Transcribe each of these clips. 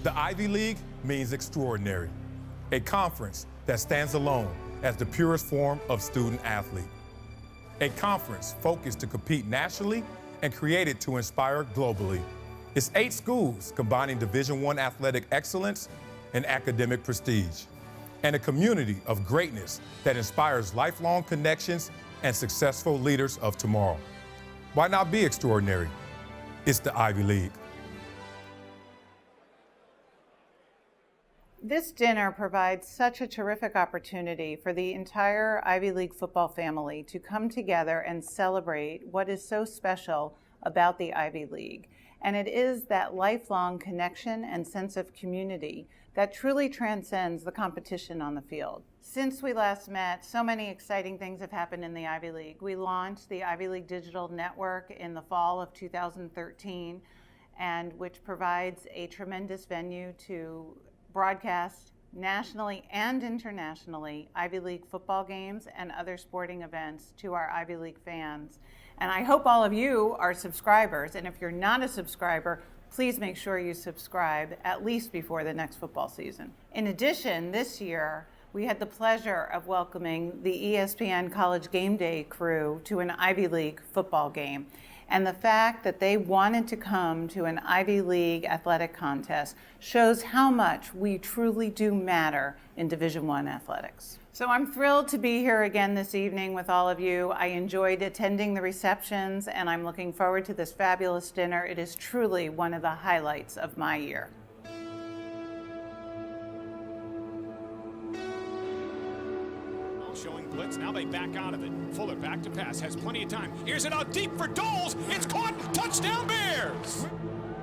The Ivy League means extraordinary, a conference that stands alone as the purest form of student athlete. A conference focused to compete nationally and created to inspire globally. It's 8 schools combining Division I athletic excellence and academic prestige, and a community of greatness that inspires lifelong connections and successful leaders of tomorrow. Why not be extraordinary? It's the Ivy League. This dinner provides such a terrific opportunity for the entire Ivy League football family to come together and celebrate what is so special about the Ivy League. And it is that lifelong connection and sense of community that truly transcends the competition on the field. Since we last met, so many exciting things have happened in the Ivy League. We launched the Ivy League Digital Network in the fall of 2013, and which provides a tremendous venue to broadcast nationally and internationally Ivy League football games and other sporting events to our Ivy League fans. And I hope all of you are subscribers, and if you're not a subscriber, please make sure you subscribe at least before the next football season. In addition, this year, we had the pleasure of welcoming the ESPN College Game Day crew to an Ivy League football game. And the fact that they wanted to come to an Ivy League athletic contest shows how much we truly do matter in Division I athletics. So I'm thrilled to be here again this evening with all of you. I enjoyed attending the receptions, and I'm looking forward to this fabulous dinner. It is truly one of the highlights of my year. Showing blitz, now they back out of it. Fuller back to pass, has plenty of time. Here's it out deep for Doles. It's caught. Touchdown Bears!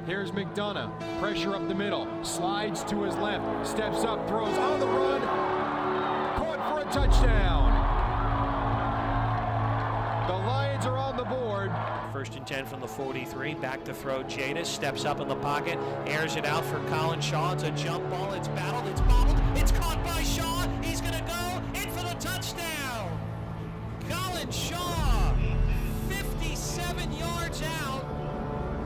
Here's McDonough, pressure up the middle, slides to his left, steps up, throws on the run, caught for a touchdown. The Lions are on the board. 1st and 10 from the 43, back to throw. Jadis steps up in the pocket, airs it out for Colin Shaw. It's a jump ball, it's battled, it's bobbled, it's caught by Shaw. He's gonna go in for the touchdown. Colin Shaw, 57 yards out.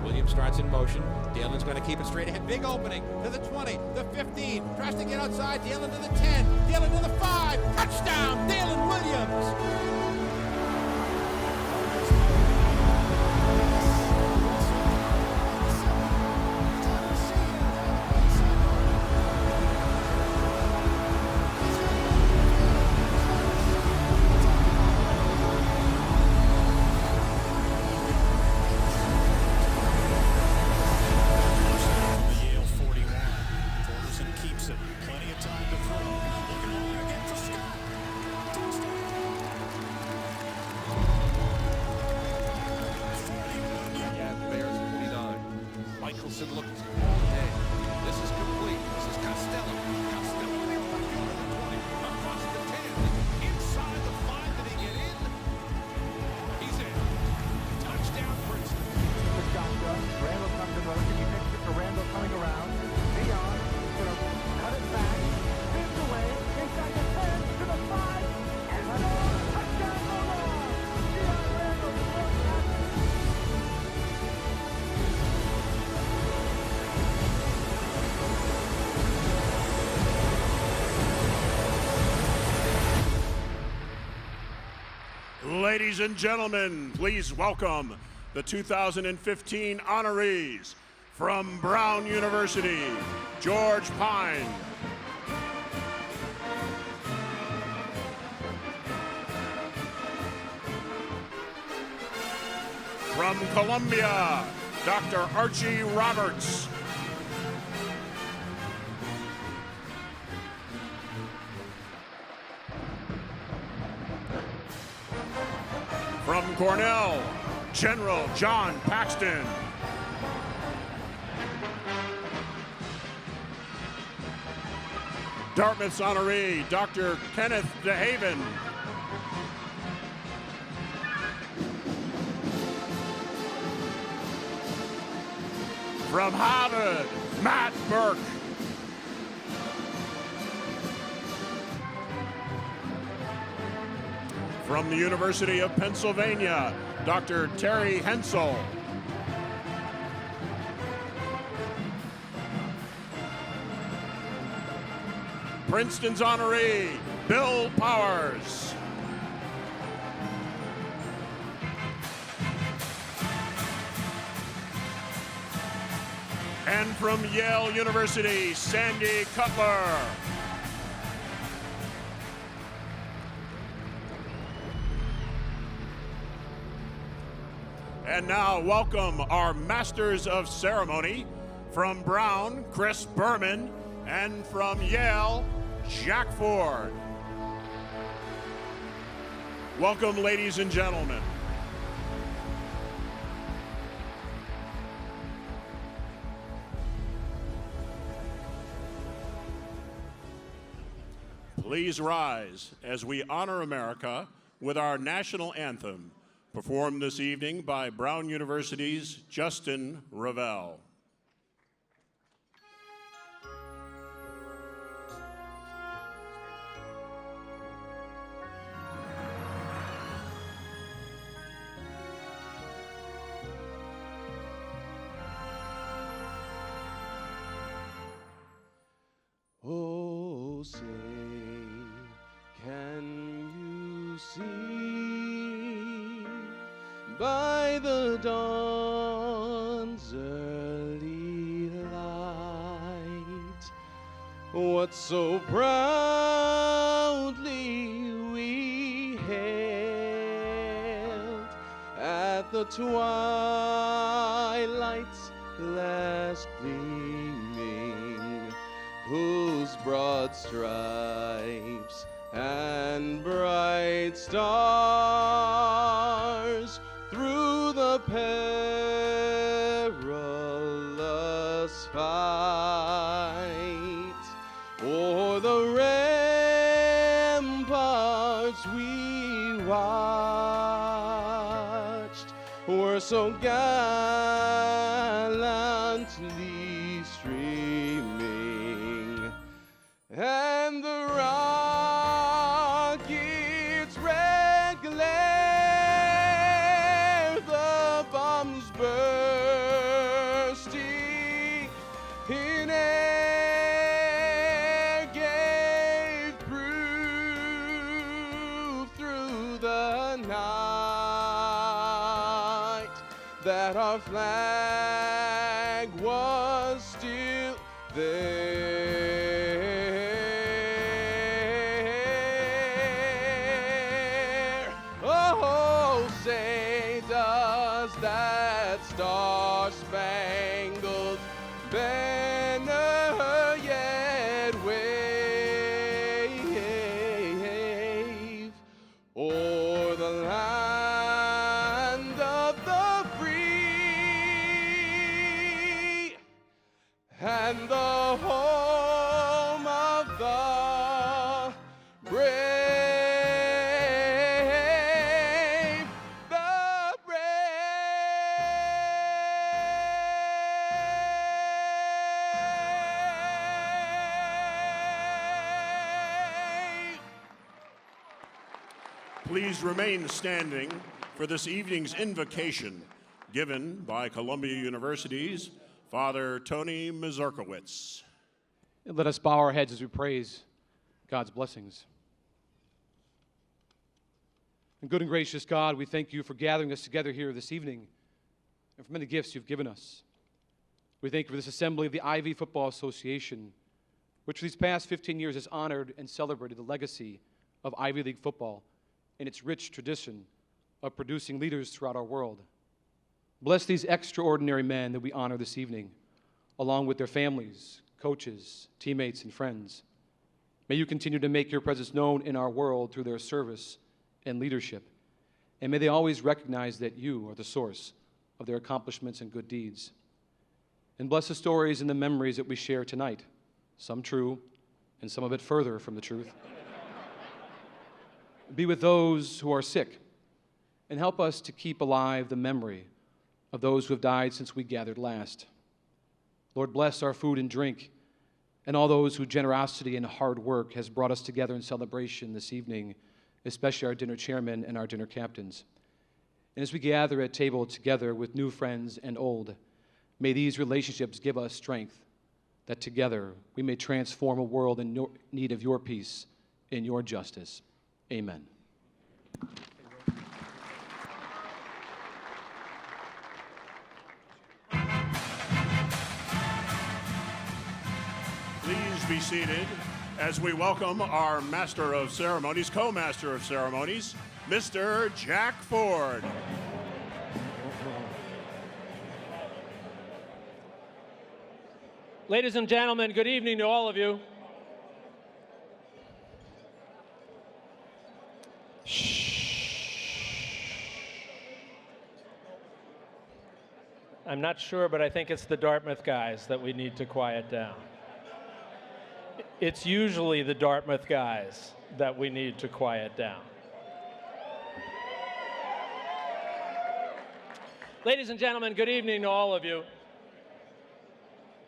Williams starts in motion. Dalen's going to keep it straight ahead. Big opening to the 20, the 15. Tries to get outside. Dalen to the 10. Dalen to the 5. Touchdown, Dalen Williams. Looked all day. This is complete. This is Costello. Costello the 20, across the 10, inside the 5. Did he get in? He's in. Touchdown, Princeton. The shotgun. Randall comes in motion. He picks it for Randall coming around. Dion going to cut it back. Spins away. Inside the 10 to the 5. And more. Touchdown, Lola. Dion Randall. Ladies and gentlemen, please welcome the 2015 honorees from Brown University, George Pine. From Columbia, Dr. Archie Roberts. From Cornell, General John Paxton. Dartmouth's honoree, Dr. Kenneth DeHaven. From Harvard, Matt Burke. From the University of Pennsylvania, Dr. Terry Hensel. Princeton's honoree, Bill Powers. And from Yale University, Sandy Cutler. And now, welcome our Masters of Ceremony. From Brown, Chris Berman, and from Yale, Jack Ford. Welcome, ladies and gentlemen. Please rise as we honor America with our national anthem, performed this evening by Brown University's Justin Ravel. Oh, say, can you see by the dawn's early light what so proudly we hailed at the twilight's last gleaming, whose broad stripes and bright stars through the perilous fight o'er the ramparts we watched were so gallantly streaming, and the rocket's red glare, the bombs bursting in air, gave proof through the night that our flag was still there. Oh, say, does that star-spangled banner yet wave o'er the land of the free and the home of the brave, the brave. Please remain standing for this evening's invocation given by Columbia University's Father Tony Mazurkowitz. And let us bow our heads as we praise God's blessings. And good and gracious God, we thank you for gathering us together here this evening and for many gifts you've given us. We thank you for this assembly of the Ivy Football Association, which for these past 15 years has honored and celebrated the legacy of Ivy League football and its rich tradition of producing leaders throughout our world. Bless these extraordinary men that we honor this evening, along with their families, coaches, teammates, and friends. May you continue to make your presence known in our world through their service and leadership. And may they always recognize that you are the source of their accomplishments and good deeds. And bless the stories and the memories that we share tonight, some true and some a bit further from the truth. Be with those who are sick and help us to keep alive the memory of those who have died since we gathered last. Lord, bless our food and drink and all those whose generosity and hard work has brought us together in celebration this evening, especially our dinner chairmen and our dinner captains. And as we gather at table together with new friends and old, may these relationships give us strength, that together we may transform a world in need of your peace and your justice. Amen. Please be seated as we welcome our Master of Ceremonies, Co-Master of Ceremonies, Mr. Jack Ford. Ladies and gentlemen, good evening to all of you. I'm not sure, but I think it's the Dartmouth guys that we need to quiet down. It's usually the Dartmouth guys that we need to quiet down. Ladies and gentlemen, good evening to all of you.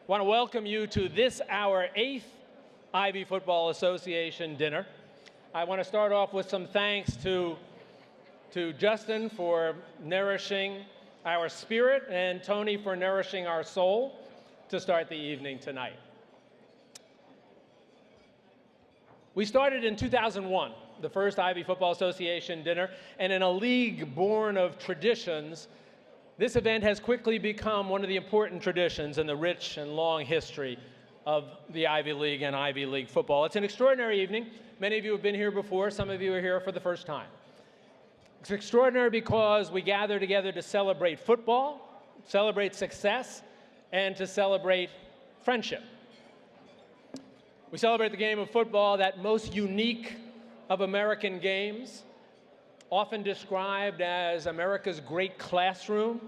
I want to welcome you to this, our 8th Ivy Football Association dinner. I want to start off with some thanks to Justin for nourishing our spirit and Tony for nourishing our soul to start the evening tonight. We started in 2001, the first Ivy Football Association dinner, and in a league born of traditions, this event has quickly become one of the important traditions in the rich and long history of the Ivy League and Ivy League football. It's an extraordinary evening. Many of you have been here before. Some of you are here for the first time. It's extraordinary because we gather together to celebrate football, celebrate success, and to celebrate friendship. We celebrate the game of football, that most unique of American games, often described as America's great classroom.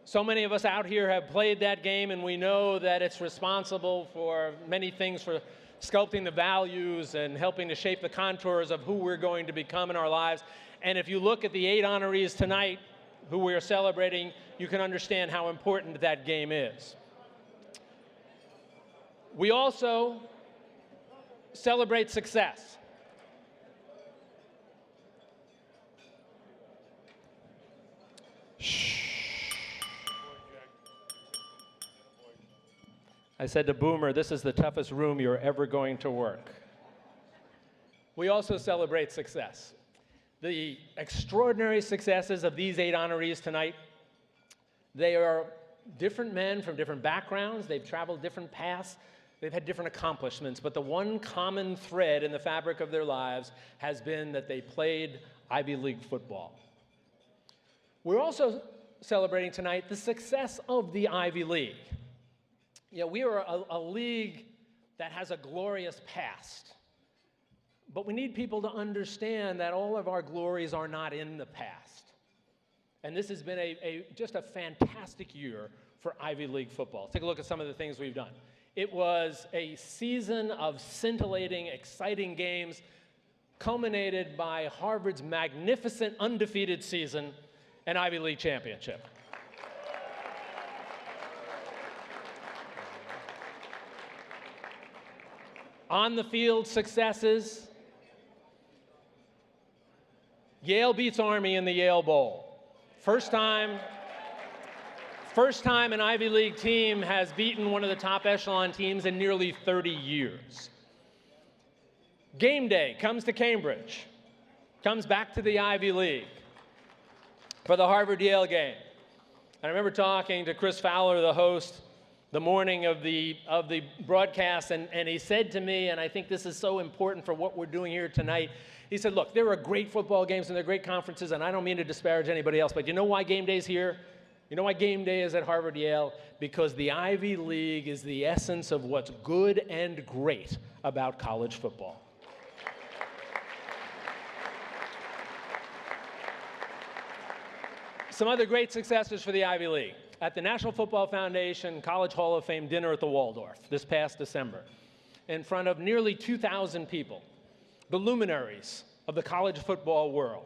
So many of us out here have played that game, and we know that it's responsible for many things, for sculpting the values and helping to shape the contours of who we're going to become in our lives. And if you look at the 8 honorees tonight who we are celebrating, you can understand how important that game is. We also celebrate success. I said to Boomer, this is the toughest room you're ever going to work. We also celebrate success. The extraordinary successes of these 8 honorees tonight, they are different men from different backgrounds. They've traveled different paths. They've had different accomplishments. But the one common thread in the fabric of their lives has been that they played Ivy League football. We're also celebrating tonight the success of the Ivy League. You know, we are a league that has a glorious past. But we need people to understand that all of our glories are not in the past. And this has been just a fantastic year for Ivy League football. Take a look at some of the things we've done. It was a season of scintillating, exciting games, culminated by Harvard's magnificent undefeated season and Ivy League championship. On the field successes, Yale beats Army in the Yale Bowl. First time an Ivy League team has beaten one of the top echelon teams in nearly 30 years. Game day comes to Cambridge, comes back to the Ivy League for the Harvard-Yale game. I remember talking to Chris Fowler, the host, the morning of the broadcast, and he said to me, and I think this is so important for what we're doing here tonight, he said, look, there are great football games and there are great conferences, and I don't mean to disparage anybody else, but you know why game day's here? You know why game day is at Harvard-Yale? Because the Ivy League is the essence of what's good and great about college football. Some other great successes for the Ivy League. At the National Football Foundation College Hall of Fame dinner at the Waldorf this past December, in front of nearly 2,000 people, the luminaries of the college football world,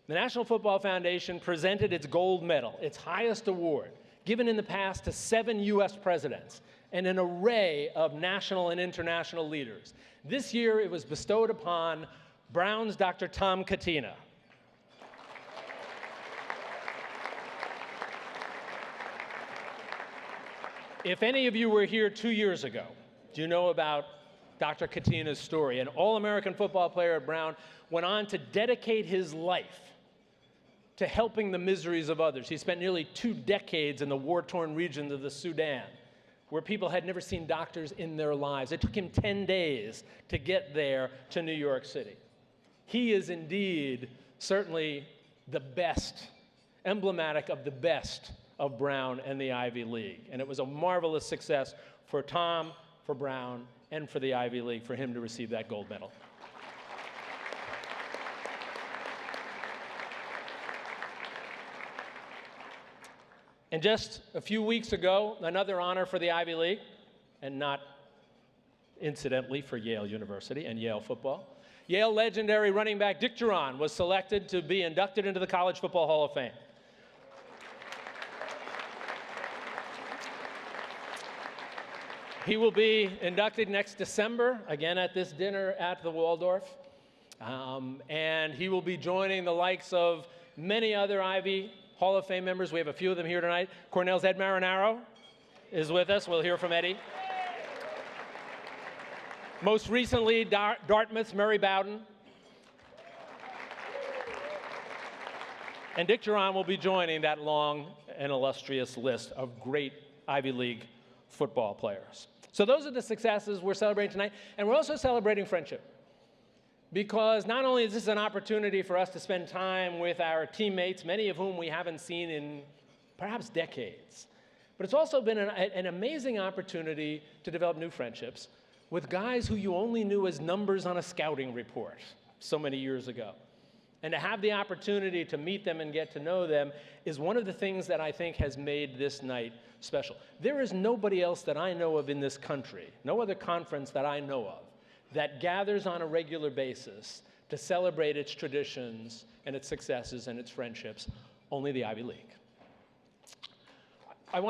the National Football Foundation presented its gold medal, its highest award, given in the past to 7 U.S. presidents and an array of national and international leaders. This year, it was bestowed upon Brown's Dr. Tom Katina. If any of you were here 2 years ago, do you know about Dr. Katina's story? An All-American football player at Brown went on to dedicate his life to helping the miseries of others. He spent nearly 2 decades in the war-torn regions of the Sudan, where people had never seen doctors in their lives. It took him 10 days to get there to New York City. He is indeed certainly the best, emblematic of the best of Brown and the Ivy League. And it was a marvelous success for Tom, for Brown, and for the Ivy League for him to receive that gold medal. And just a few weeks ago, another honor for the Ivy League, and not incidentally for Yale University and Yale football. Yale legendary running back Dick Duran was selected to be inducted into the College Football Hall of Fame. He will be inducted next December, again at this dinner at the Waldorf. And he will be joining the likes of many other Ivy Hall of Fame members. We have a few of them here tonight. Cornell's Ed Marinaro is with us. We'll hear from Eddie. Most recently, Dartmouth's Murray Bowden. And Dick Duran will be joining that long and illustrious list of great Ivy League football players. So those are the successes we're celebrating tonight, and we're also celebrating friendship. Because not only is this an opportunity for us to spend time with our teammates, many of whom we haven't seen in perhaps decades, but it's also been an amazing opportunity to develop new friendships with guys who you only knew as numbers on a scouting report so many years ago. And to have the opportunity to meet them and get to know them is one of the things that I think has made this night special. There is nobody else that I know of in this country, no other conference that I know of, that gathers on a regular basis to celebrate its traditions and its successes and its friendships, only the Ivy League. I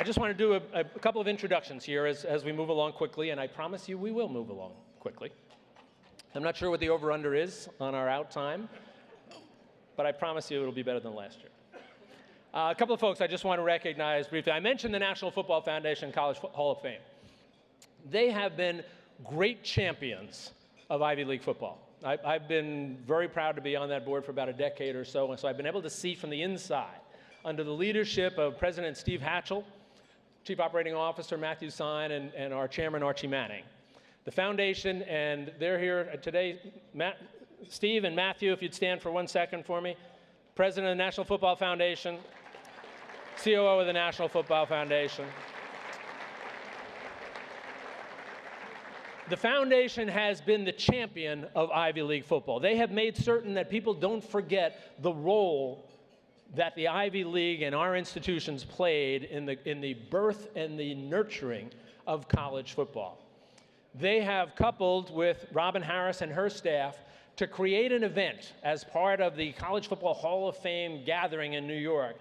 just want to do a couple of introductions here as we move along quickly, and I promise you we will move along quickly. I'm not sure what the over-under is on our out time, but I promise you it'll be better than last year. A couple of folks I just want to recognize briefly. I mentioned the National Football Foundation College Hall of Fame. They have been great champions of Ivy League football. I've been very proud to be on that board for about a decade or so, and so I've been able to see from the inside, under the leadership of President Steve Hatchell, Chief Operating Officer Matthew Sine, and our chairman Archie Manning. The foundation, and they're here today, Steve and Matthew, if you'd stand for 1 second for me. President of the National Football Foundation, COO of the National Football Foundation. The foundation has been the champion of Ivy League football. They have made certain that people don't forget the role that the Ivy League and our institutions played in the birth and the nurturing of college football. They have coupled with Robin Harris and her staff to create an event as part of the College Football Hall of Fame gathering in New York.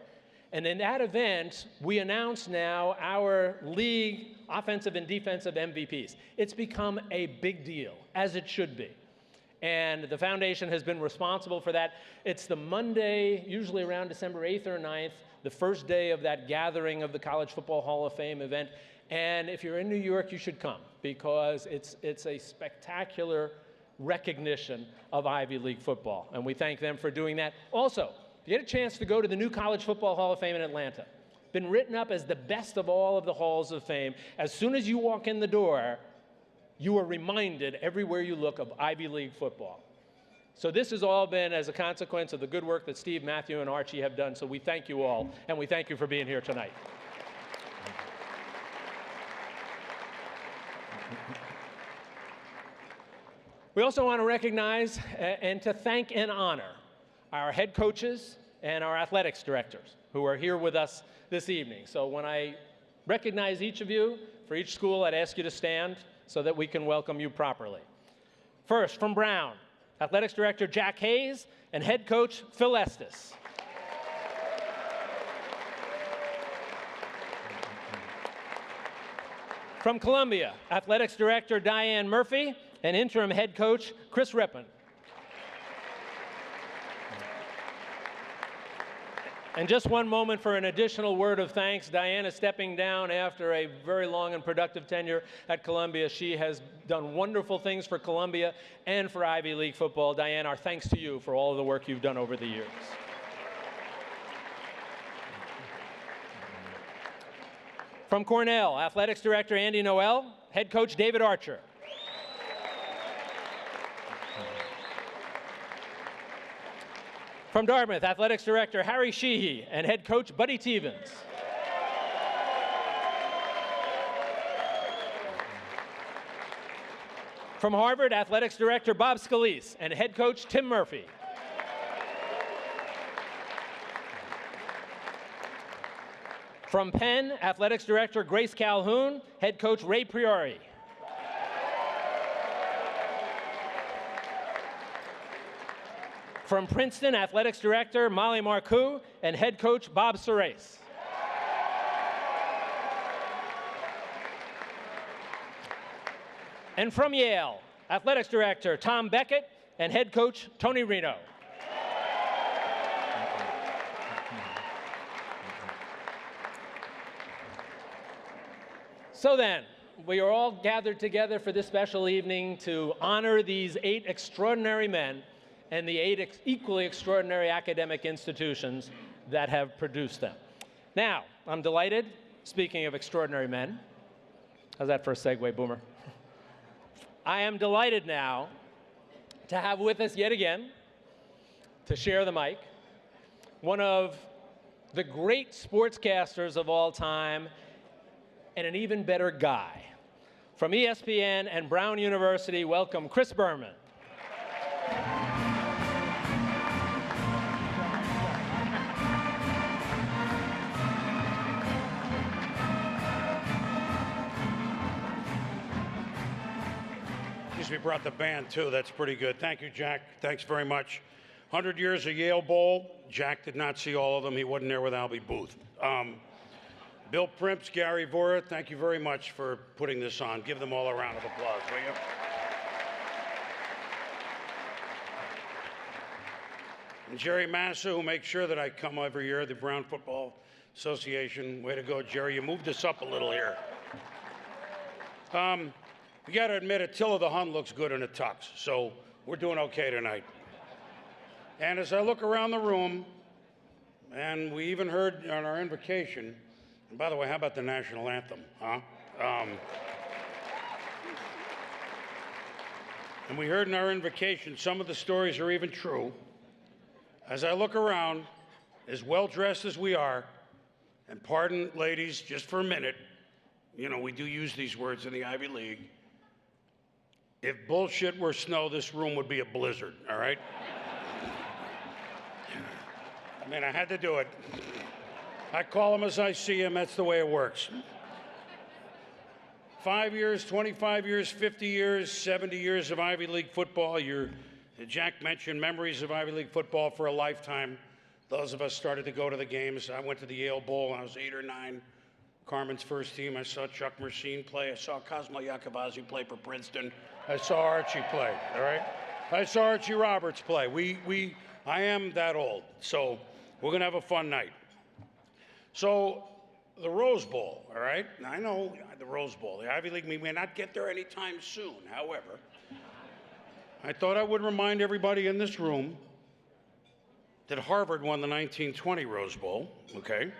And in that event, we announce now our league offensive and defensive MVPs. It's become a big deal, as it should be. And the foundation has been responsible for that. It's the Monday, usually around December 8th or 9th, the first day of that gathering of the College Football Hall of Fame event. And if you're in New York, you should come, because it's a spectacular recognition of Ivy League football. And we thank them for doing that. Also, if you get a chance to go to the new College Football Hall of Fame in Atlanta, been written up as the best of all of the halls of fame. As soon as you walk in the door, you are reminded everywhere you look of Ivy League football. So this has all been as a consequence of the good work that Steve, Matthew, and Archie have done. So we thank you all, and we thank you for being here tonight. We also want to recognize and to thank and honor our head coaches and our athletics directors who are here with us this evening. So when I recognize each of you, for each school, I'd ask you to stand so that we can welcome you properly. First, from Brown, Athletics Director Jack Hayes and Head Coach Phil Estes. From Columbia, Athletics Director Diane Murphy and Interim Head Coach Chris Rippon. And just one moment for an additional word of thanks. Diane is stepping down after a very long and productive tenure at Columbia. She has done wonderful things for Columbia and for Ivy League football. Diane, our thanks to you for all of the work you've done over the years. From Cornell, Athletics Director Andy Noel, Head Coach David Archer. From Dartmouth, Athletics Director Harry Sheehy and Head Coach Buddy Tevens. From Harvard, Athletics Director Bob Scalise and Head Coach Tim Murphy. From Penn, Athletics Director Grace Calhoun, Head Coach Ray Priori. From Princeton, Athletics Director Molly Marcoux and Head Coach Bob Surace. And from Yale, Athletics Director Tom Beckett and Head Coach Tony Reno. So then, we are all gathered together for this special evening to honor these 8 extraordinary men and the 8 equally extraordinary academic institutions that have produced them. Now, I'm delighted, speaking of extraordinary men, how's that for a segue, Boomer? I am delighted now to have with us yet again, to share the mic, one of the great sportscasters of all time and an even better guy. From ESPN and Brown University, welcome Chris Berman. We brought the band too. That's pretty good. Thank you, Jack. Thanks very much. 100 years of Yale Bowl. Jack did not see all of them. He wasn't there with Albie Booth. Bill Primps, Gary Vora, thank you very much for putting this on. Give them all a round of applause, will you? And Jerry Massa, who makes sure that I come every year, the Brown Football Association. Way to go, Jerry. You moved us up a little here. We got to admit, Attila the Hun looks good in a tux, so we're doing okay tonight. And as I look around the room, and we even heard on our invocation, and by the way, how about the national anthem, huh? And we heard in our invocation, some of the stories are even true. As I look around, as well-dressed as we are, and pardon, ladies, just for a minute, you know, we do use these words in the Ivy League. If bullshit were snow, this room would be a blizzard, all right? I mean, I had to do it. I call them as I see them. That's the way it works. 5 years, 25 years, 50 years, 70 years of Ivy League football. Jack mentioned memories of Ivy League football for a lifetime. Those of us started to go to the games. I went to the Yale Bowl when I was 8 or 9. Carmen's first team. I saw Chuck Mercine play. I saw Cosmo Iacovazzi play for Princeton. I saw Archie play, all right? I saw Archie Roberts play. I am that old, so we're going to have a fun night. So the Rose Bowl, all right? Now, I know the Rose Bowl. The Ivy League may not get there anytime soon. However, I thought I would remind everybody in this room that Harvard won the 1920 Rose Bowl, okay?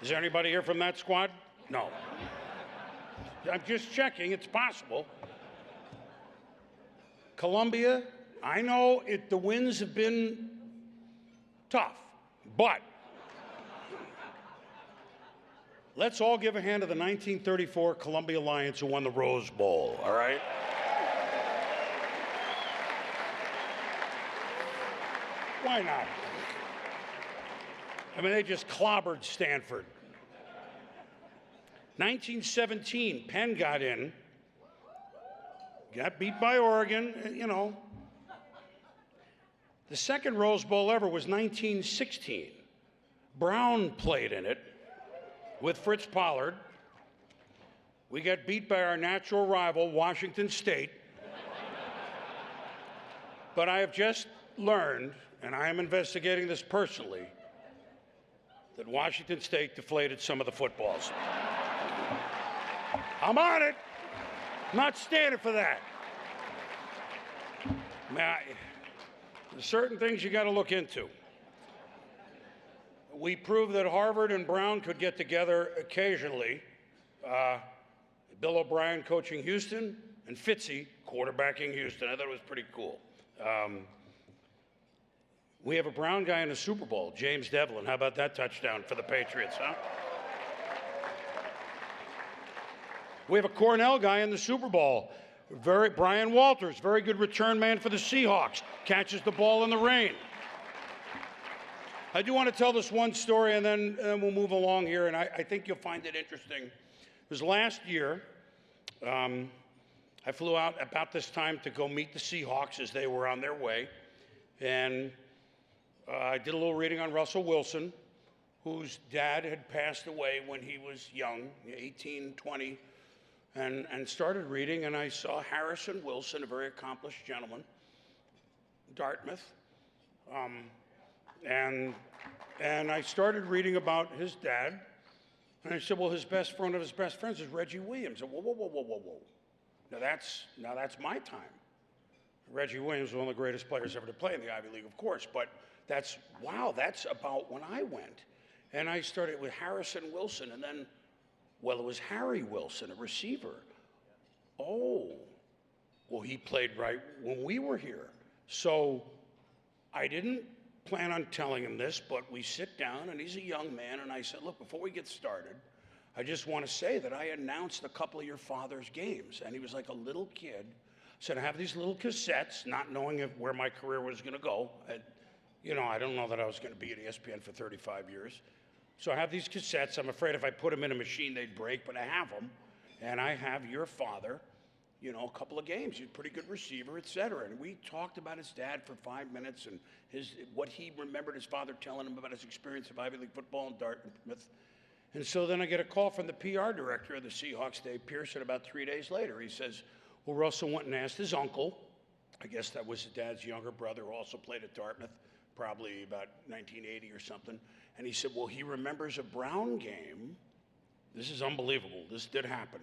Is there anybody here from that squad? No. I'm just checking. It's possible. Columbia, I know the wins have been tough, but let's all give a hand to the 1934 Columbia Lions who won the Rose Bowl, all right? Why not? I mean, they just clobbered Stanford. 1917, Penn got in, got beat by Oregon, you know. The second Rose Bowl ever was 1916. Brown played in it with Fritz Pollard. We got beat by our natural rival, Washington State. But I have just learned, and I am investigating this personally, that Washington State deflated some of the footballs. I'm on it. I'm not standing for that. There's certain things you got to look into. We proved that Harvard and Brown could get together occasionally. Bill O'Brien coaching Houston and Fitzy quarterbacking Houston. I thought it was pretty cool. We have a Brown guy in the Super Bowl, James Devlin. How about that touchdown for the Patriots, huh? We have a Cornell guy in the Super Bowl. Brian Walters, very good return man for the Seahawks. Catches the ball in the rain. I do want to tell this one story, and then we'll move along here, and I think you'll find it interesting. It was last year. I flew out about this time to go meet the Seahawks as they were on their way, and I did a little reading on Russell Wilson, whose dad had passed away when he was young, 18, 20, and started reading, and I saw Harrison Wilson, a very accomplished gentleman, Dartmouth, and I started reading about his dad, and I said, well, one of his best friends is Reggie Williams. And whoa. Now that's my time. Reggie Williams was one of the greatest players ever to play in the Ivy League, of course, but that's about when I went. And I started with Harrison Wilson, and then, well, it was Harry Wilson, a receiver. Oh, well, he played right when we were here. So I didn't plan on telling him this, but we sit down, and he's a young man, and I said, look, before we get started, I just want to say that I announced a couple of your father's games. And he was like a little kid. Said, I have these little cassettes, not knowing where my career was going to go. I don't know that I was going to be at ESPN for 35 years. So I have these cassettes. I'm afraid if I put them in a machine, they'd break, but I have them. And I have your father, a couple of games. He's a pretty good receiver, et cetera. And we talked about his dad for 5 minutes and what he remembered his father telling him about his experience of Ivy League football in Dartmouth. And so then I get a call from the PR director of the Seahawks, Dave Pearson, about 3 days later. He says, well, Russell went and asked his uncle, I guess that was his dad's younger brother who also played at Dartmouth, probably about 1980 or something. And he said, well, he remembers a Brown game. This is unbelievable. This did happen.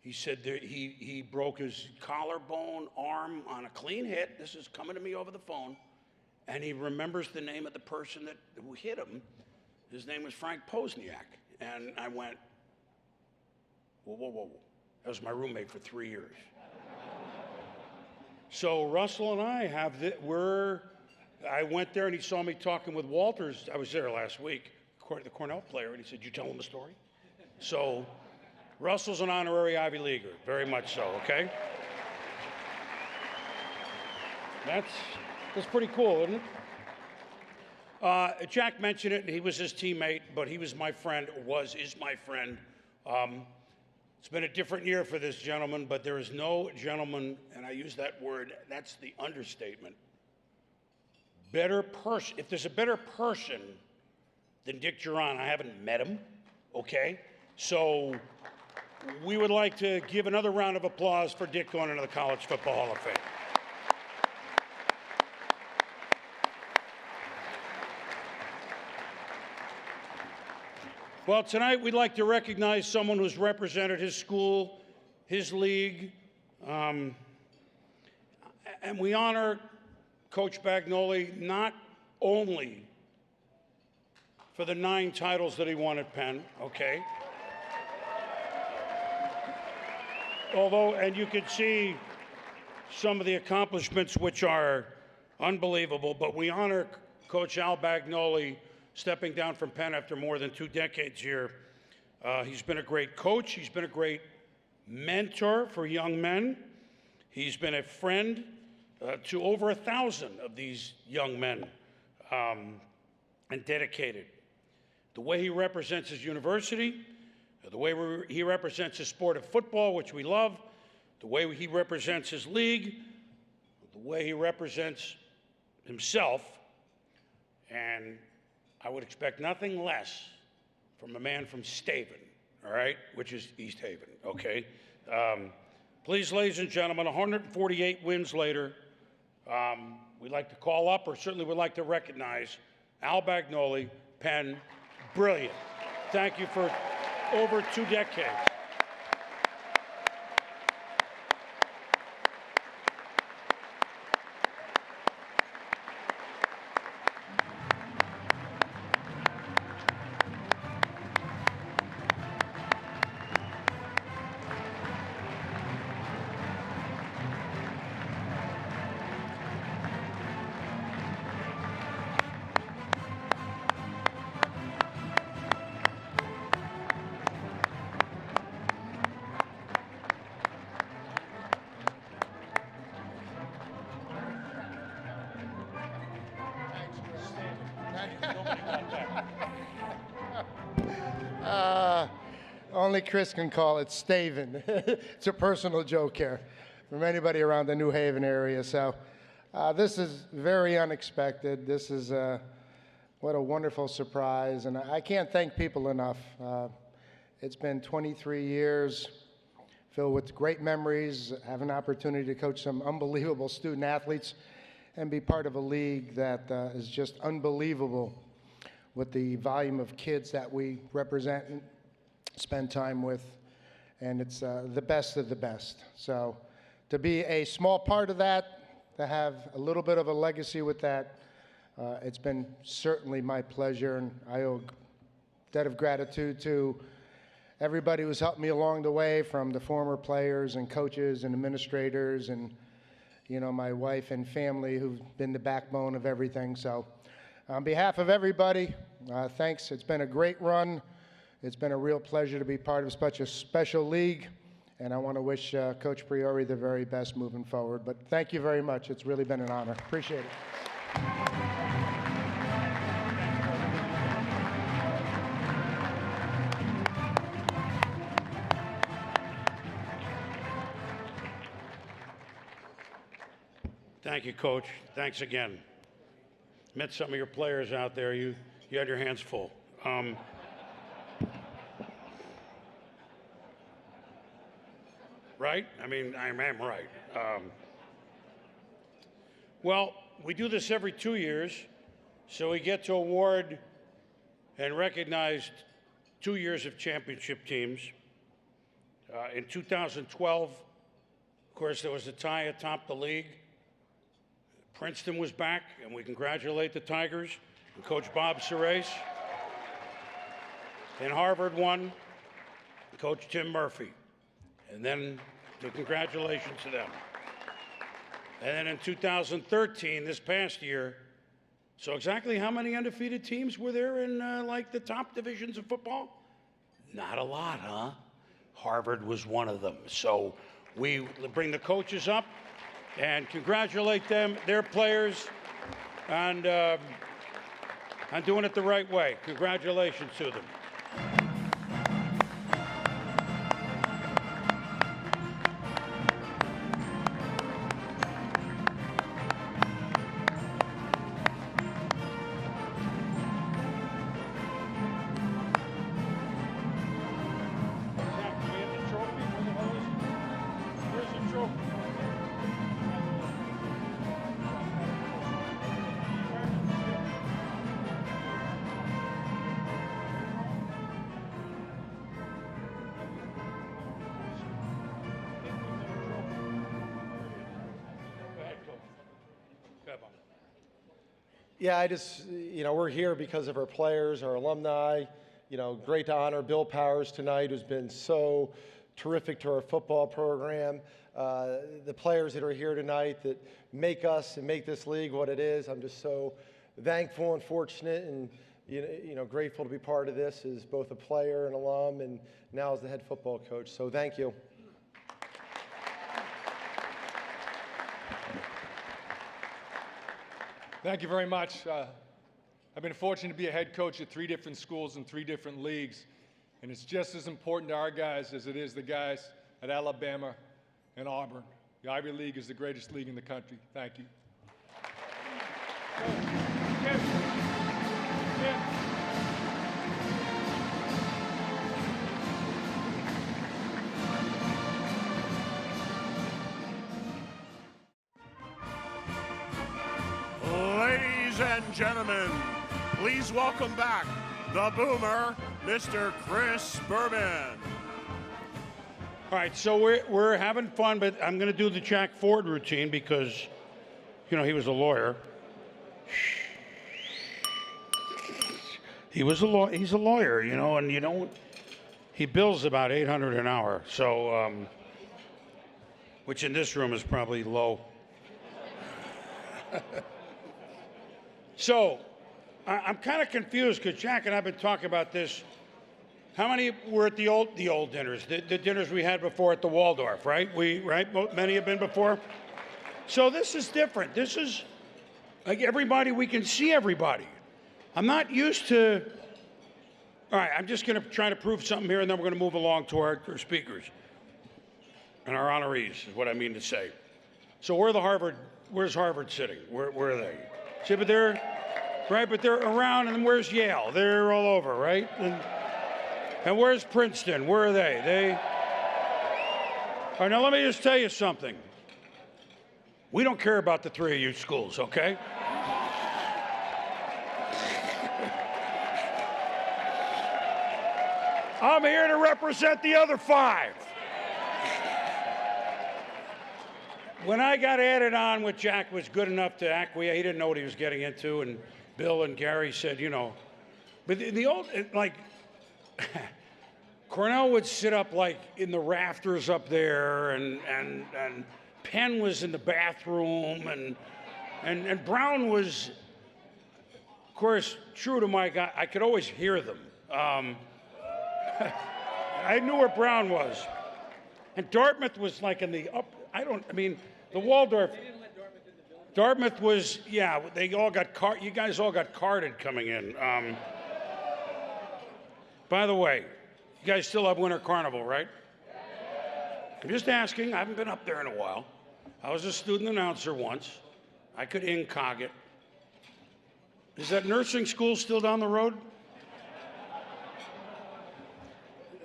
He said he broke his collarbone arm on a clean hit. This is coming to me over the phone. And he remembers the name of the person who hit him. His name was Frank Posniak. And I went, whoa. That was my roommate for 3 years. So Russell and I I went there and he saw me talking with Walters. I was there last week, the Cornell player, and he said, you tell him the story? So Russell's an honorary Ivy Leaguer, very much so, okay? That's pretty cool, isn't it? Jack mentioned it, and he was his teammate, but he was my friend, is my friend. It's been a different year for this gentleman, but there is no gentleman, and I use that word, that's the understatement, better person. If there's a better person than Dick Duran, I haven't met him, okay? So we would like to give another round of applause for Dick going into the College Football Hall of Fame. Well, tonight we'd like to recognize someone who's represented his school, his league, and we honor Coach Bagnoli not only for the 9 titles that he won at Penn, okay? Although, and you can see some of the accomplishments which are unbelievable, but we honor Coach Al Bagnoli stepping down from Penn after more than 2 decades here. He's been a great coach. He's been a great mentor for young men. He's been a friend to over 1,000 of these young men and dedicated. The way he represents his university, the way he represents his sport of football, which we love, the way he represents his league, the way he represents himself, and I would expect nothing less from a man from Staven, all right, which is East Haven, okay? Please, ladies and gentlemen, 148 wins later, We'd like to call up, or certainly would like to recognize Al Bagnoli, Penn, brilliant. Thank you for over 2 decades. Only Chris can call it staving. It's a personal joke here from anybody around the New Haven area. So this is very unexpected. This is what a wonderful surprise. And I can't thank people enough. It's been 23 years filled with great memories. I have an opportunity to coach some unbelievable student athletes and be part of a league that is just unbelievable with the volume of kids that we represent and spend time with, and it's the best of the best. So to be a small part of that, to have a little bit of a legacy with that, it's been certainly my pleasure, and I owe a debt of gratitude to everybody who's helped me along the way, from the former players and coaches and administrators and, you know, my wife and family who've been the backbone of everything. So on behalf of everybody, thanks. It's been a great run. It's been a real pleasure to be part of such a special league, and I want to wish Coach Priori the very best moving forward. But thank you very much. It's really been an honor. Appreciate it. Thank you, Coach. Thanks again. Met some of your players out there. You had your hands full. Right? I mean, I am right. Well, we do this every 2 years, so we get to award and recognize 2 years of championship teams. In 2012, of course, there was a tie atop the league. Princeton was back, and we congratulate the Tigers and Coach Bob Cerise. Then Harvard won, Coach Tim Murphy. And then the congratulations to them. And then in 2013, this past year, so exactly how many undefeated teams were there in like the top divisions of football? Not a lot, huh? Harvard was one of them. So we bring the coaches up and congratulate them, their players, and on doing it the right way. Congratulations to them. Yeah, we're here because of our players, our alumni. Great to honor Bill Powers tonight, who's been so terrific to our football program. The players that are here tonight that make us and make this league what it is. I'm just so thankful and fortunate and grateful to be part of this as both a player and alum, and now as the head football coach. So thank you. Thank you very much. I've been fortunate to be a head coach at 3 different schools in 3 different leagues, and it's just as important to our guys as it is the guys at Alabama and Auburn. The Ivy League is the greatest league in the country. Thank you. and gentlemen, please welcome back the Boomer, Mr. Chris Berman. All right, so we're having fun, but I'm going to do the Jack Ford routine because, you know, he was a lawyer. He's a lawyer, you know, and you know, he bills about $800 an hour, so, which in this room is probably low. So, I'm kind of confused because Jack and I have been talking about this. How many were at the old dinners, the dinners we had before at the Waldorf, right? Many have been before. So this is different. This is like everybody, we can see everybody. I'm not used to, all right, I'm just going to try to prove something here and then we're going to move along to our speakers and our honorees is what I mean to say. So where's Harvard sitting? Where are they? See, but they're around, and then where's Yale? They're all over, right? And where's Princeton? Where are they? All right, now let me just tell you something. We don't care about the three of you schools, okay? I'm here to represent the other five. When I got added on with Jack was good enough to acquiesce. He didn't know what he was getting into, and Bill and Gary said, you know, but the old, like, Cornell would sit up like in the rafters up there, and Penn was in the bathroom, and Brown was, of course, true to my guy. I could always hear them. I knew where Brown was, and Dartmouth was like in the up. The Waldorf. Dartmouth was, yeah. They all got you guys all got carded coming in. By the way, you guys still have Winter Carnival, right? I'm just asking. I haven't been up there in a while. I was a student announcer once. I could incog it. Is that nursing school still down the road?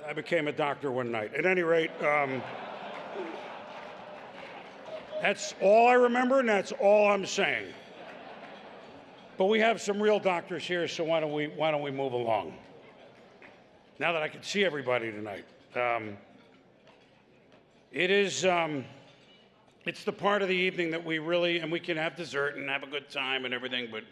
I became a doctor one night. At any rate, that's all I remember, and that's all I'm saying. But we have some real doctors here, so why don't we move along? Now that I can see everybody tonight, it's the part of the evening that we really, and we can have dessert and have a good time and everything, but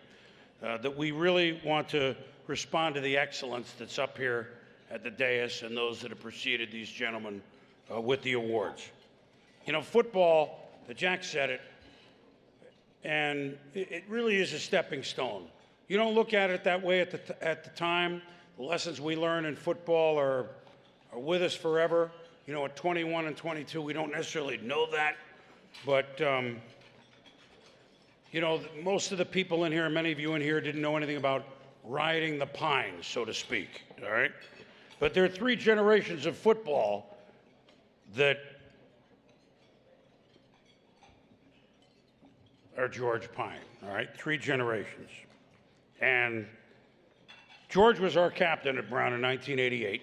that we really want to respond to the excellence that's up here at the dais and those that have preceded these gentlemen with the awards. You know, football, Jack said it, and it really is a stepping stone. You don't look at it that way at the time. The lessons we learn in football are with us forever. You know, at 21 and 22, we don't necessarily know that, but you know, most of the people in here, many of you in here, didn't know anything about riding the pines, so to speak. All right, but there are three generations of football that are George Pine, all right? Three generations. And George was our captain at Brown in 1988.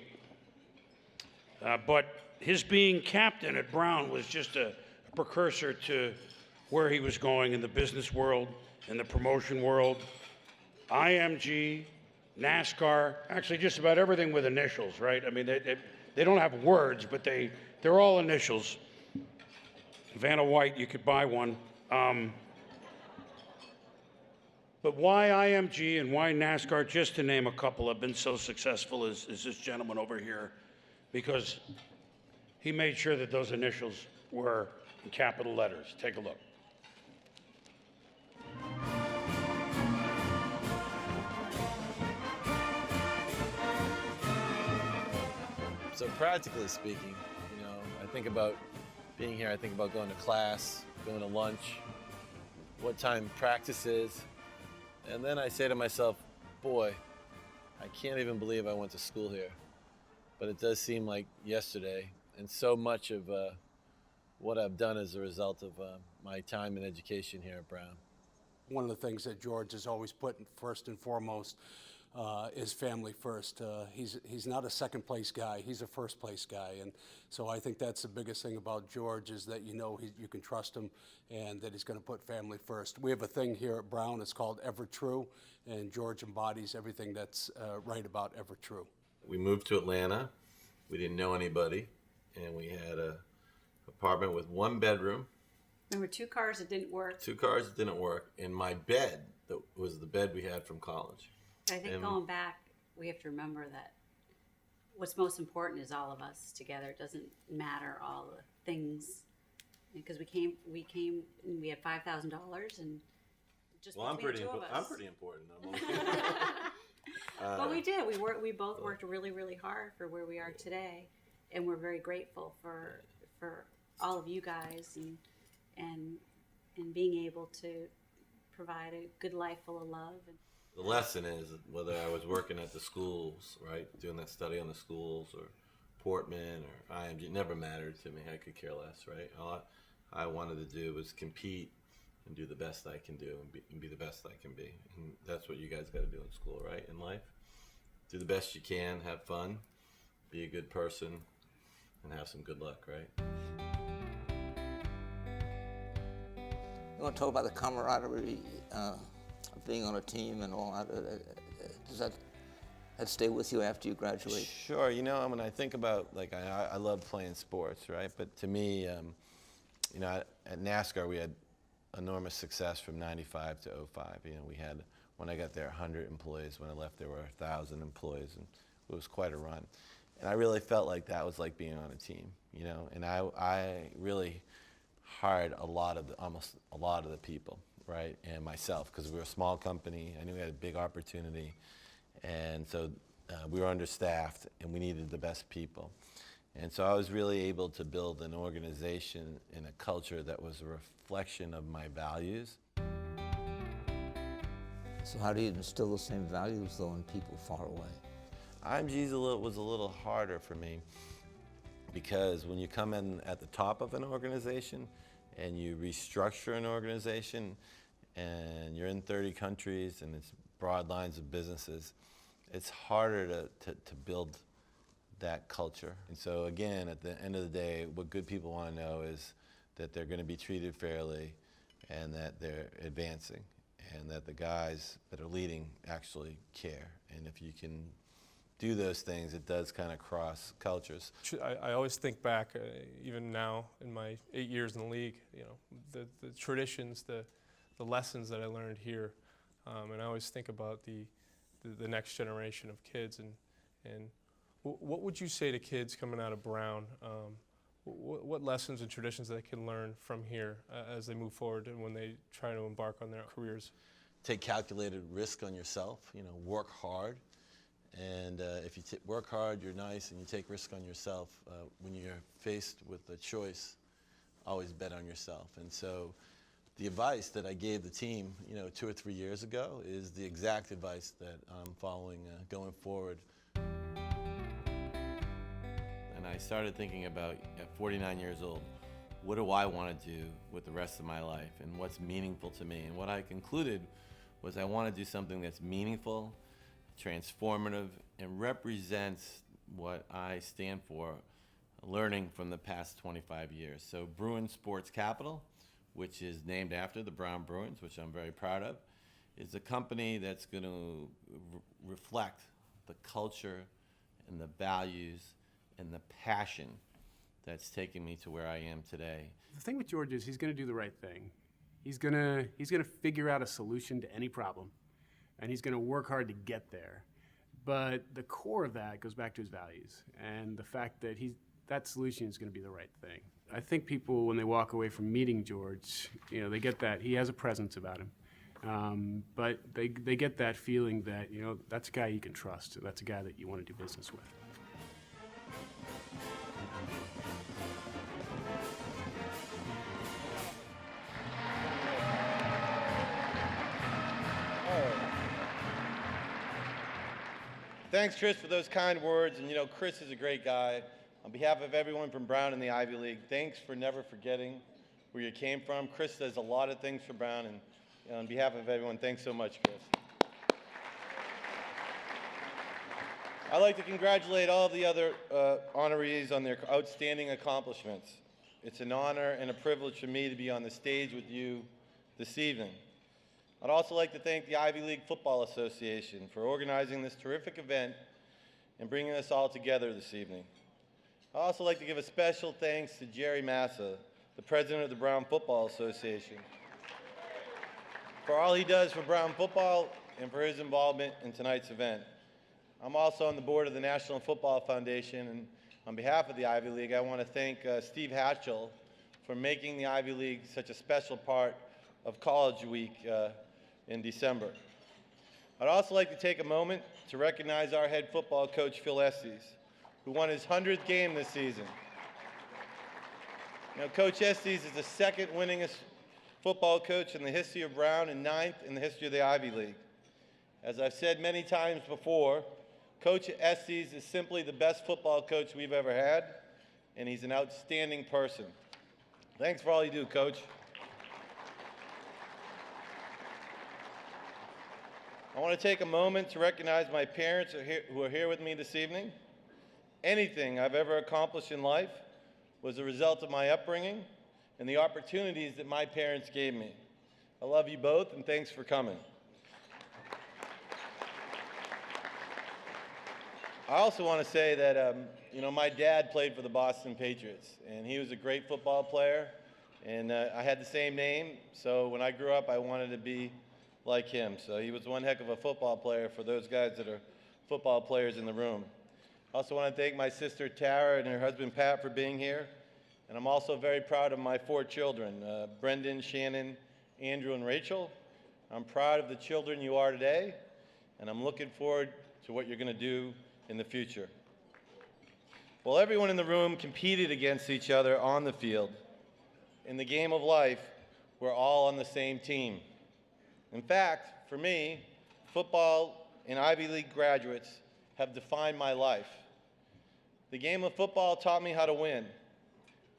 But his being captain at Brown was just a precursor to where he was going in the business world, in the promotion world. IMG, NASCAR, actually just about everything with initials, right? I mean, they don't have words, but they're all initials. Vanna White, you could buy one. But why IMG and why NASCAR, just to name a couple, have been so successful is this gentleman over here, because he made sure that those initials were in capital letters. Take a look. So practically speaking, you know, I think about being here, I think about going to class, going to lunch, what time practice is. And then I say to myself, boy, I can't even believe I went to school here. But it does seem like yesterday, and so much of what I've done as a result of my time in education here at Brown. One of the things that George has always put first and foremost is family first. He's not a second place guy, he's a first place guy. And so I think that's the biggest thing about George, is that you can trust him and that he's going to put family first. We have a thing here at Brown, it's called Ever True, and George embodies everything that's right about Ever True. We moved to Atlanta. We didn't know anybody, and we had an apartment with 1 bedroom. There were 2 cars that didn't work. 2 cars that didn't work, and my bed that was the bed we had from college. I think going back, we have to remember that what's most important is all of us together. It doesn't matter all the things, because we came and we had $5,000 and just well, between the 2 of us. I'm pretty important. But we did. We both worked really, really hard for where we are today, and we're very grateful for all of you guys and being able to provide a good life full of love. The lesson is, whether I was working at the schools, right, doing that study on the schools, or Portman or IMG, it never mattered to me. I could care less, right? All I wanted to do was compete and do the best I can do and be the best I can be. And that's what you guys got to do in school, right, in life. Do the best you can, have fun, be a good person, and have some good luck, right? You want to talk about the camaraderie of being on a team and all that? Does that stay with you after you graduate? Sure. You know, when I think about, like, I love playing sports, right? But to me, you know, at NASCAR we had enormous success from '95 to '05. You know, we had, when I got there, 100 employees. When I left, there were 1,000 employees, and it was quite a run. And I really felt like that was like being on a team, you know. And I really hired almost a lot of the people, right, and myself, because we were a small company. I knew we had a big opportunity, and so we were understaffed, and we needed the best people. And so I was really able to build an organization and a culture that was a reflection of my values. So how do you instill the same values, though, in people far away? IMG was a little harder for me, because when you come in at the top of an organization and you restructure an organization and you're in 30 countries and it's broad lines of businesses, it's harder to build that culture. And so again, at the end of the day, what good people want to know is that they're going to be treated fairly and that they're advancing and that the guys that are leading actually care. And if you can do those things, it does kind of cross cultures. I always think back, even now in my 8 years in the league, you know, the traditions, the lessons that I learned here, and I always think about the next generation of kids. And what would you say to kids coming out of Brown? What lessons and traditions they can learn from here as they move forward and when they try to embark on their careers? Take calculated risk on yourself. You know, work hard. And if you work hard, you're nice, and you take risk on yourself. When you're faced with a choice, always bet on yourself. And so the advice that I gave the team, you know, 2 or 3 years ago is the exact advice that I'm following going forward. And I started thinking about, at 49 years old, what do I want to do with the rest of my life and what's meaningful to me? And what I concluded was I want to do something that's meaningful, transformative, and represents what I stand for, learning from the past 25 years. So Bruin Sports Capital, which is named after the Brown Bruins, which I'm very proud of, is a company that's going to reflect the culture and the values and the passion that's taken me to where I am today. The thing with George is he's going to do the right thing. He's going to figure out a solution to any problem, and he's going to work hard to get there. But the core of that goes back to his values and the fact that that solution is going to be the right thing. I think people, when they walk away from meeting George, you know, they get that he has a presence about him, but they get that feeling that, you know, that's a guy you can trust. That's a guy that you want to do business with. Thanks, Chris, for those kind words. And, you know, Chris is a great guy. On behalf of everyone from Brown and the Ivy League, thanks for never forgetting where you came from. Chris does a lot of things for Brown, and on behalf of everyone, thanks so much, Chris. I'd like to congratulate all the other honorees on their outstanding accomplishments. It's an honor and a privilege for me to be on the stage with you this evening. I'd also like to thank the Ivy League Football Association for organizing this terrific event and bringing us all together this evening. I'd also like to give a special thanks to Jerry Massa, the president of the Brown Football Association, for all he does for Brown football and for his involvement in tonight's event. I'm also on the board of the National Football Foundation, and on behalf of the Ivy League, I want to thank Steve Hatchell for making the Ivy League such a special part of College Week in December. I'd also like to take a moment to recognize our head football coach, Phil Estes, who won his 100th game this season. Now, Coach Estes is the second winningest football coach in the history of Brown and 9th in the history of the Ivy League. As I've said many times before, Coach Estes is simply the best football coach we've ever had, and he's an outstanding person. Thanks for all you do, Coach. I want to take a moment to recognize my parents who are here with me this evening. Anything I've ever accomplished in life was a result of my upbringing and the opportunities that my parents gave me. I love you both, and thanks for coming. I also want to say that, my dad played for the Boston Patriots, and he was a great football player, and I had the same name, so when I grew up, I wanted to be like him. So he was one heck of a football player for those guys that are football players in the room. I also want to thank my sister Tara and her husband Pat for being here, and I'm also very proud of my 4 children, Brendan, Shannon, Andrew, and Rachel. I'm proud of the children you are today, and I'm looking forward to what you're going to do in the future. While everyone in the room competed against each other on the field, in the game of life, we're all on the same team. In fact, for me, football and Ivy League graduates have defined my life. The game of football taught me how to win,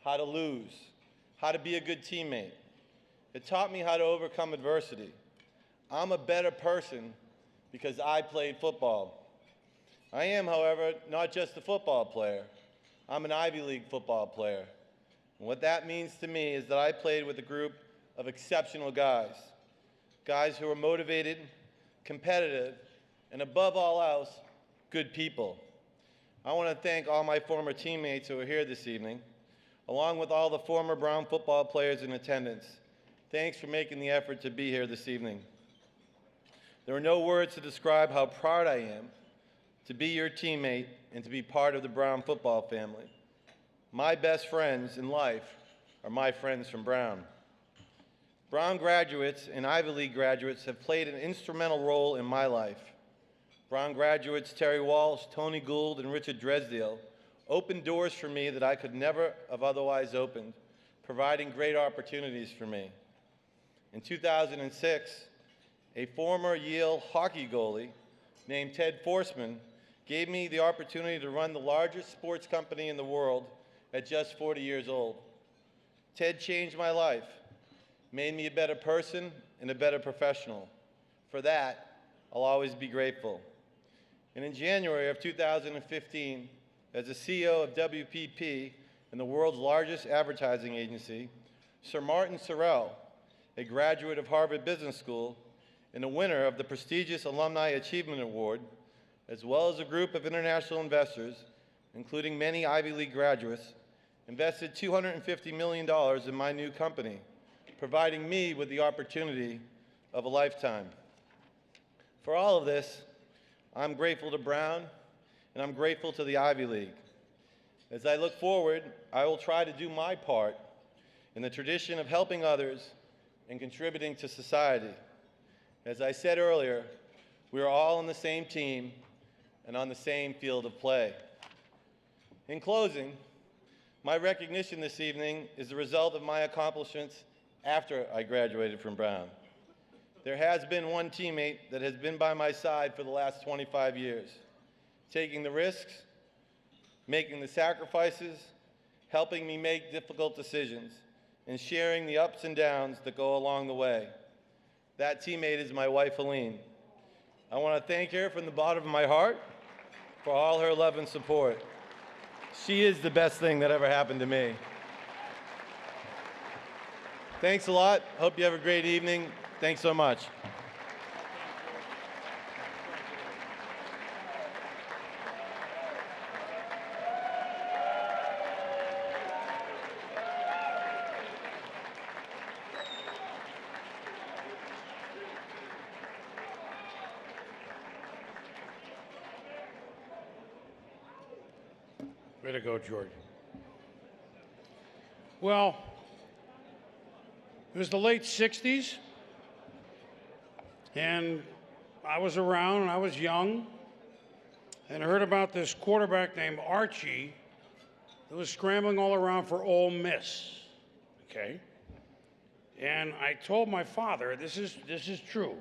how to lose, how to be a good teammate. It taught me how to overcome adversity. I'm a better person because I played football. I am, however, not just a football player. I'm an Ivy League football player. And what that means to me is that I played with a group of exceptional guys who are motivated, competitive, and above all else, good people. I want to thank all my former teammates who are here this evening, along with all the former Brown football players in attendance. Thanks for making the effort to be here this evening. There are no words to describe how proud I am to be your teammate and to be part of the Brown football family. My best friends in life are my friends from Brown. Brown graduates and Ivy League graduates have played an instrumental role in my life. Brown graduates Terry Walsh, Tony Gould, and Richard Dresdale opened doors for me that I could never have otherwise opened, providing great opportunities for me. In 2006, a former Yale hockey goalie named Ted Forsman gave me the opportunity to run the largest sports company in the world at just 40 years old. Ted changed my life, made me a better person and a better professional. For that, I'll always be grateful. And in January of 2015, as the CEO of WPP and the world's largest advertising agency, Sir Martin Sorrell, a graduate of Harvard Business School and a winner of the prestigious Alumni Achievement Award, as well as a group of international investors, including many Ivy League graduates, invested $250 million in my new company, providing me with the opportunity of a lifetime. For all of this, I'm grateful to Brown, and I'm grateful to the Ivy League. As I look forward, I will try to do my part in the tradition of helping others and contributing to society. As I said earlier, we are all on the same team and on the same field of play. In closing, my recognition this evening is the result of my accomplishments after I graduated from Brown. There has been one teammate that has been by my side for the last 25 years, taking the risks, making the sacrifices, helping me make difficult decisions, and sharing the ups and downs that go along the way. That teammate is my wife, Helene. I want to thank her from the bottom of my heart for all her love and support. She is the best thing that ever happened to me. Thanks a lot. Hope you have a great evening. Thanks so much. Way to go, George. Well, it was the late 60s, and I was around, and I was young, and I heard about this quarterback named Archie that was scrambling all around for Ole Miss, okay? And I told my father, this is true.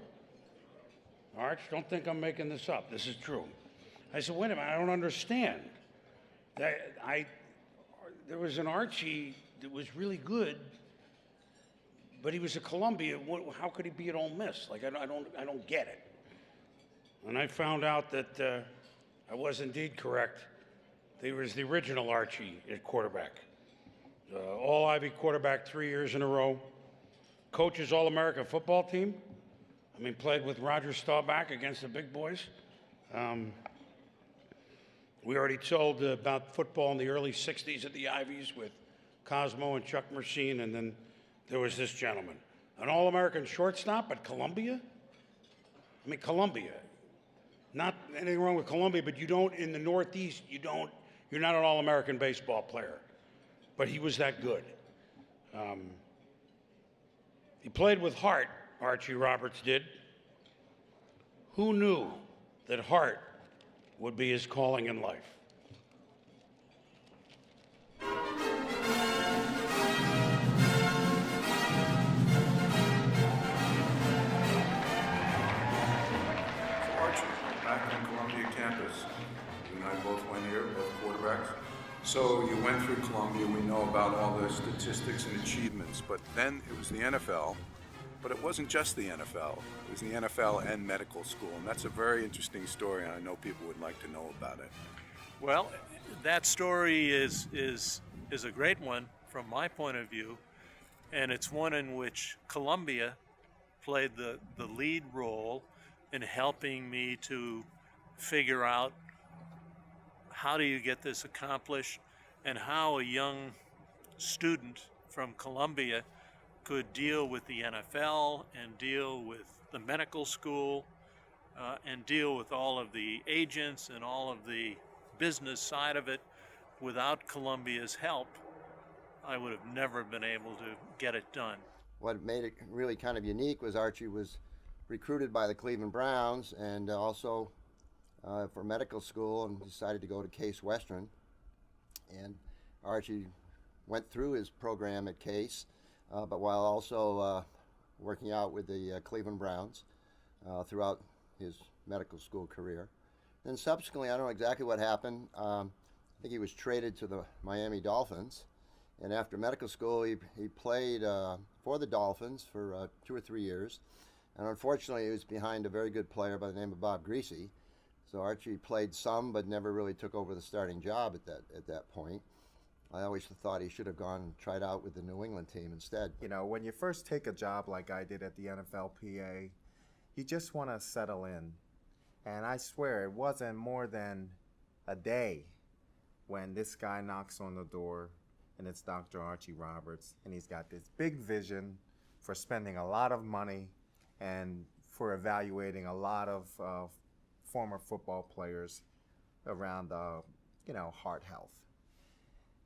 Arch, don't think I'm making this up. This is true. I said, wait a minute, I don't understand. There was an Archie that was really good, but he was at Columbia. How could he be at Ole Miss? Like, I don't get it. And I found out that I was indeed correct. There was the original Archie at quarterback. All Ivy quarterback 3 years in a row. Coach's All-American football team. I mean, played with Roger Staubach against the big boys. We already told about football in the early 60s at the Ivies with Cosmo and Chuck Mercine, and then there was this gentleman. An All-American shortstop at Columbia? I mean, Columbia. Not anything wrong with Columbia, but you don't, in the Northeast, you're not an All-American baseball player. But he was that good. He played with heart, Archie Roberts did. Who knew that heart would be his calling in life? Back on Columbia campus. You and I both went here, both quarterbacks. So you went through Columbia, we know about all the statistics and achievements, but then it was the NFL, but it wasn't just the NFL. It was the NFL and medical school, and that's a very interesting story, and I know people would like to know about it. Well, that story is a great one from my point of view, and it's one in which Columbia played the lead role in helping me to figure out how do you get this accomplished and how a young student from Columbia could deal with the NFL and deal with the medical school and deal with all of the agents and all of the business side of it. Without Columbia's help, I would have never been able to get it done. What made it really kind of unique was Archie was recruited by the Cleveland Browns and also for medical school, and decided to go to Case Western. And Archie went through his program at Case, but while also working out with the Cleveland Browns throughout his medical school career. Then subsequently, I don't know exactly what happened. I think he was traded to the Miami Dolphins, and after medical school, he played for the Dolphins for 2 or 3 years. And unfortunately, he was behind a very good player by the name of Bob Greasy. So Archie played some, but never really took over the starting job at that point. I always thought he should have gone and tried out with the New England team instead. You know, when you first take a job like I did at the NFLPA, you just want to settle in. And I swear, it wasn't more than a day when this guy knocks on the door, and it's Dr. Archie Roberts, and he's got this big vision for spending a lot of money and for evaluating a lot of former football players around, heart health.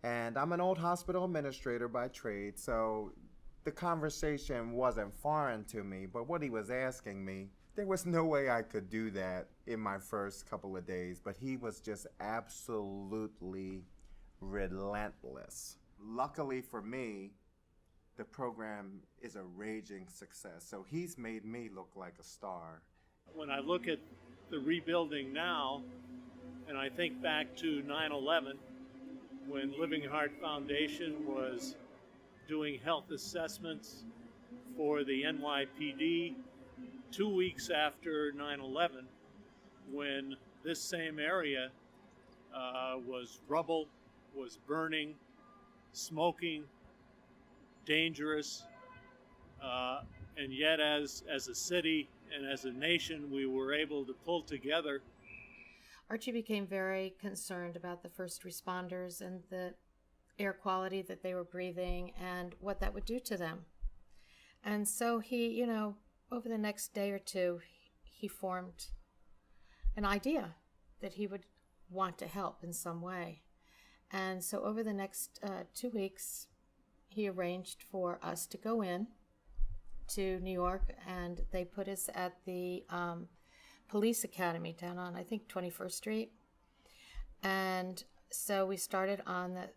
And I'm an old hospital administrator by trade, so the conversation wasn't foreign to me, but what he was asking me, there was no way I could do that in my first couple of days, but he was just absolutely relentless. Luckily for me, the program is a raging success, so he's made me look like a star. When I look at the rebuilding now, and I think back to 9/11, when Living Heart Foundation was doing health assessments for the NYPD 2 weeks after 9/11, when this same area was rubble, was burning, smoking, dangerous, and yet as a city and as a nation, we were able to pull together. Archie became very concerned about the first responders and the air quality that they were breathing and what that would do to them. And so he, over the next day or two, he formed an idea that he would want to help in some way. And so over the next 2 weeks, he arranged for us to go in to New York, and they put us at the police academy down on, I think, 21st Street. And so we started on the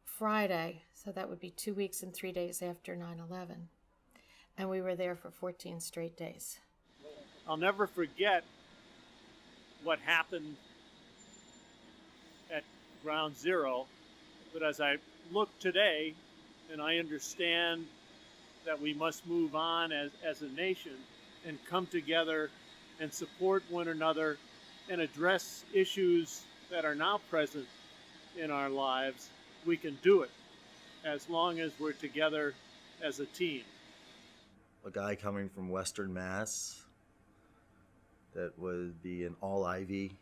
Friday, so that would be 2 weeks and 3 days after 9/11. And we were there for 14 straight days. I'll never forget what happened at Ground Zero, but as I look today and I understand that we must move on as a nation and come together and support one another and address issues that are now present in our lives, we can do it as long as we're together as a team. A guy coming from Western Mass that would be an all Ivy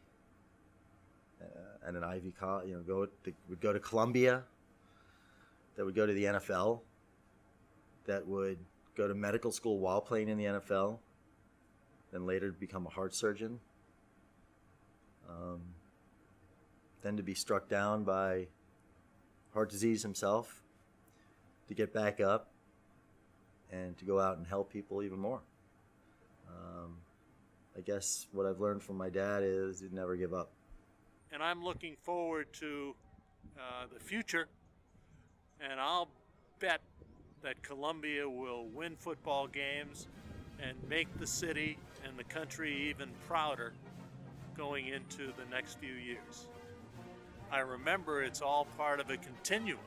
and an Ivy college, would go to Columbia, that would go to the NFL, that would go to medical school while playing in the NFL, then later become a heart surgeon, then to be struck down by heart disease himself, to get back up and to go out and help people even more. I guess what I've learned from my dad is to never give up. And I'm looking forward to the future, and I'll bet that Columbia will win football games and make the city and the country even prouder going into the next few years. I remember it's all part of a continuum,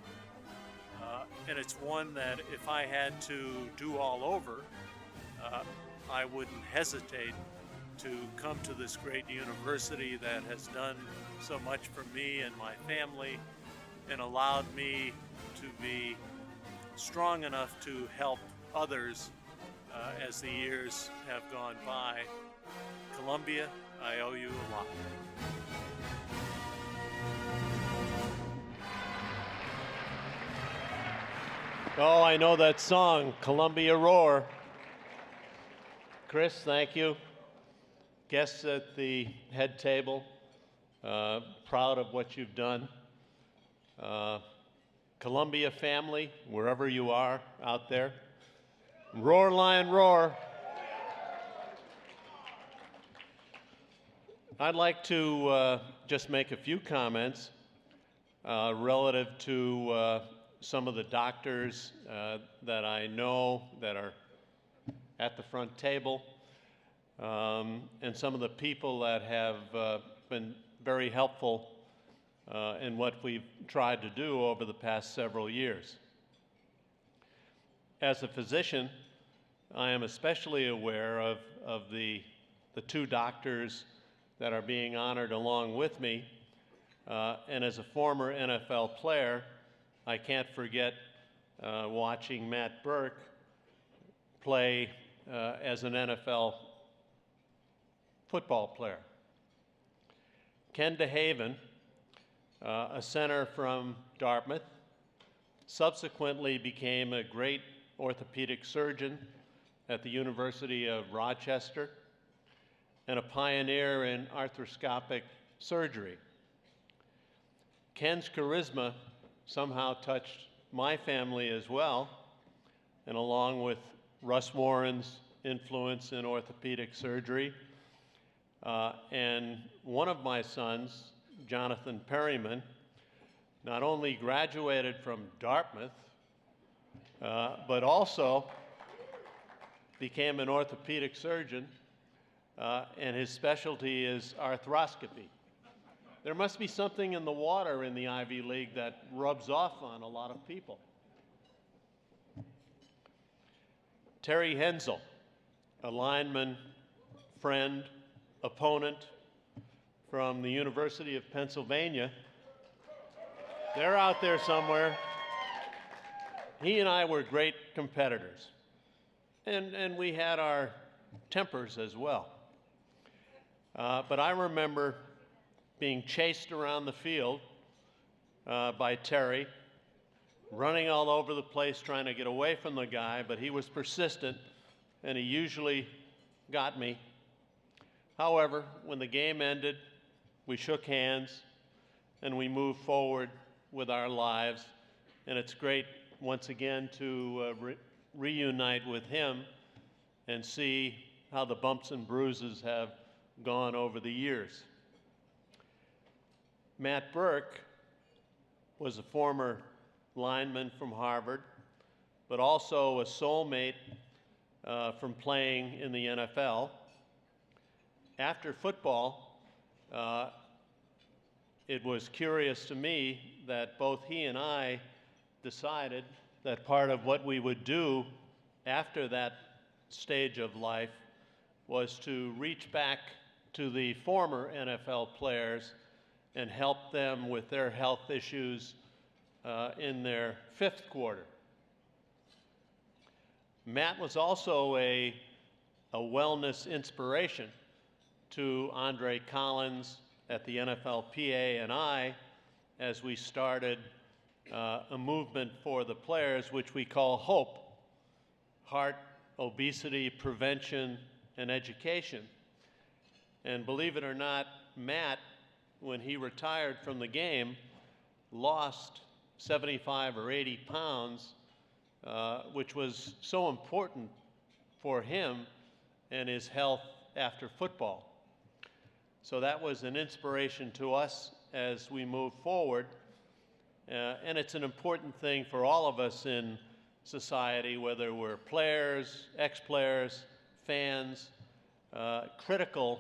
and it's one that if I had to do all over, I wouldn't hesitate to come to this great university that has done so much for me and my family and allowed me to be strong enough to help others as the years have gone by. Columbia, I owe you a lot. Oh, I know that song, Columbia Roar. Chris, thank you. Guests at the head table, proud of what you've done. Columbia family, wherever you are out there, roar, lion, roar. I'd like to just make a few comments relative to some of the doctors that I know that are at the front table, and some of the people that have been very helpful in what we've tried to do over the past several years. As a physician, I am especially aware of the two doctors that are being honored along with me, and as a former NFL player, I can't forget watching Matt Burke play as an NFL football player. Ken DeHaven, a center from Dartmouth, subsequently became a great orthopedic surgeon at the University of Rochester and a pioneer in arthroscopic surgery. Ken's charisma somehow touched my family as well, and along with Russ Warren's influence in orthopedic surgery, and one of my sons, Jonathan Perryman, not only graduated from Dartmouth, but also became an orthopedic surgeon, and his specialty is arthroscopy. There must be something in the water in the Ivy League that rubs off on a lot of people. Terry Hensel, a lineman, friend, opponent, from the University of Pennsylvania. They're out there somewhere. He and I were great competitors, and we had our tempers as well. But I remember being chased around the field by Terry, running all over the place trying to get away from the guy, but he was persistent, and he usually got me. However, when the game ended, we shook hands, and we moved forward with our lives, and it's great once again to reunite with him and see how the bumps and bruises have gone over the years. Matt Burke was a former lineman from Harvard, but also a soulmate from playing in the NFL. After football, it was curious to me that both he and I decided that part of what we would do after that stage of life was to reach back to the former NFL players and help them with their health issues in their fifth quarter. Matt was also a wellness inspiration to Andre Collins at the NFLPA and I as we started a movement for the players which we call HOPE, Heart, Obesity, Prevention, and Education. And believe it or not, Matt, when he retired from the game, lost 75 or 80 pounds, which was so important for him and his health after football. So that was an inspiration to us as we move forward. And it's an important thing for all of us in society, whether we're players, ex-players, fans, critical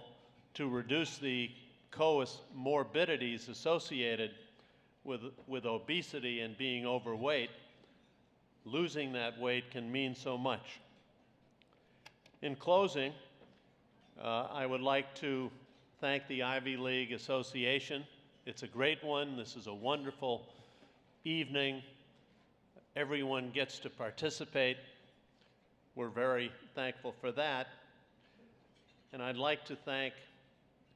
to reduce the comorbidities associated with obesity and being overweight. Losing that weight can mean so much. In closing, I would like to thank the Ivy League Association. It's a great one. This is a wonderful evening. Everyone gets to participate. We're very thankful for that. And I'd like to thank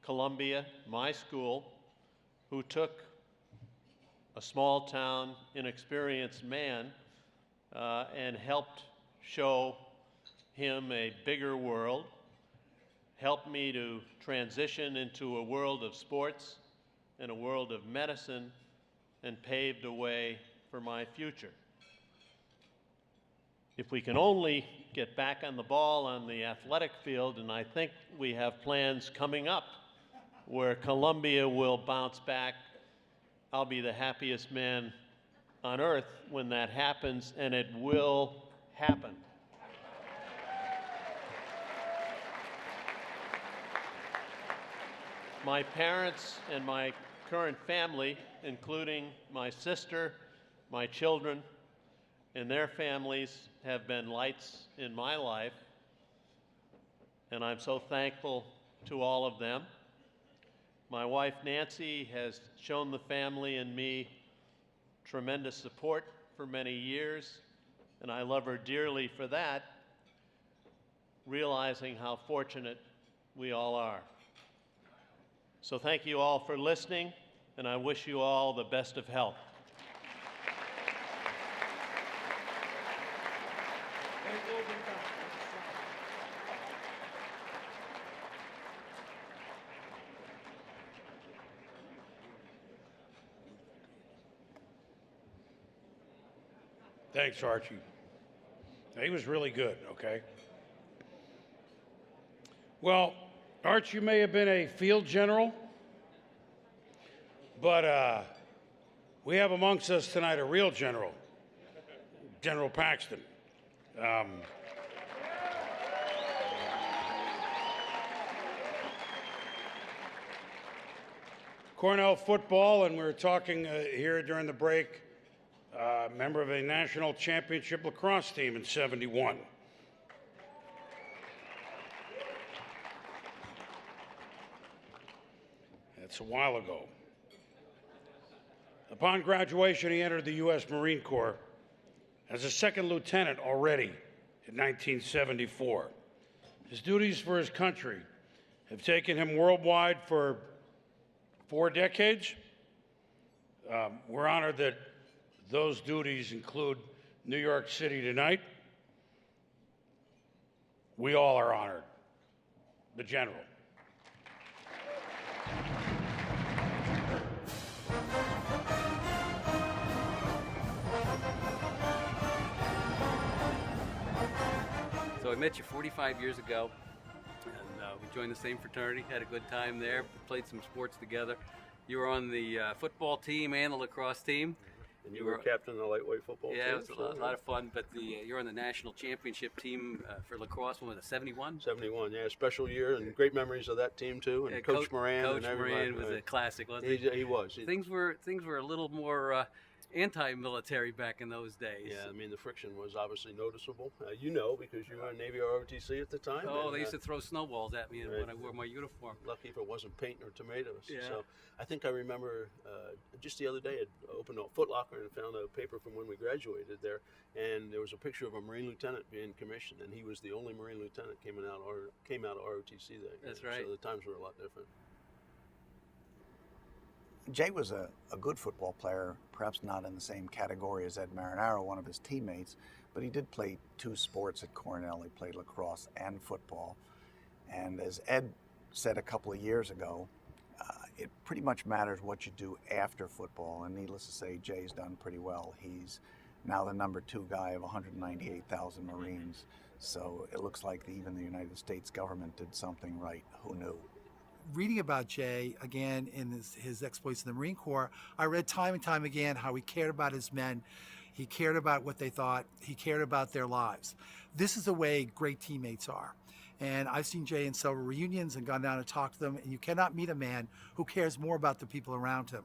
Columbia, my school, who took a small town, inexperienced man and helped show him a bigger world, helped me to transition into a world of sports and a world of medicine, and paved a way for my future. If we can only get back on the ball on the athletic field, and I think we have plans coming up where Columbia will bounce back, I'll be the happiest man on earth when that happens, and it will happen. My parents and my current family, including my sister, my children, and their families, have been lights in my life, and I'm so thankful to all of them. My wife, Nancy, has shown the family and me tremendous support for many years, and I love her dearly for that, realizing how fortunate we all are. So thank you all for listening, and I wish you all the best of health. Thanks, Archie. He was really good, okay? Well, Archie may have been a field general, but we have amongst us tonight a real general, General Paxton. Cornell football, and we were talking here during the break, member of a national championship lacrosse team in '71. That's a while ago. Upon graduation, he entered the U.S. Marine Corps as a second lieutenant already in 1974. His duties for his country have taken him worldwide for 4 decades. We're honored that those duties include New York City tonight. We all are honored. The General. So I met you 45 years ago, and we joined the same fraternity, had a good time there, played some sports together. You were on the football team and the lacrosse team. And you were captain of the lightweight football yeah, team? Yeah, it was a lot of fun, but you're on the national championship team for lacrosse. When was it, 71? 71, yeah, special year, and great memories of that team too, and Coach Moran. Coach and everybody. Moran was a classic, wasn't he? He was. Things were a little more anti-military back in those days. Yeah, I mean, the friction was obviously noticeable. You know, because you were in Navy ROTC at the time. Oh, and, they used to throw snowballs at me when I wore my uniform. Lucky if it wasn't paint or tomatoes. Yeah. So I think I remember just the other day I opened a Foot Locker and found a paper from when we graduated there, and there was a picture of a Marine lieutenant being commissioned, and he was the only Marine lieutenant came out of ROTC that year. That's right. So the times were a lot different. Jay was a good football player, perhaps not in the same category as Ed Marinaro, one of his teammates, but he did play 2 sports at Cornell. He played lacrosse and football. And as Ed said a couple of years ago, it pretty much matters what you do after football. And needless to say, Jay's done pretty well. He's now the number 2 guy of 198,000 Marines. So it looks like even the United States government did something right. Who knew? Reading about Jay, again, in his exploits in the Marine Corps, I read time and time again how he cared about his men. He cared about what they thought. He cared about their lives. This is the way great teammates are. And I've seen Jay in several reunions and gone down and talked to them, and you cannot meet a man who cares more about the people around him.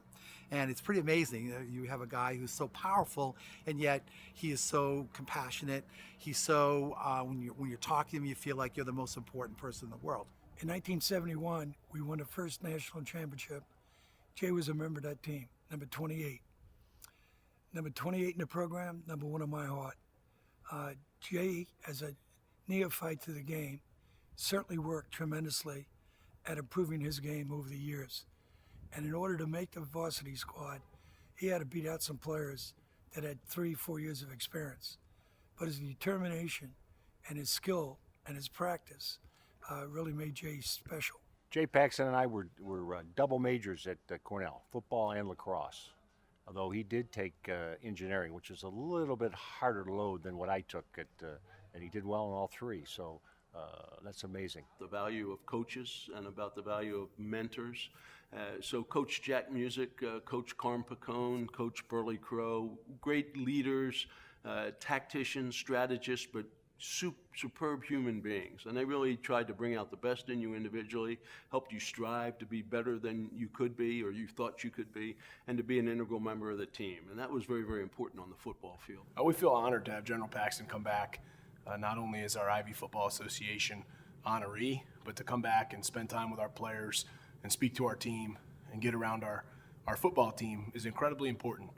And it's pretty amazing. You have a guy who's so powerful, and yet he is so compassionate. He's so, when you're talking to him, you feel like you're the most important person in the world. In 1971, we won the first national championship. Jay was a member of that team, number 28. Number 28 in the program, number 1 in my heart. Jay, as a neophyte to the game, certainly worked tremendously at improving his game over the years. And in order to make the varsity squad, he had to beat out some players that had 3-4 years of experience. But his determination and his skill and his practice really made Jay special. Jay Paxton and I were double majors at Cornell, football and lacrosse. Although he did take engineering, which is a little bit harder load than what I took, and he did well in all 3. So that's amazing. The value of coaches and about the value of mentors. So Coach Jack Music, Coach Carm Pacone, Coach Burley Crow, great leaders, tacticians, strategists, but superb human beings, and they really tried to bring out the best in you individually, helped you strive to be better than you could be or you thought you could be, and to be an integral member of the team. And that was very, very important on the football field. We feel honored to have General Paxton come back, not only as our Ivy Football Association honoree, but to come back and spend time with our players and speak to our team and get around our football team is incredibly important,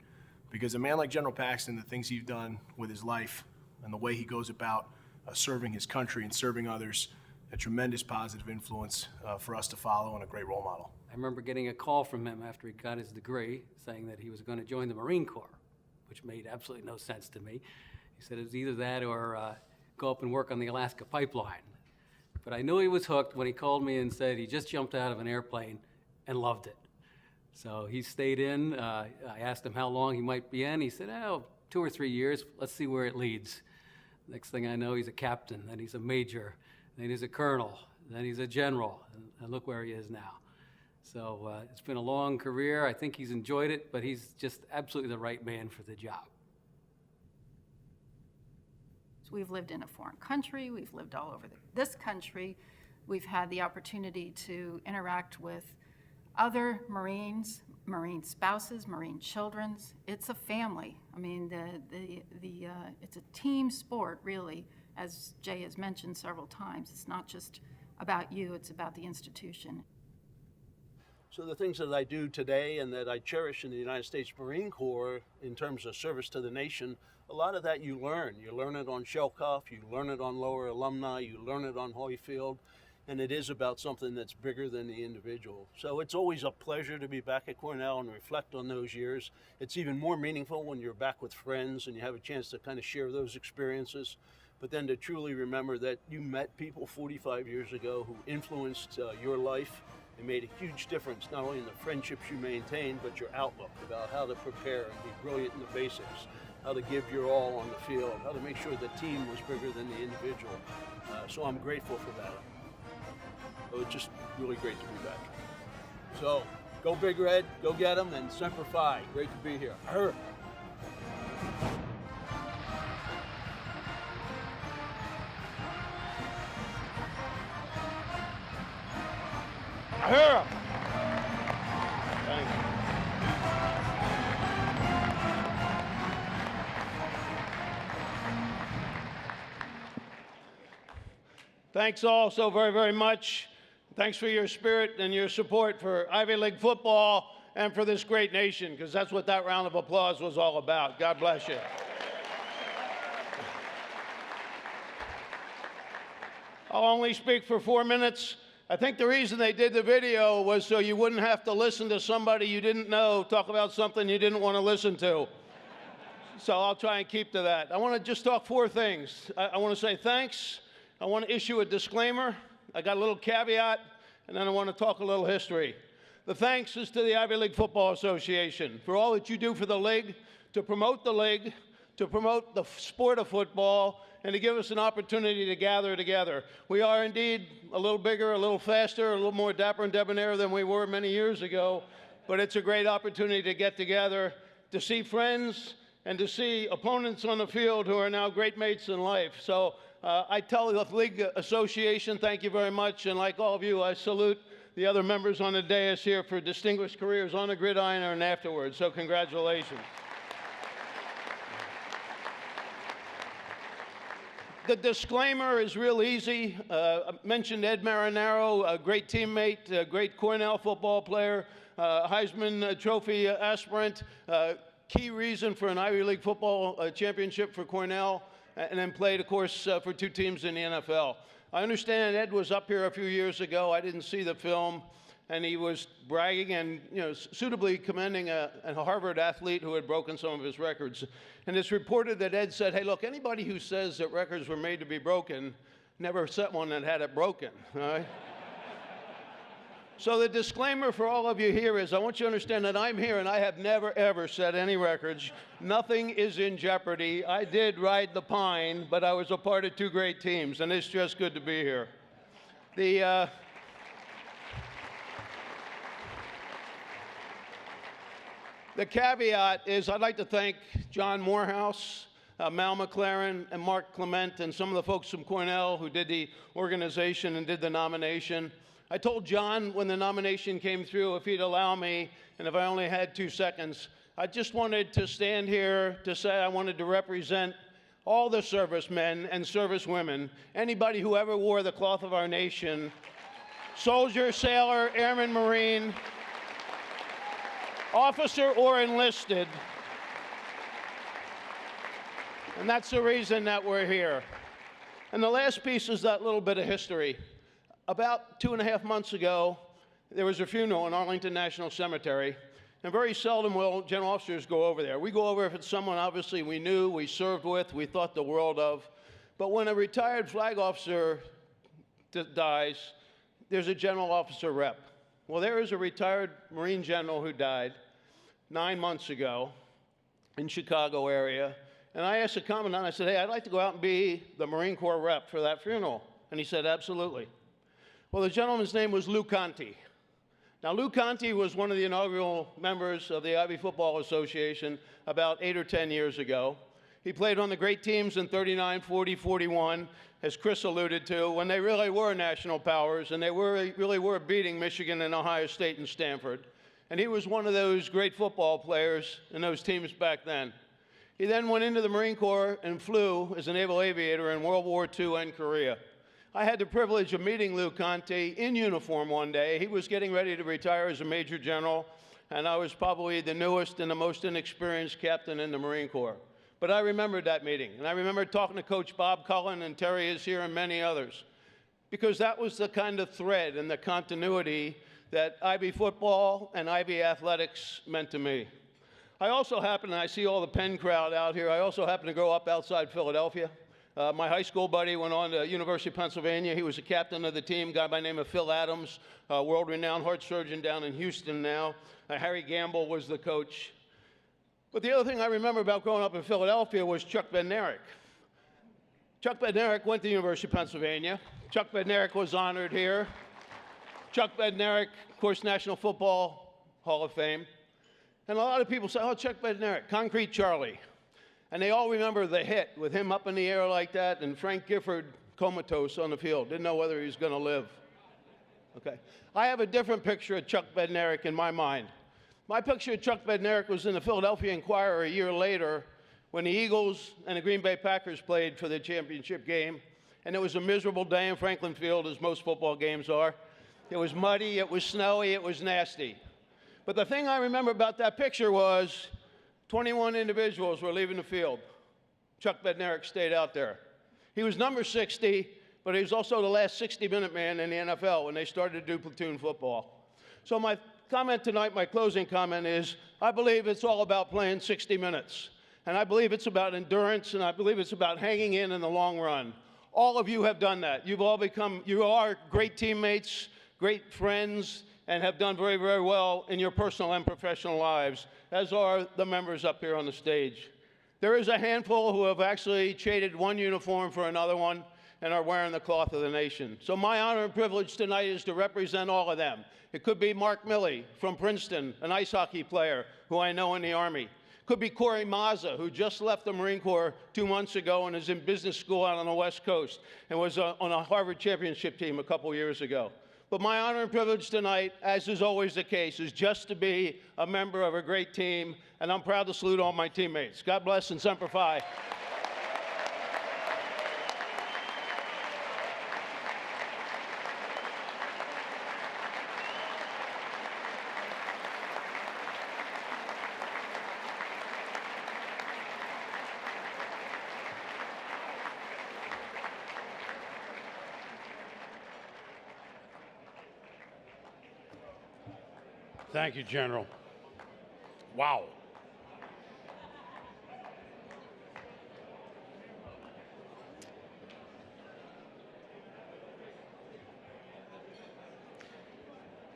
because a man like General Paxton, the things he's done with his life and the way he goes about serving his country and serving others, a tremendous positive influence for us to follow and a great role model. I remember getting a call from him after he got his degree saying that he was going to join the Marine Corps, which made absolutely no sense to me. He said it was either that or go up and work on the Alaska pipeline. But I knew he was hooked when he called me and said he just jumped out of an airplane and loved it. So he stayed in. I asked him how long he might be in. He said, 2 or 3 years. Let's see where it leads. Next thing I know, he's a captain, then he's a major, then he's a colonel, then he's a general, and look where he is now. So it's been a long career. I think he's enjoyed it, but he's just absolutely the right man for the job. So we've lived in a foreign country. We've lived all over this country. We've had the opportunity to interact with other Marines, Marine spouses, Marine children. It's a family. I mean, it's a team sport, really, as Jay has mentioned several times. It's not just about you, it's about the institution. So the things that I do today and that I cherish in the United States Marine Corps in terms of service to the nation, a lot of that you learn. You learn it on Shelkoff, you learn it on Lower Alumni, you learn it on Holyfield, and it is about something that's bigger than the individual. So it's always a pleasure to be back at Cornell and reflect on those years. It's even more meaningful when you're back with friends and you have a chance to kind of share those experiences. But then to truly remember that you met people 45 years ago who influenced your life and made a huge difference, not only in the friendships you maintained, but your outlook about how to prepare and be brilliant in the basics, how to give your all on the field, how to make sure the team was bigger than the individual. So I'm grateful for that. So it's just really great to be back. So go Big Red, go get them, and Semper Fi. Great to be here. Arr. Arr. Thank you. Thanks all so very, very much. Thanks for your spirit and your support for Ivy League football and for this great nation, because that's what that round of applause was all about. God bless you. I'll only speak for 4 minutes. I think the reason they did the video was so you wouldn't have to listen to somebody you didn't know talk about something you didn't want to listen to. So I'll try and keep to that. I want to just talk 4 things. I want to say thanks. I want to issue a disclaimer. I got a little caveat, and then I want to talk a little history. The thanks is to the Ivy League Football Association for all that you do for the league, to promote the league, to promote the sport of football, and to give us an opportunity to gather together. We are indeed a little bigger, a little faster, a little more dapper and debonair than we were many years ago, but it's a great opportunity to get together, to see friends, and to see opponents on the field who are now great mates in life. So I tell the League Association, thank you very much, and like all of you, I salute the other members on the dais here for distinguished careers on the gridiron and afterwards, so congratulations. The disclaimer is real easy. I mentioned Ed Marinaro, a great teammate, a great Cornell football player, Heisman Trophy aspirant, key reason for an Ivy League football championship for Cornell, and then played, of course, for 2 teams in the NFL. I understand Ed was up here a few years ago. I didn't see the film, and he was bragging and suitably commending a Harvard athlete who had broken some of his records. And it's reported that Ed said, hey, look, anybody who says that records were made to be broken never set one that had it broken, all right? So the disclaimer for all of you here is I want you to understand that I'm here and I have never, ever set any records. Nothing is in jeopardy. I did ride the pine, but I was a part of 2 great teams, and it's just good to be here. The caveat is I'd like to thank John Morehouse, Mal McLaren, and Mark Clement, and some of the folks from Cornell who did the organization and did the nomination. I told John when the nomination came through if he'd allow me, and if I only had 2 seconds, I just wanted to stand here to say I wanted to represent all the servicemen and servicewomen, anybody who ever wore the cloth of our nation, soldier, sailor, airman, Marine, officer, or enlisted. And that's the reason that we're here. And the last piece is that little bit of history. About 2.5 months ago, there was a funeral in Arlington National Cemetery, and very seldom will general officers go over there. We go over if it's someone obviously we knew, we served with, we thought the world of. But when a retired flag officer dies, there's a general officer rep. Well, there is a retired Marine general who died 9 months ago in Chicago area, and I asked the commandant, I said, hey, I'd like to go out and be the Marine Corps rep for that funeral. And he said, absolutely. Well, the gentleman's name was Lou Conte. Now, Lou Conte was one of the inaugural members of the Ivy Football Association about 8 or 10 years ago. He played on the great teams in 39, 40, 41, as Chris alluded to, when they really were national powers, and they really were beating Michigan and Ohio State and Stanford. And he was one of those great football players in those teams back then. He then went into the Marine Corps and flew as a naval aviator in World War II and Korea. I had the privilege of meeting Lou Conte in uniform one day. He was getting ready to retire as a Major General, and I was probably the newest and the most inexperienced captain in the Marine Corps. But I remembered that meeting, and I remember talking to Coach Bob Cullen, and Terry is here, and many others, because that was the kind of thread and the continuity that IB football and IB athletics meant to me. I also happen, and I see all the Penn crowd out here, I also happen to grow up outside Philadelphia. My high school buddy went on to University of Pennsylvania. He was a captain of the team, a guy by the name of Phil Adams, a world-renowned heart surgeon down in Houston now. Harry Gamble was the coach. But the other thing I remember about growing up in Philadelphia was Chuck Bednarik. Chuck Bednarik went to the University of Pennsylvania. Chuck Bednarik was honored here. Chuck Bednarik, of course, National Football Hall of Fame. And a lot of people say, oh, Chuck Bednarik, Concrete Charlie. And they all remember the hit with him up in the air like that and Frank Gifford comatose on the field. Didn't know whether he was going to live. Okay. I have a different picture of Chuck Bednarik in my mind. My picture of Chuck Bednarik was in the Philadelphia Inquirer a year later when the Eagles and the Green Bay Packers played for the championship game. And it was a miserable day in Franklin Field, as most football games are. It was muddy, it was snowy, it was nasty. But the thing I remember about that picture was 21 individuals were leaving the field. Chuck Bednarik stayed out there. He was number 60, but he was also the last 60-minute man in the NFL when they started to do platoon football. So my comment tonight, my closing comment is, I believe it's all about playing 60 minutes. And I believe it's about endurance, and I believe it's about hanging in the long run. All of you have done that. You are great teammates, great friends, and have done very, very well in your personal and professional lives, as are the members up here on the stage. There is a handful who have actually traded one uniform for another one and are wearing the cloth of the nation. So my honor and privilege tonight is to represent all of them. It could be Mark Milley from Princeton, an ice hockey player who I know in the Army. It could be Corey Mazza, who just left the Marine Corps 2 months ago and is in business school out on the West Coast and was on a Harvard championship team a couple years ago. But my honor and privilege tonight, as is always the case, is just to be a member of a great team, and I'm proud to salute all my teammates. God bless and Semper Fi. Thank you, General. Wow.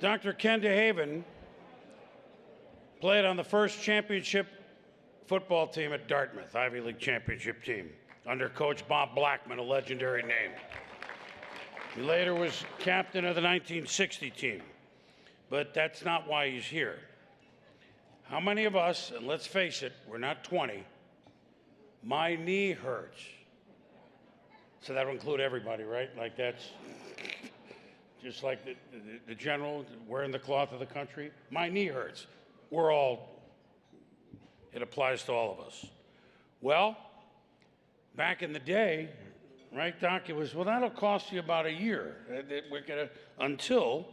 Dr. Ken DeHaven played on the first championship football team at Dartmouth, Ivy League championship team, under Coach Bob Blackman, a legendary name. He later was captain of the 1960 team. But that's not why he's here. How many of us, and let's face it, we're not 20, my knee hurts. So that will include everybody, right? Like that's just like the general wearing the cloth of the country. My knee hurts. It applies to all of us. Well, back in the day, right, Doc, it was, well, that'll cost you about a year. Until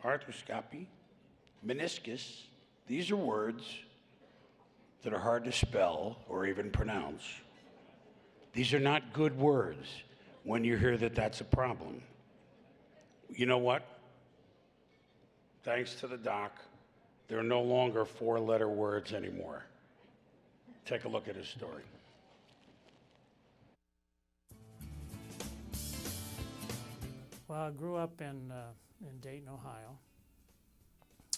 arthroscopy, meniscus, these are words that are hard to spell or even pronounce. These are not good words when you hear that that's a problem. You know what? Thanks to the doc, they're no longer 4-letter words anymore. Take a look at his story. Well, I grew up in Dayton, Ohio,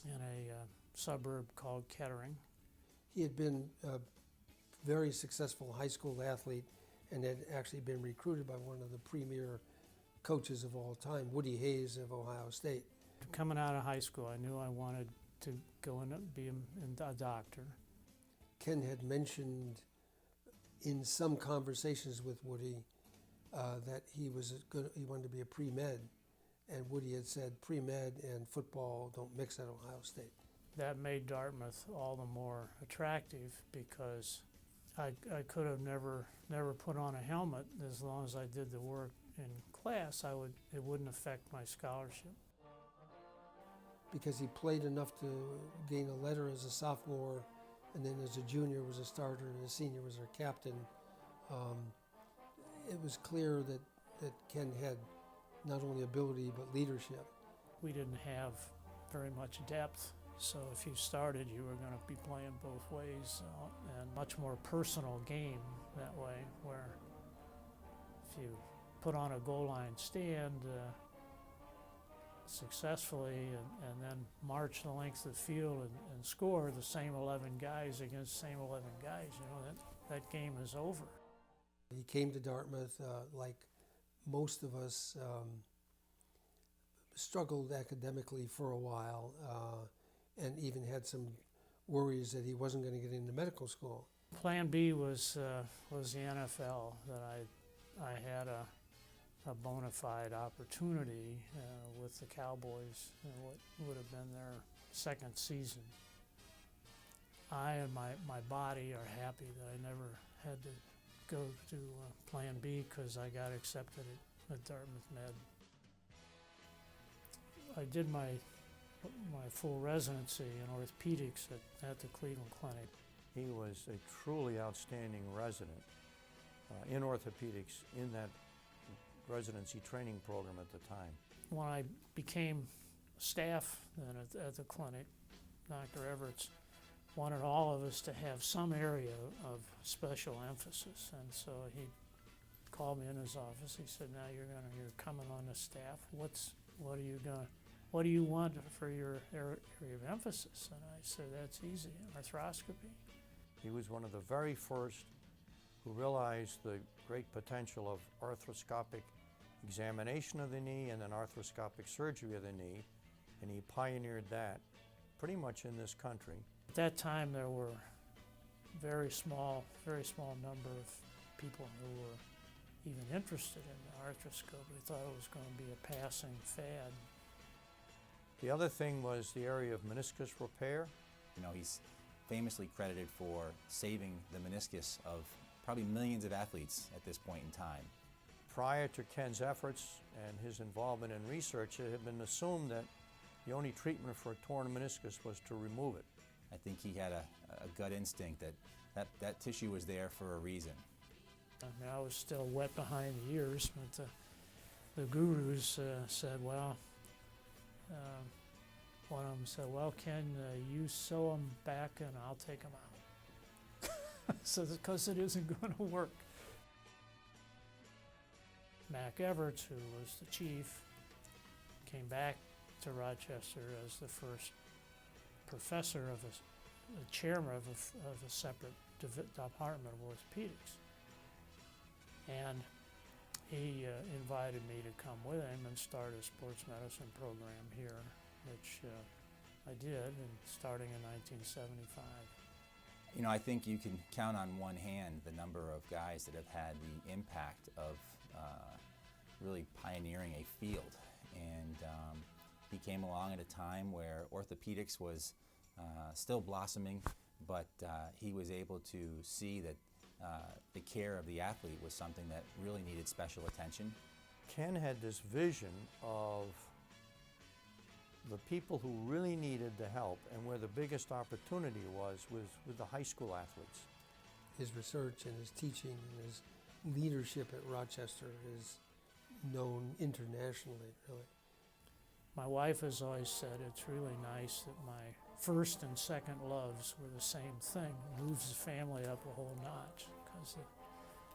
in a suburb called Kettering. He had been a very successful high school athlete and had actually been recruited by one of the premier coaches of all time, Woody Hayes of Ohio State. Coming out of high school, I knew I wanted to go and be a doctor. Ken had mentioned in some conversations with Woody that he wanted to be a pre-med, and Woody had said pre-med and football don't mix at Ohio State. That made Dartmouth all the more attractive because I could have never put on a helmet as long as I did the work in class. It wouldn't affect my scholarship. Because he played enough to gain a letter as a sophomore, and then as a junior was a starter, and as a senior was our captain. It was clear that Ken had not only ability but leadership. We didn't have very much depth, so if you started, you were going to be playing both ways, and much more personal game that way, where if you put on a goal line stand successfully and then march the length of the field and score the same 11 guys against the same 11 guys, that game is over. He came to Dartmouth, like most of us, struggled academically for a while, and even had some worries that he wasn't going to get into medical school. Plan B was the NFL, that I had a bona fide opportunity with the Cowboys in what would have been their second season. I and my body are happy that I never had to go to Plan B because I got accepted at Dartmouth Med. I did my full residency in orthopedics at the Cleveland Clinic. He was a truly outstanding resident in orthopedics in that residency training program at the time. When I became staff then at the clinic, Dr. Everett wanted all of us to have some area of special emphasis, and so he called me in his office. He said, "Now you're coming on the staff. What do you want for your area of emphasis?" And I said, "That's easy, arthroscopy." He was one of the very first who realized the great potential of arthroscopic examination of the knee and then arthroscopic surgery of the knee, and he pioneered that pretty much in this country. At that time, there were very small number of people who were even interested in the arthroscope. They thought it was going to be a passing fad. The other thing was the area of meniscus repair. He's famously credited for saving the meniscus of probably millions of athletes at this point in time. Prior to Ken's efforts and his involvement in research, it had been assumed that the only treatment for a torn meniscus was to remove it. I think he had a gut instinct that tissue was there for a reason. I was still wet behind the ears, but the gurus said, well, one of them said, "Well, Ken, you sew them back and I'll take them out." So, because it isn't going to work. Mac Everett, who was the chief, came back to Rochester as the first professor the chairman of a separate department of orthopedics. And he invited me to come with him and start a sports medicine program here, which I did, and starting in 1975. I think you can count on one hand the number of guys that have had the impact of really pioneering a field. And he came along at a time where orthopedics was still blossoming, but he was able to see that the care of the athlete was something that really needed special attention. Ken had this vision of the people who really needed the help and where the biggest opportunity was with the high school athletes. His research and his teaching and his leadership at Rochester is known internationally, really. My wife has always said it's really nice that my first and second loves were the same thing. It moves the family up a whole notch because the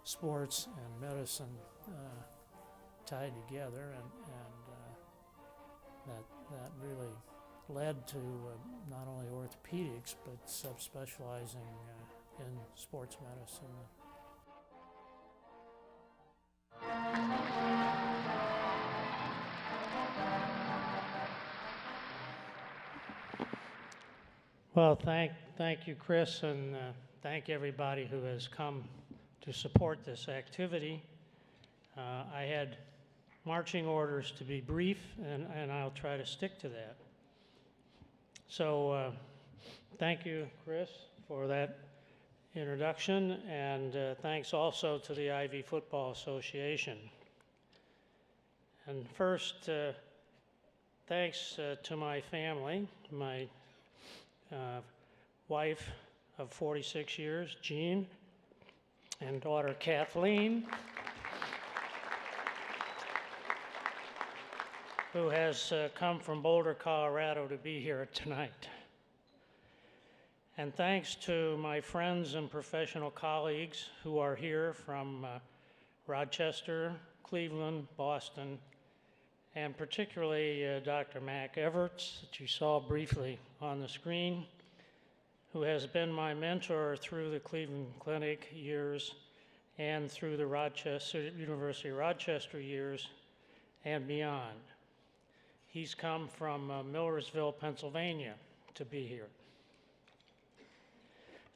sports and medicine tied together, and that really led to not only orthopedics but subspecializing in sports medicine. Well, thank you, Chris, and thank everybody who has come to support this activity. I had marching orders to be brief, and I'll try to stick to that. So thank you, Chris, for that introduction, and thanks also to the Ivy Football Association. And first, thanks to my family, my wife of 46 years, Jean, and daughter Kathleen, who has come from Boulder, Colorado to be here tonight. And thanks to my friends and professional colleagues who are here from Rochester, Cleveland, Boston, and particularly Dr. Mac Everts, that you saw briefly on the screen, who has been my mentor through the Cleveland Clinic years and through the University of Rochester years and beyond. He's come from Millersville, Pennsylvania to be here.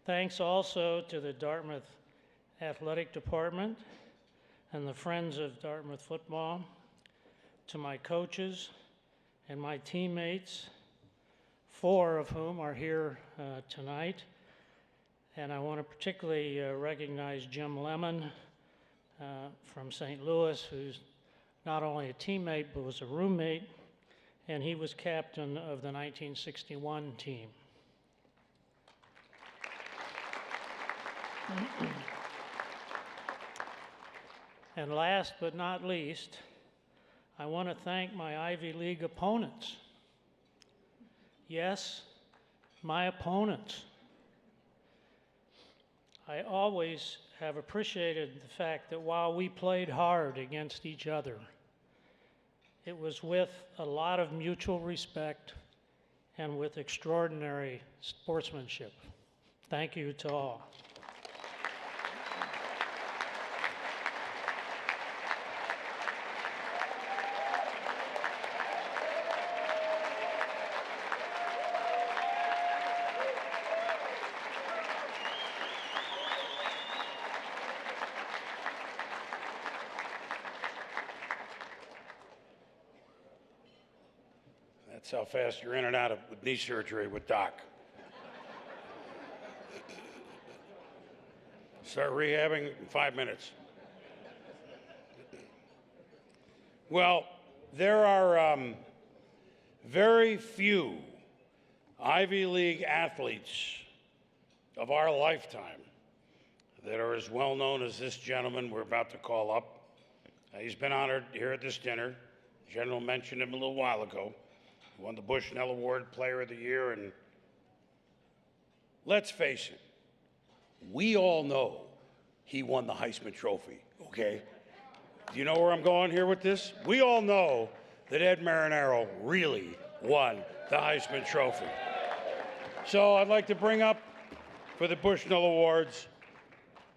Thanks also to the Dartmouth Athletic Department and the Friends of Dartmouth Football, to my coaches and my teammates, 4 of whom are here tonight. And I want to particularly recognize Jim Lemon from St. Louis, who's not only a teammate but was a roommate, and he was captain of the 1961 team. And last but not least, I want to thank my Ivy League opponents. Yes, my opponents. I always have appreciated the fact that while we played hard against each other, it was with a lot of mutual respect and with extraordinary sportsmanship. Thank you to all. That's how fast you're in and out of with knee surgery with Doc. Start rehabbing in 5 minutes. Well, there are very few Ivy League athletes of our lifetime that are as well known as this gentleman we're about to call up. He's been honored here at this dinner. The General mentioned him a little while ago. He won the Bushnell Award, Player of the Year, and let's face it, we all know he won the Heisman Trophy, okay? Do you know where I'm going here with this? We all know that Ed Marinaro really won the Heisman Trophy. So I'd like to bring up for the Bushnell Awards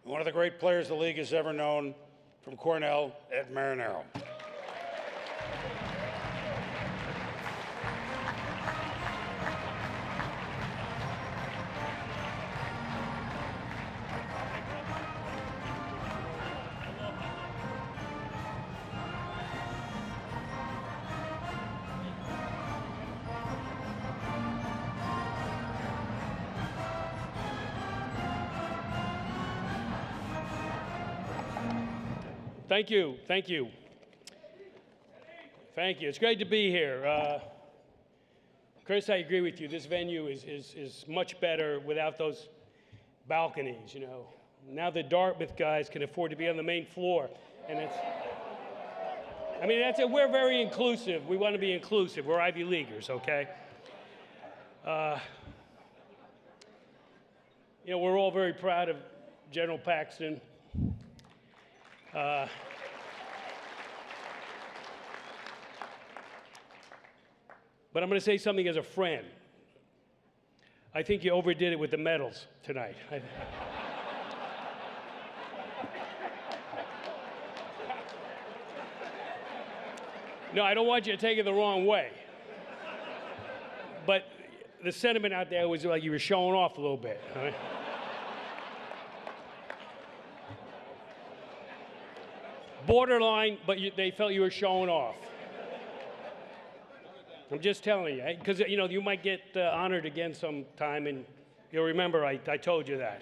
one of the great players the league has ever known from Cornell, Ed Marinaro. Thank you, thank you. Thank you, it's great to be here. Chris, I agree with you. This venue is much better without those balconies, you know. Now the Dartmouth guys can afford to be on the main floor. And it's, I mean, that's it. We're very inclusive. We want to be inclusive. We're Ivy Leaguers, okay? You know, we're all very proud of General Paxton. But I'm going to say something as a friend. I think you overdid it with the medals tonight. No, I don't want you to take it the wrong way. But the sentiment out there was like you were showing off a little bit. Right? Borderline, but they felt you were showing off. I'm just telling you, because you know you might get honored again sometime, and you'll remember I told you that.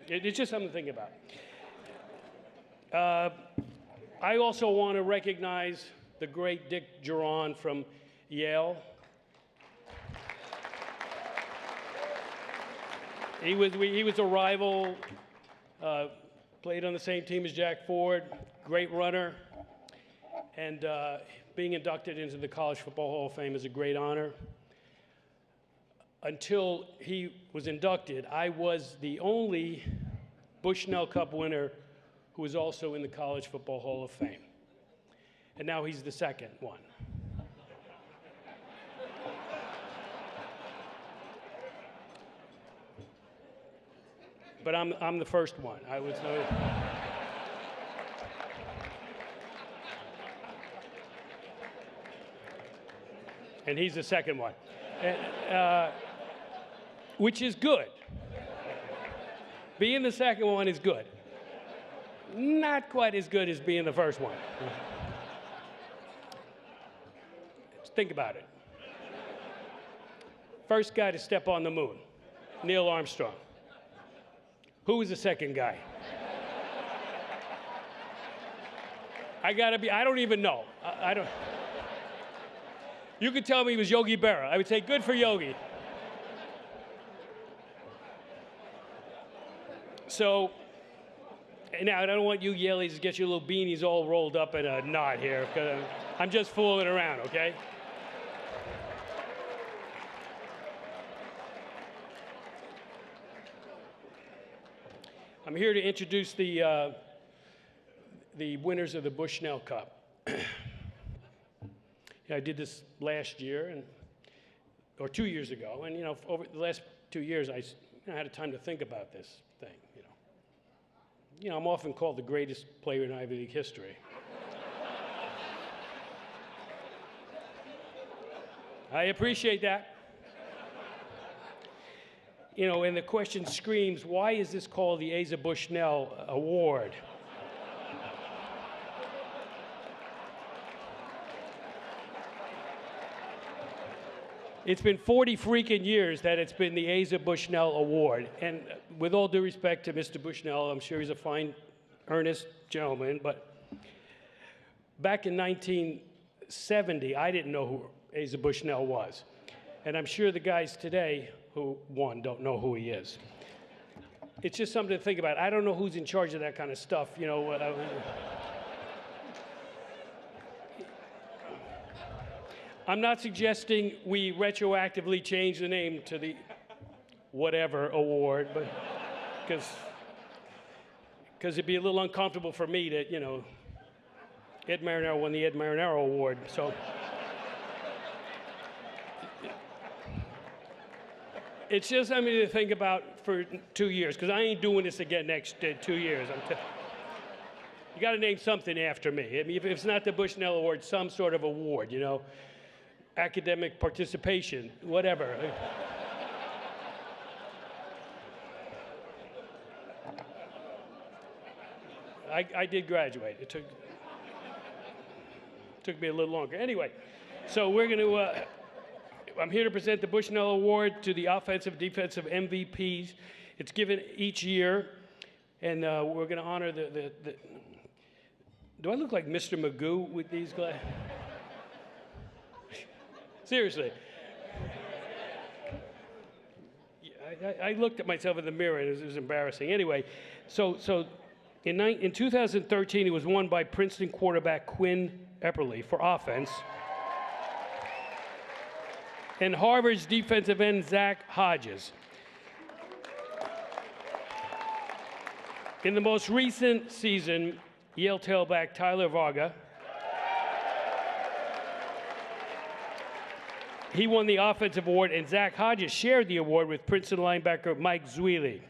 It's just something to think about. I also want to recognize the great Dick Geron from Yale. He was a rival, played on the same team as Jack Ford, great runner, and being inducted into the College Football Hall of Fame is a great honor. Until he was inducted, I was the only Bushnell Cup winner who was also in the College Football Hall of Fame. And now he's the second one. But I'm the first one. I was and he's the second one, which is good. Being the second one is good. Not quite as good as being the first one. Just think about it. First guy to step on the moon, Neil Armstrong. Who was the second guy? I don't even know. I don't. You could tell me it was Yogi Berra. I would say, good for Yogi. So, now I don't want you Yaleys to get your little beanies all rolled up in a knot here, because I'm just fooling around, okay? I'm here to introduce the winners of the Bushnell Cup. I did this last year, or 2 years ago, and over the last 2 years, I had a time to think about this thing. I'm often called the greatest player in Ivy League history. I appreciate that. And the question screams, why is this called the Asa Bushnell Award? It's been 40 freaking years that it's been the Asa Bushnell Award. And with all due respect to Mr. Bushnell, I'm sure he's a fine, earnest gentleman, but back in 1970, I didn't know who Asa Bushnell was. And I'm sure the guys today who won don't know who he is. It's just something to think about. I don't know who's in charge of that kind of stuff, I'm not suggesting we retroactively change the name to the whatever award, but because it'd be a little uncomfortable for me to, Ed Marinaro won the Ed Marinaro Award, so. It's just something to think about for 2 years, because I ain't doing this again next 2 years. You got to name something after me. I mean, if it's not the Bushnell Award, some sort of award, academic participation, whatever. I did graduate. It took me a little longer. Anyway, so we're going to. I'm here to present the Bushnell Award to the offensive, defensive MVPs. It's given each year, and we're going to honor the. Do I look like Mr. Magoo with these glasses? Seriously. I looked at myself in the mirror, and it was embarrassing. Anyway, so in 2013, it was won by Princeton quarterback Quinn Epperly for offense, and Harvard's defensive end Zach Hodges. In the most recent season, Yale tailback Tyler Varga, he won the offensive award, and Zach Hodges shared the award with Princeton linebacker Mike Zwilly.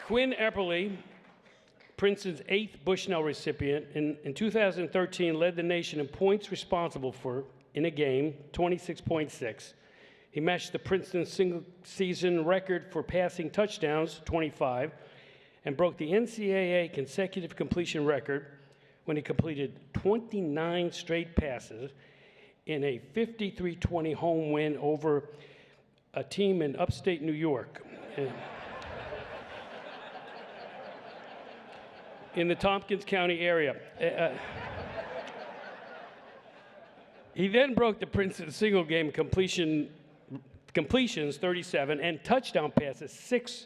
Quinn Epperly, Princeton's 8th Bushnell recipient, in 2013 led the nation in points responsible for, in a game, 26.6. He matched the Princeton single-season record for passing touchdowns, 25, and broke the NCAA consecutive completion record when he completed 29 straight passes in a 53-20 home win over a team in upstate New York. In the Tompkins County area. He then broke the Princeton single game completions 37 and touchdown passes 6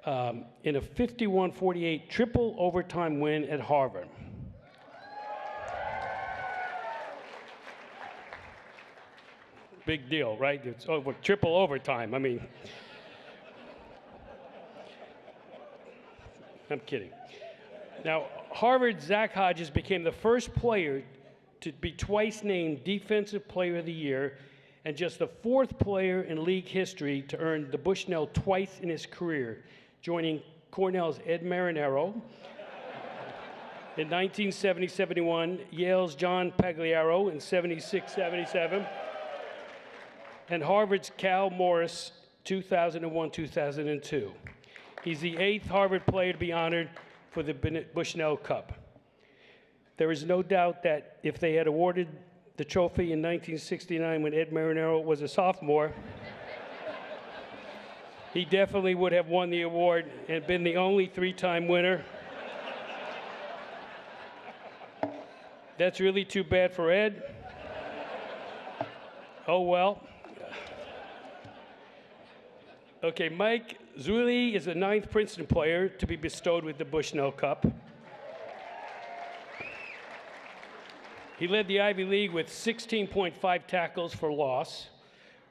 in a 51-48 triple overtime win at Harvard. Big deal, right? It's over triple overtime. I mean, I'm kidding. Now, Harvard's Zach Hodges became the first player to be twice named Defensive Player of the Year and just the 4th player in league history to earn the Bushnell twice in his career, joining Cornell's Ed Marinaro in 1970-71, Yale's John Pagliaro in 76-77, and Harvard's Cal Morris 2001-2002. He's the 8th Harvard player to be honored for the Bushnell Cup. There is no doubt that if they had awarded the trophy in 1969 when Ed Marinaro was a sophomore, he definitely would have won the award and been the only 3-time winner. That's really too bad for Ed. Oh well. Okay, Mike Zulli is the 9th Princeton player to be bestowed with the Bushnell Cup. He led the Ivy League with 16.5 tackles for loss,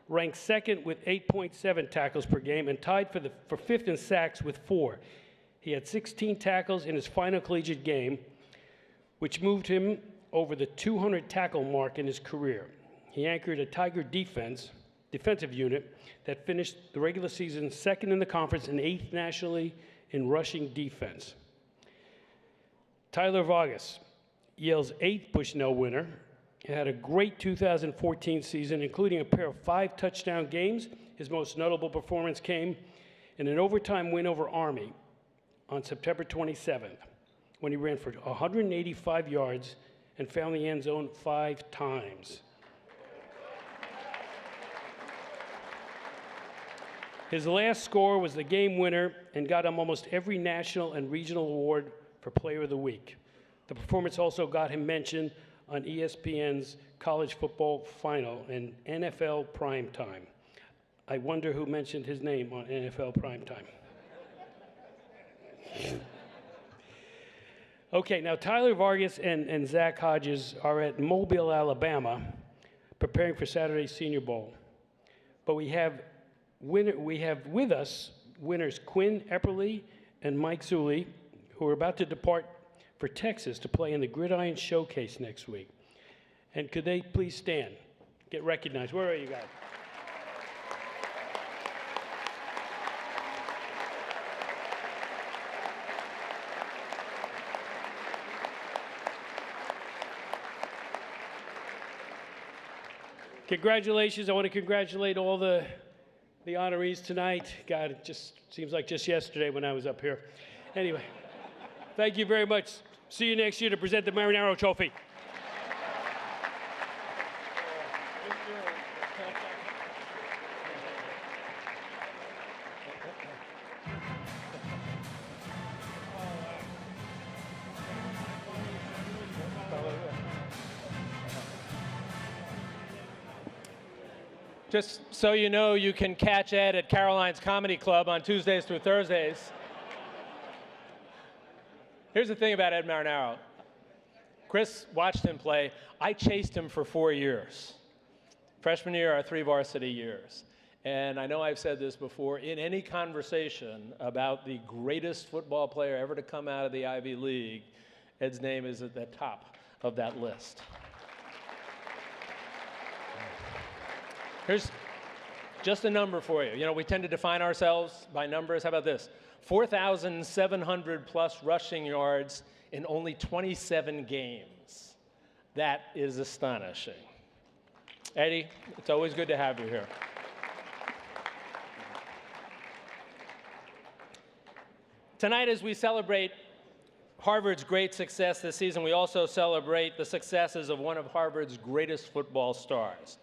ranked 2nd with 8.7 tackles per game, and tied for 5th in sacks with 4. He had 16 tackles in his final collegiate game, which moved him over the 200 tackle mark in his career. He anchored a Tiger defensive unit that finished the regular season 2nd in the conference and 8th nationally in rushing defense. Tyler Vargas, Yale's 8th Bushnell winner, had a great 2014 season, including a pair of 5 touchdown games. His most notable performance came in an overtime win over Army on September 27th, when he ran for 185 yards and found the end zone 5 times. His last score was the game winner and got him almost every national and regional award for Player of the Week. The performance also got him mentioned on ESPN's College Football Final and NFL Primetime. I wonder who mentioned his name on NFL Primetime. Okay, now Tyler Vargas and Zach Hodges are at Mobile, Alabama, preparing for Saturday's Senior Bowl. But we have with us winners Quinn Epperly and Mike Zulli, who are about to depart for Texas to play in the Gridiron Showcase next week. And could they please stand, get recognized? Where are you guys? Congratulations. I want to congratulate all the honorees tonight. God, it just seems like just yesterday when I was up here. Anyway, thank you very much. See you next year to present the Marinaro Trophy. Just so you know, you can catch Ed at Caroline's Comedy Club on Tuesdays through Thursdays. Here's the thing about Ed Marinaro. Chris watched him play. I chased him for 4 years. Freshman year, our 3 varsity years. And I know I've said this before, in any conversation about the greatest football player ever to come out of the Ivy League, Ed's name is at the top of that list. Here's just a number for you. You know, we tend to define ourselves by numbers. How about this? 4,700 plus rushing yards in only 27 games. That is astonishing. Eddie, it's always good to have you here. Tonight, as we celebrate Harvard's great success this season, we also celebrate the successes of one of Harvard's greatest football stars.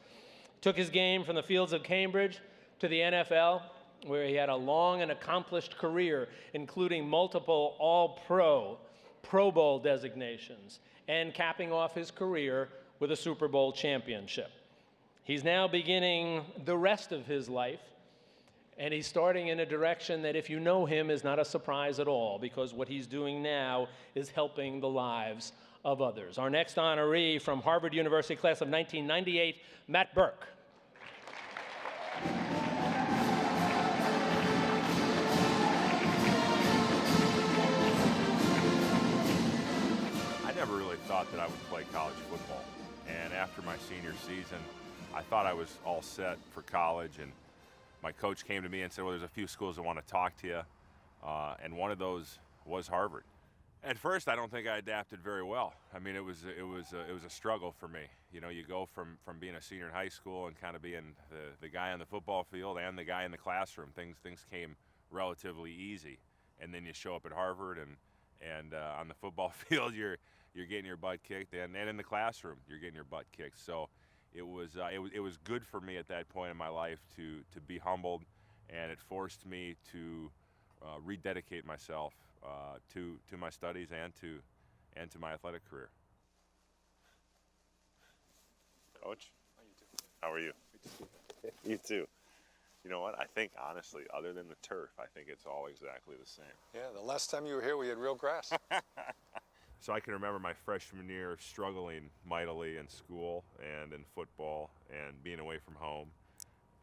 Took his game from the fields of Cambridge to the NFL, where he had a long and accomplished career, including multiple All-Pro, Pro Bowl designations, and capping off his career with a Super Bowl championship. He's now beginning the rest of his life, and he's starting in a direction that, if you know him, is not a surprise at all, because what he's doing now is helping the lives of others. Our next honoree from Harvard University, class of 1998, Matt Burke. I never really thought that I would play college football, and after my senior season, I thought I was all set for college, and my coach came to me and said, well, there's a few schools that want to talk to you, and one of those was Harvard. At first, I don't think I adapted very well. I mean, it was a struggle for me. You know, you go from being a senior in high school and kind of being the guy on the football field and the guy in the classroom. Things came relatively easy, and then you show up at Harvard, and on the football field, you're getting your butt kicked, and in the classroom, you're getting your butt kicked. So it was good for me at that point in my life to be humbled, and it forced me to rededicate myself to my studies and to my athletic career. Coach, how are you? You too. You know what? I think, honestly, other than the turf, I think it's all exactly the same. Yeah, the last time you were here, we had real grass. So I can remember my freshman year struggling mightily in school and in football and being away from home.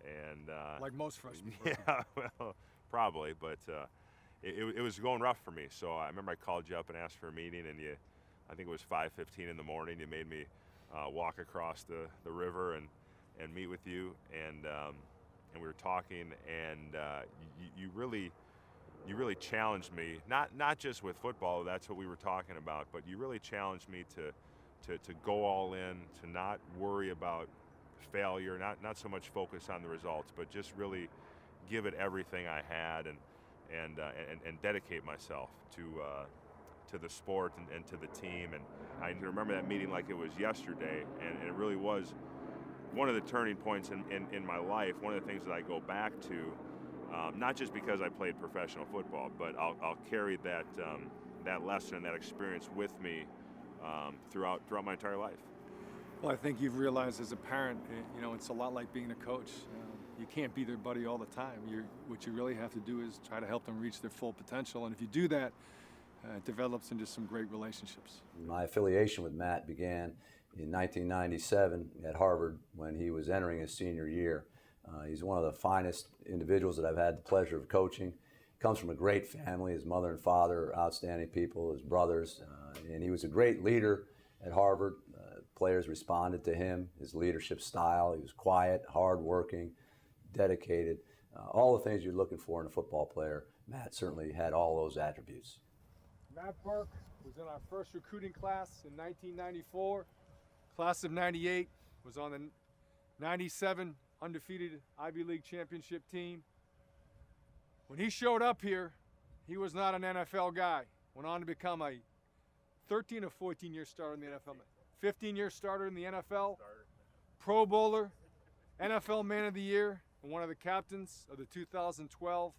And like most freshmen. Yeah, well, probably, but it was going rough for me. So I remember I called you up and asked for a meeting, and I think it was 5:15 in the morning. You made me walk across the river and meet with you, and we were talking, and you really challenged me, not just with football, that's what we were talking about, but you really challenged me to go all in, to not worry about failure, not so much focus on the results, but just really give it everything I had and dedicate myself to the sport and to the team. And I can remember that meeting like it was yesterday, and it really was one of the turning points in my life, one of the things that I go back to. Not just because I played professional football, but I'll carry that lesson and that experience with me throughout my entire life. Well, I think you've realized as a parent, you know, it's a lot like being a coach. You can't be their buddy all the time. What you really have to do is try to help them reach their full potential, and if you do that, it develops into some great relationships. My affiliation with Matt began in 1997 at Harvard when he was entering his senior year. He's one of the finest individuals that I've had the pleasure of coaching. Comes from a great family. His mother and father are outstanding people, his brothers, and he was a great leader at Harvard. Players responded to him, his leadership style. He was quiet, hardworking, dedicated, all the things you're looking for in a football player. Matt certainly had all those attributes. Matt Burke was in our first recruiting class in 1994. Class of 98 was on the 97 undefeated Ivy League championship team. When he showed up here, he was not an NFL guy. Went on to become a 13 or 14-year starter in the NFL. 15-year starter in the NFL, Pro Bowler, NFL Man of the Year, and one of the captains of the 2012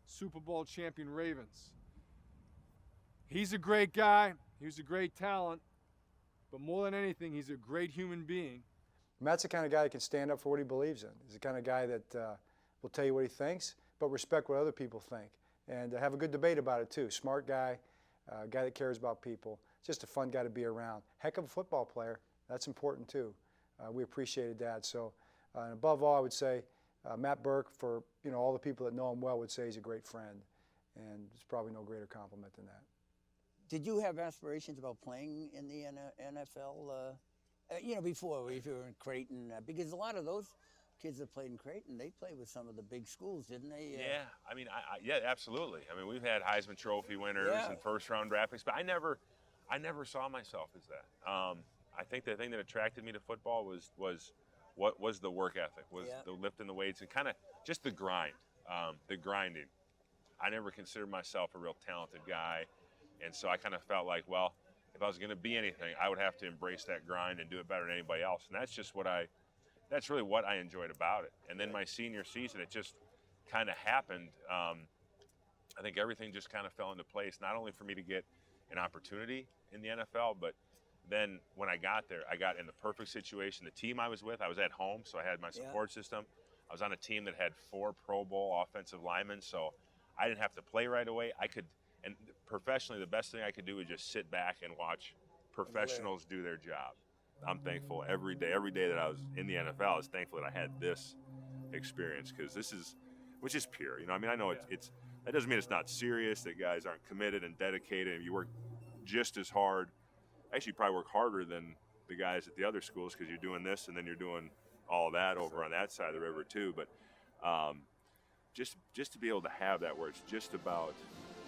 Super Bowl champion Ravens. He's a great guy. He's a great talent. But more than anything, he's a great human being. Matt's the kind of guy that can stand up for what he believes in. He's the kind of guy that will tell you what he thinks, but respect what other people think. And have a good debate about it, too. Smart guy, guy that cares about people. Just a fun guy to be around. Heck of a football player. That's important, too. We appreciated that. So, and above all, I would say Matt Burke, for all the people that know him well, would say he's a great friend. And there's probably no greater compliment than that. Did you have aspirations about playing in the NFL? Before, if you were in Creighton, because a lot of those kids that played in Creighton, they played with some of the big schools, didn't they? Yeah, I mean, yeah, absolutely. I mean, we've had Heisman Trophy winners and first-round draft picks, but I never saw myself as that. I think the thing that attracted me to football was the work ethic, the lifting the weights, and kind of just the grind, the grinding. I never considered myself a real talented guy. And so I kind of felt like, well, if I was going to be anything, I would have to embrace that grind and do it better than anybody else. And that's just that's really what I enjoyed about it. And then my senior season, it just kind of happened. I think everything just kind of fell into place, not only for me to get an opportunity in the NFL, but then when I got there, I got in the perfect situation. The team I was with, I was at home, so I had my support system. I was on a team that had 4 Pro Bowl offensive linemen, so I didn't have to play right away. And professionally, the best thing I could do was just sit back and watch professionals do their job. I'm thankful every day that I was in the NFL, I was thankful that I had this experience, because which is pure. I mean, I know it's that doesn't mean it's not serious, that guys aren't committed and dedicated, and you work just as hard. Actually, you probably work harder than the guys at the other schools, because you're doing this and then you're doing all that over on that side of the river too. But just to be able to have that where it's just about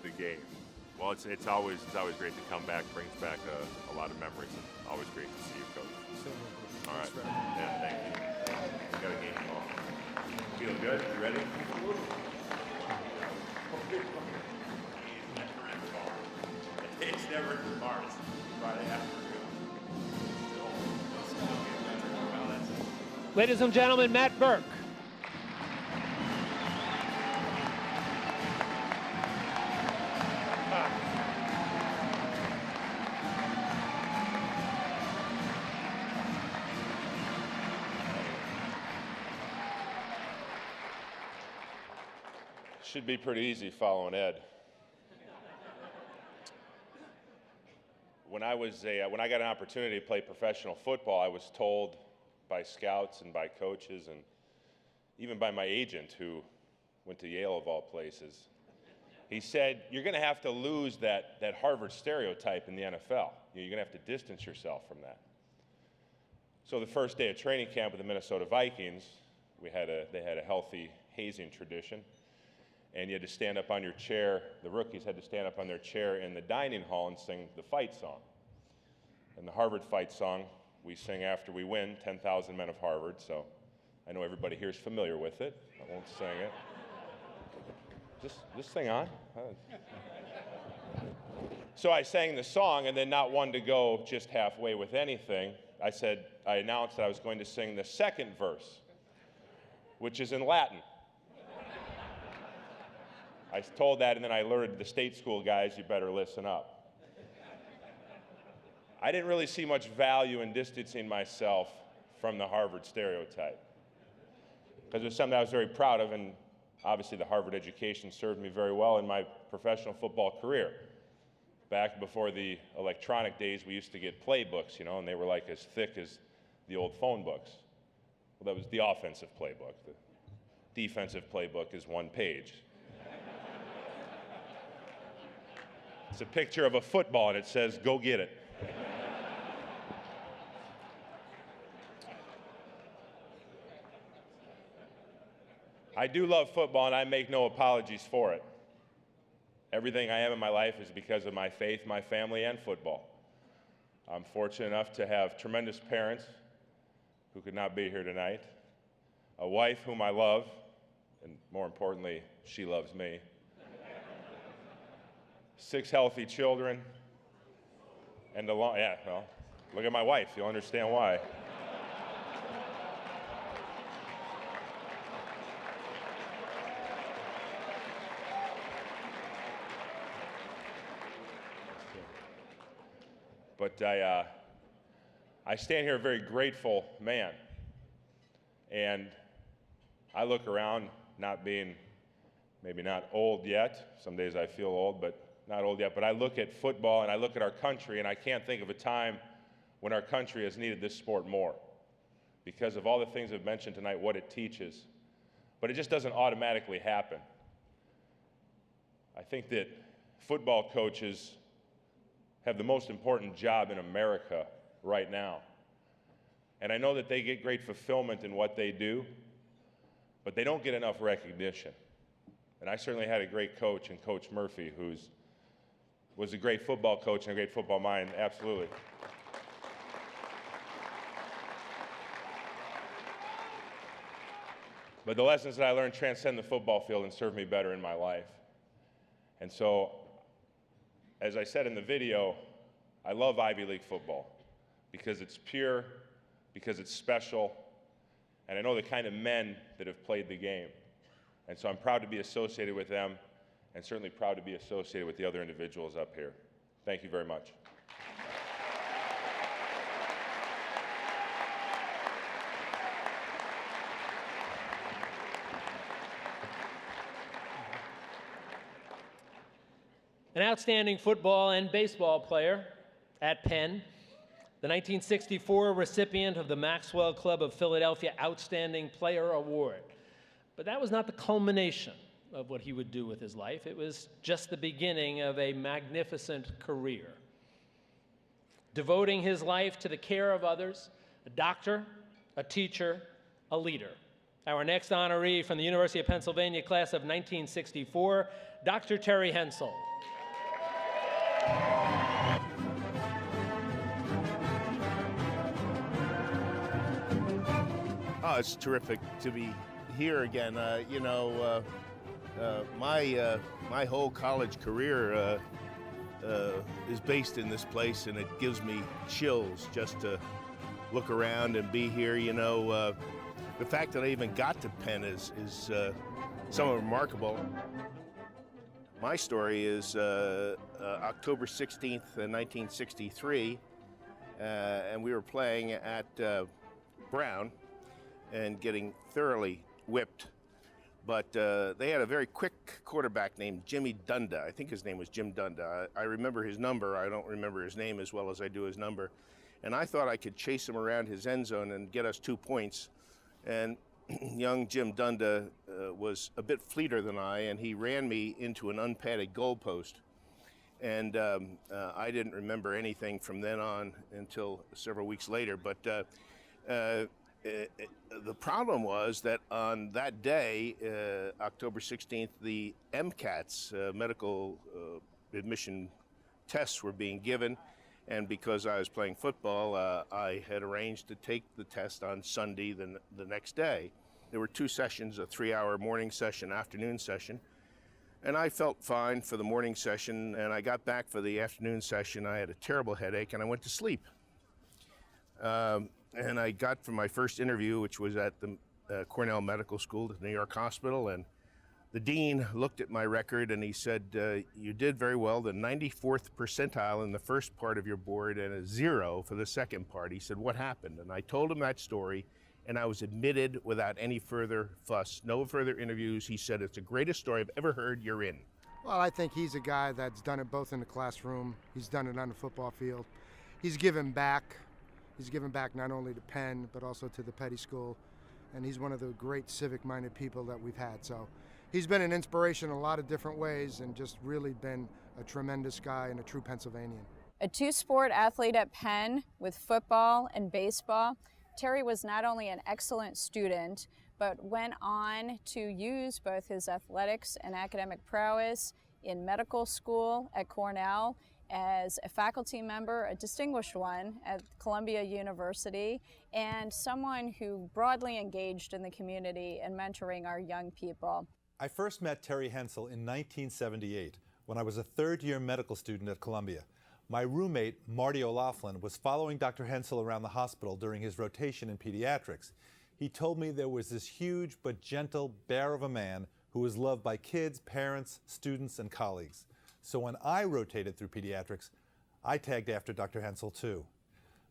the game. Well, it's always great to come back. Brings back a lot of memories, and always great to see you, Coach. All right. Yeah, thank you. Got a game ball. Feeling good? You ready? It's never in the bar. It's Friday afternoon. Ladies and gentlemen, Matt Burke. Should be pretty easy following Ed. When I got an opportunity to play professional football, I was told by scouts and by coaches and even by my agent, who went to Yale of all places, he said, you're going to have to lose that Harvard stereotype in the NFL. You're going to have to distance yourself from that. So the first day of training camp with the Minnesota Vikings, they had a healthy hazing tradition. And you had to stand up on your chair. The rookies had to stand up on their chair in the dining hall and sing the fight song. And the Harvard fight song we sing after we win, 10,000 Men of Harvard. So I know everybody here is familiar with it. I won't sing it. This thing on? So I sang the song, and then not one to go just halfway with anything. I announced that I was going to sing the second verse, which is in Latin. I told that, and then I alerted the state school guys, you better listen up. I didn't really see much value in distancing myself from the Harvard stereotype, because it was something I was very proud of, and obviously the Harvard education served me very well in my professional football career. Back before the electronic days, we used to get playbooks, and they were like as thick as the old phone books. Well, that was the offensive playbook. The defensive playbook is 1 page. It's a picture of a football, and it says, go get it. I do love football, and I make no apologies for it. Everything I am in my life is because of my faith, my family, and football. I'm fortunate enough to have tremendous parents who could not be here tonight, a wife whom I love, and more importantly, she loves me. 6 healthy children, and look at my wife, you'll understand why. But I stand here a very grateful man, and I look around, maybe not old yet, some days I feel old, but not old yet, but I look at football and I look at our country, and I can't think of a time when our country has needed this sport more, because of all the things I've mentioned tonight, what it teaches. But it just doesn't automatically happen. I think that football coaches have the most important job in America right now. And I know that they get great fulfillment in what they do, but they don't get enough recognition. And I certainly had a great coach in Coach Murphy, who was a great football coach and a great football mind, absolutely. But the lessons that I learned transcend the football field and serve me better in my life. And so As I said in the video, I love Ivy League football because it's pure, because it's special, and I know the kind of men that have played the game. And so I'm proud to be associated with them, and certainly proud to be associated with the other individuals up here. Thank you very much. An outstanding football and baseball player at Penn, the 1964 recipient of the Maxwell Club of Philadelphia Outstanding Player Award. But that was not the culmination of what he would do with his life. It was just the beginning of a magnificent career. Devoting his life to the care of others, a doctor, a teacher, a leader. Our next honoree from the University of Pennsylvania class of 1964, Dr. Terry Hensel. Oh, it's terrific to be here again. My whole college career is based in this place, and it gives me chills just to look around and be here. The fact that I even got to Penn is somewhat remarkable. My story is October 16th, 1963, and we were playing at Brown and getting thoroughly whipped. But they had a very quick quarterback named Jimmy Dunda. I think his name was Jim Dunda. I remember his number. I don't remember his name as well as I do his number. And I thought I could chase him around his end zone and get us 2 points. And young Jim Dunda was a bit fleeter than I, and he ran me into an unpadded goalpost. And I didn't remember anything from then on until several weeks later. But the problem was that on that day, October 16th, the MCATs, medical admission tests, were being given. And because I was playing football, I had arranged to take the test on Sunday, the next day. There were 2 sessions, a 3-hour morning session, afternoon session. And I felt fine for the morning session, and I got back for the afternoon session. I had a terrible headache, and I went to sleep. And I got from my first interview, which was at the Cornell Medical School at the New York Hospital, and the dean looked at my record and he said, you did very well, the 94th percentile in the first part of your board and a 0 for the second part. He said, what happened? And I told him that story, and I was admitted without any further fuss, no further interviews. He said, it's the greatest story I've ever heard, you're in. Well, I think he's a guy that's done it both in the classroom, he's done it on the football field. He's given back. He's given back not only to Penn, but also to the Petty School. And he's one of the great civic-minded people that we've had. So he's been an inspiration in a lot of different ways and just really been a tremendous guy and a true Pennsylvanian. A two-sport athlete at Penn with football and baseball, Terry was not only an excellent student, but went on to use both his athletics and academic prowess in medical school at Cornell, as a faculty member, a distinguished one at Columbia University, and someone who broadly engaged in the community and mentoring our young people. I first met Terry Hensel in 1978 when I was a third-year medical student at Columbia. My roommate, Marty O'Loughlin, was following Dr. Hensel around the hospital during his rotation in pediatrics. He told me there was this huge but gentle bear of a man who was loved by kids, parents, students, and colleagues. So when I rotated through pediatrics, I tagged after Dr. Hensel too.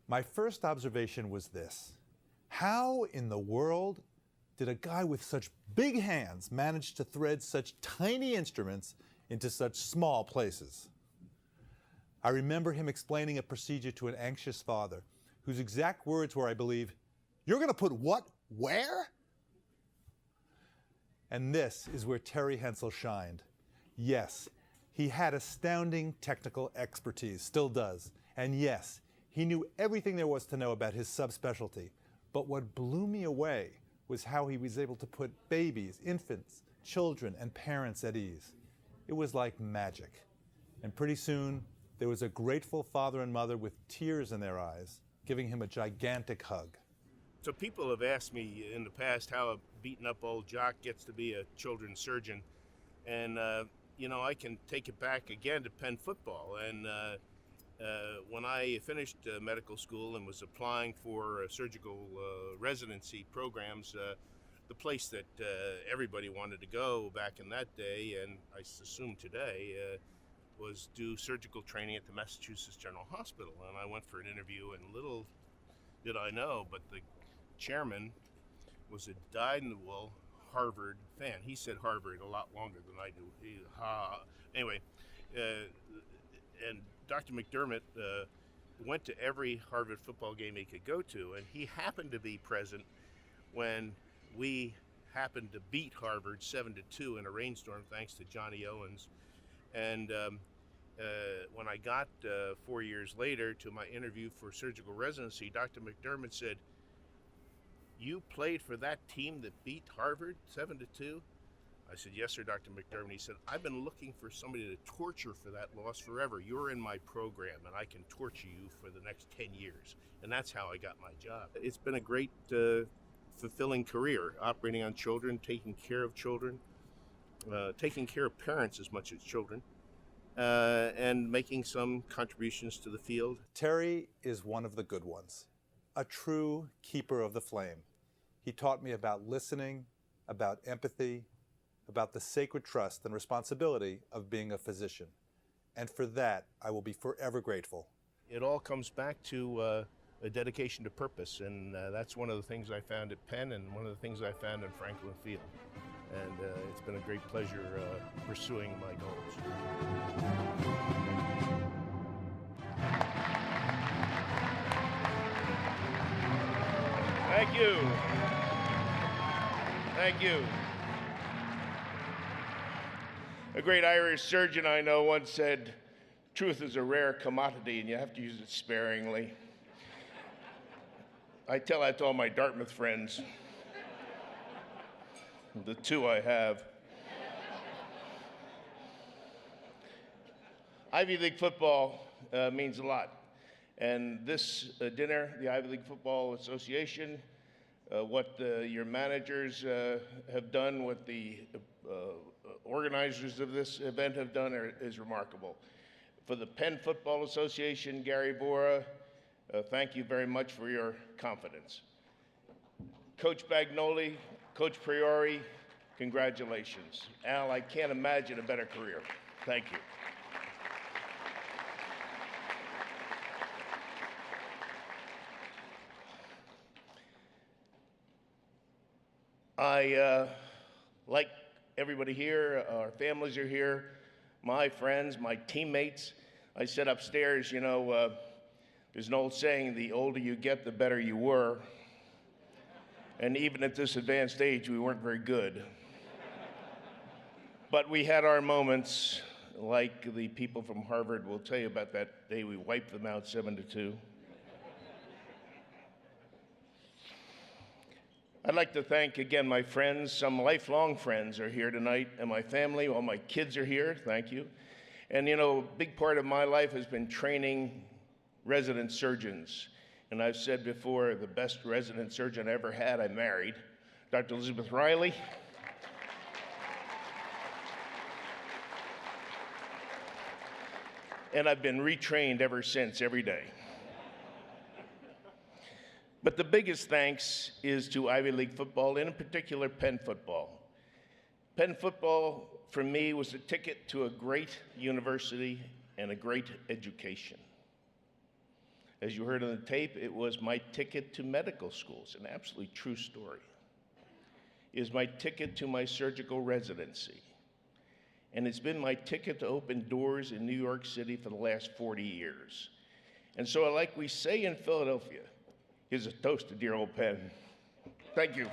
My first observation was this: how in the world did a guy with such big hands manage to thread such tiny instruments into such small places? I remember him explaining a procedure to an anxious father, whose exact words were, I believe, "You're going to put what where?" And this is where Terry Hensel shined. Yes, he had astounding technical expertise, still does. And yes, he knew everything there was to know about his subspecialty. But what blew me away was how he was able to put babies, infants, children, and parents at ease. It was like magic. And pretty soon, there was a grateful father and mother with tears in their eyes, giving him a gigantic hug. So people have asked me in the past how a beaten up old jock gets to be a children's surgeon. And you know, I can take it back again to Penn football. And when I finished medical school and was applying for surgical residency programs, the place that everybody wanted to go back in that day, and I assume today, was do surgical training at the Massachusetts General Hospital. And I went for an interview, and little did I know, but the chairman was a dyed-in-the-wool Harvard fan. He said Harvard a lot longer than I do. Anyway, and Dr. McDermott went to every Harvard football game he could go to, and he happened to be present when we happened to beat Harvard 7-2 in a rainstorm, thanks to Johnny Owens. And when I got 4 years later to my interview for surgical residency, Dr. McDermott said, "You played for that team that beat Harvard 7-2? I said, "Yes, sir, Dr. McDermott." He said, "I've been looking for somebody to torture for that loss forever. You're in my program, and I can torture you for the next 10 years. And that's how I got my job. It's been a great, fulfilling career, operating on children, taking care of children, taking care of parents as much as children, and making some contributions to the field. Terry is one of the good ones, a true keeper of the flame. He taught me about listening, about empathy, about the sacred trust and responsibility of being a physician. And for that, I will be forever grateful. It all comes back to a dedication to purpose, and that's one of the things I found at Penn and one of the things I found in Franklin Field. And it's been a great pleasure pursuing my goals. Thank you. Thank you. A great Irish surgeon I know once said, "Truth is a rare commodity and you have to use it sparingly." I tell that to all my Dartmouth friends, the two I have. Ivy League football means a lot. And this dinner, the Ivy League Football Association, what your managers have done, what the organizers of this event have done is remarkable. For the Penn Football Association, Gary Bora, thank you very much for your confidence. Coach Bagnoli, Coach Priori, congratulations. Al, I can't imagine a better career. Thank you. I, like everybody here, our families are here, my friends, my teammates. I said upstairs, you know, there's an old saying, the older you get, the better you were. And even at this advanced age, we weren't very good. But we had our moments, like the people from Harvard will tell you about that day we wiped them out 7-2. I'd like to thank again my friends. Some lifelong friends are here tonight, and my family, all my kids are here, thank you. And you know, a big part of my life has been training resident surgeons. And I've said before, the best resident surgeon I ever had, I married, Dr. Elizabeth Riley. And I've been retrained ever since, every day. But the biggest thanks is to Ivy League football, and in particular Penn football. Penn football, for me, was a ticket to a great university and a great education. As you heard on the tape, it was my ticket to medical school. It's an absolutely true story. It is my ticket to my surgical residency. And it's been my ticket to open doors in New York City for the last 40 years. And so, like we say in Philadelphia, here's a toast to dear old Penn. Thank you.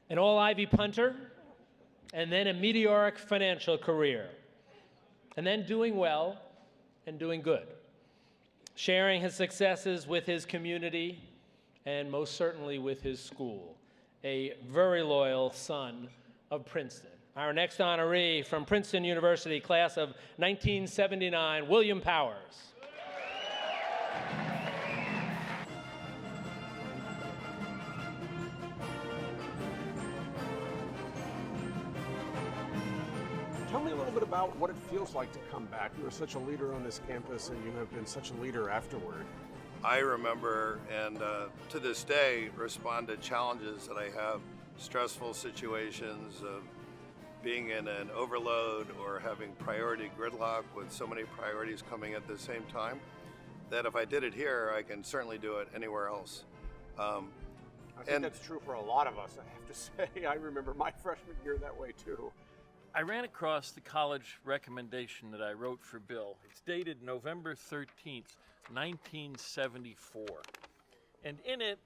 An all-Ivy punter, and then a meteoric financial career, and then doing well and doing good, sharing his successes with his community and most certainly with his school, a very loyal son of Princeton. Our next honoree from Princeton University, class of 1979, William Powers. Tell me a little bit about what it feels like to come back. You were such a leader on this campus, and you have been such a leader afterward. I remember, and to this day, respond to challenges that I have, stressful situations of being in an overload or having priority gridlock with so many priorities coming at the same time, that if I did it here, I can certainly do it anywhere else. I think that's true for a lot of us, I have to say. I remember my freshman year that way, too. I ran across the college recommendation that I wrote for Bill. It's dated November 13th, 1974. And in it,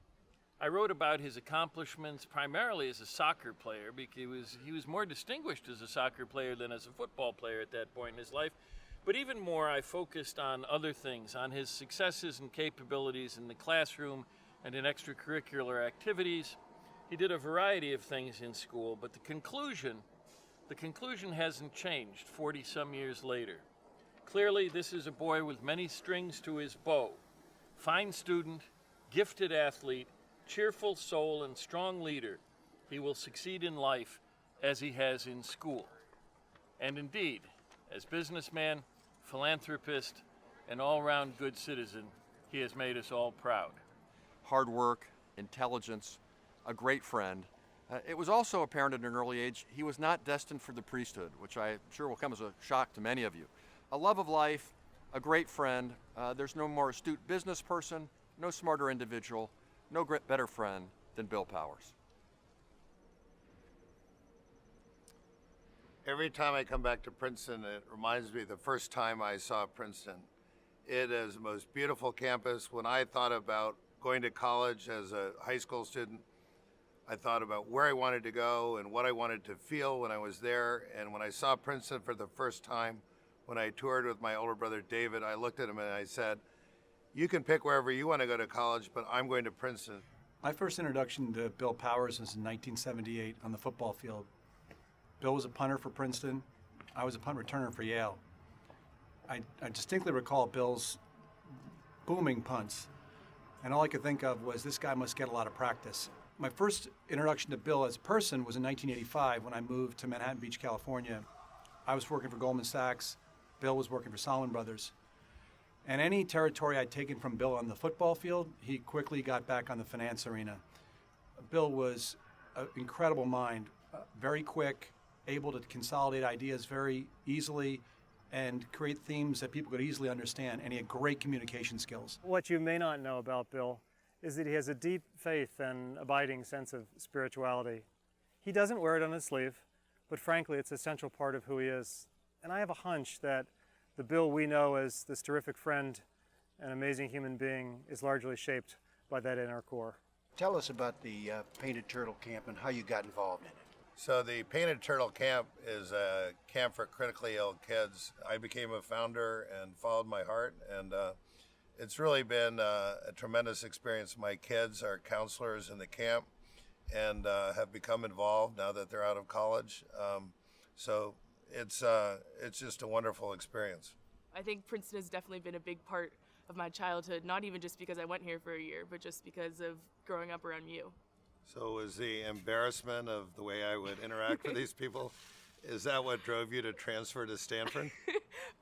I wrote about his accomplishments primarily as a soccer player, because he was more distinguished as a soccer player than as a football player at that point in his life. But even more, I focused on other things, on his successes and capabilities in the classroom and in extracurricular activities. He did a variety of things in school, but the conclusion hasn't changed 40-some years later. Clearly, this is a boy with many strings to his bow. Fine student, gifted athlete, cheerful soul, and strong leader. He will succeed in life as he has in school. And indeed, as businessman, philanthropist, and all-round good citizen, he has made us all proud. Hard work, intelligence, a great friend. It was also apparent at an early age he was not destined for the priesthood, which I'm sure will come as a shock to many of you. A love of life, a great friend. There's no more astute business person, no smarter individual, no better friend than Bill Powers. Every time I come back to Princeton, it reminds me of the first time I saw Princeton. It is the most beautiful campus. When I thought about going to college as a high school student, I thought about where I wanted to go and what I wanted to feel when I was there. And when I saw Princeton for the first time, when I toured with my older brother David, I looked at him and I said, you can pick wherever you want to go to college, but I'm going to Princeton. My first introduction to Bill Powers was in 1978 on the football field. Bill was a punter for Princeton. I was a punt returner for Yale. I distinctly recall Bill's booming punts, and all I could think of was this guy must get a lot of practice. My first introduction to Bill as a person was in 1985 when I moved to Manhattan Beach, California. I was working for Goldman Sachs. Bill was working for Salomon Brothers. And any territory I'd taken from Bill on the football field, he quickly got back on the finance arena. Bill was an incredible mind, very quick, able to consolidate ideas very easily and create themes that people could easily understand, and he had great communication skills. What you may not know about Bill is that he has a deep faith and abiding sense of spirituality. He doesn't wear it on his sleeve, but frankly, it's a central part of who he is. And I have a hunch that the Bill we know as this terrific friend and amazing human being is largely shaped by that inner core. Tell us about the Painted Turtle Camp and how you got involved in it. So the Painted Turtle Camp is a camp for critically ill kids. I became a founder and followed my heart, and it's really been a tremendous experience. My kids are counselors in the camp and have become involved now that they're out of college. So it's just a wonderful experience. I think Princeton has definitely been a big part of my childhood, not even just because I went here for a year, but just because of growing up around you. So was the embarrassment of the way I would interact with these people, is that what drove you to transfer to Stanford?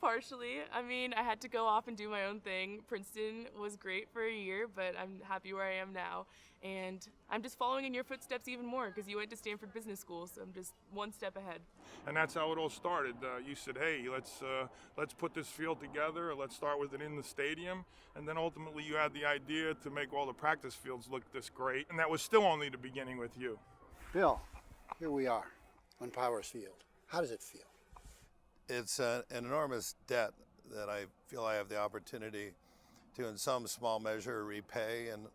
Partially. I mean, I had to go off and do my own thing. Princeton was great for a year, but I'm happy where I am now. And I'm just following in your footsteps even more because you went to Stanford Business School, so I'm just one step ahead. And that's how it all started. You said, hey, let's put this field together. Let's start with it in the stadium. And then ultimately you had the idea to make all the practice fields look this great. And that was still only the beginning with you. Bill, here we are on Powers Field. How does it feel? It's an enormous debt that I feel I have the opportunity to, in some small measure, repay. And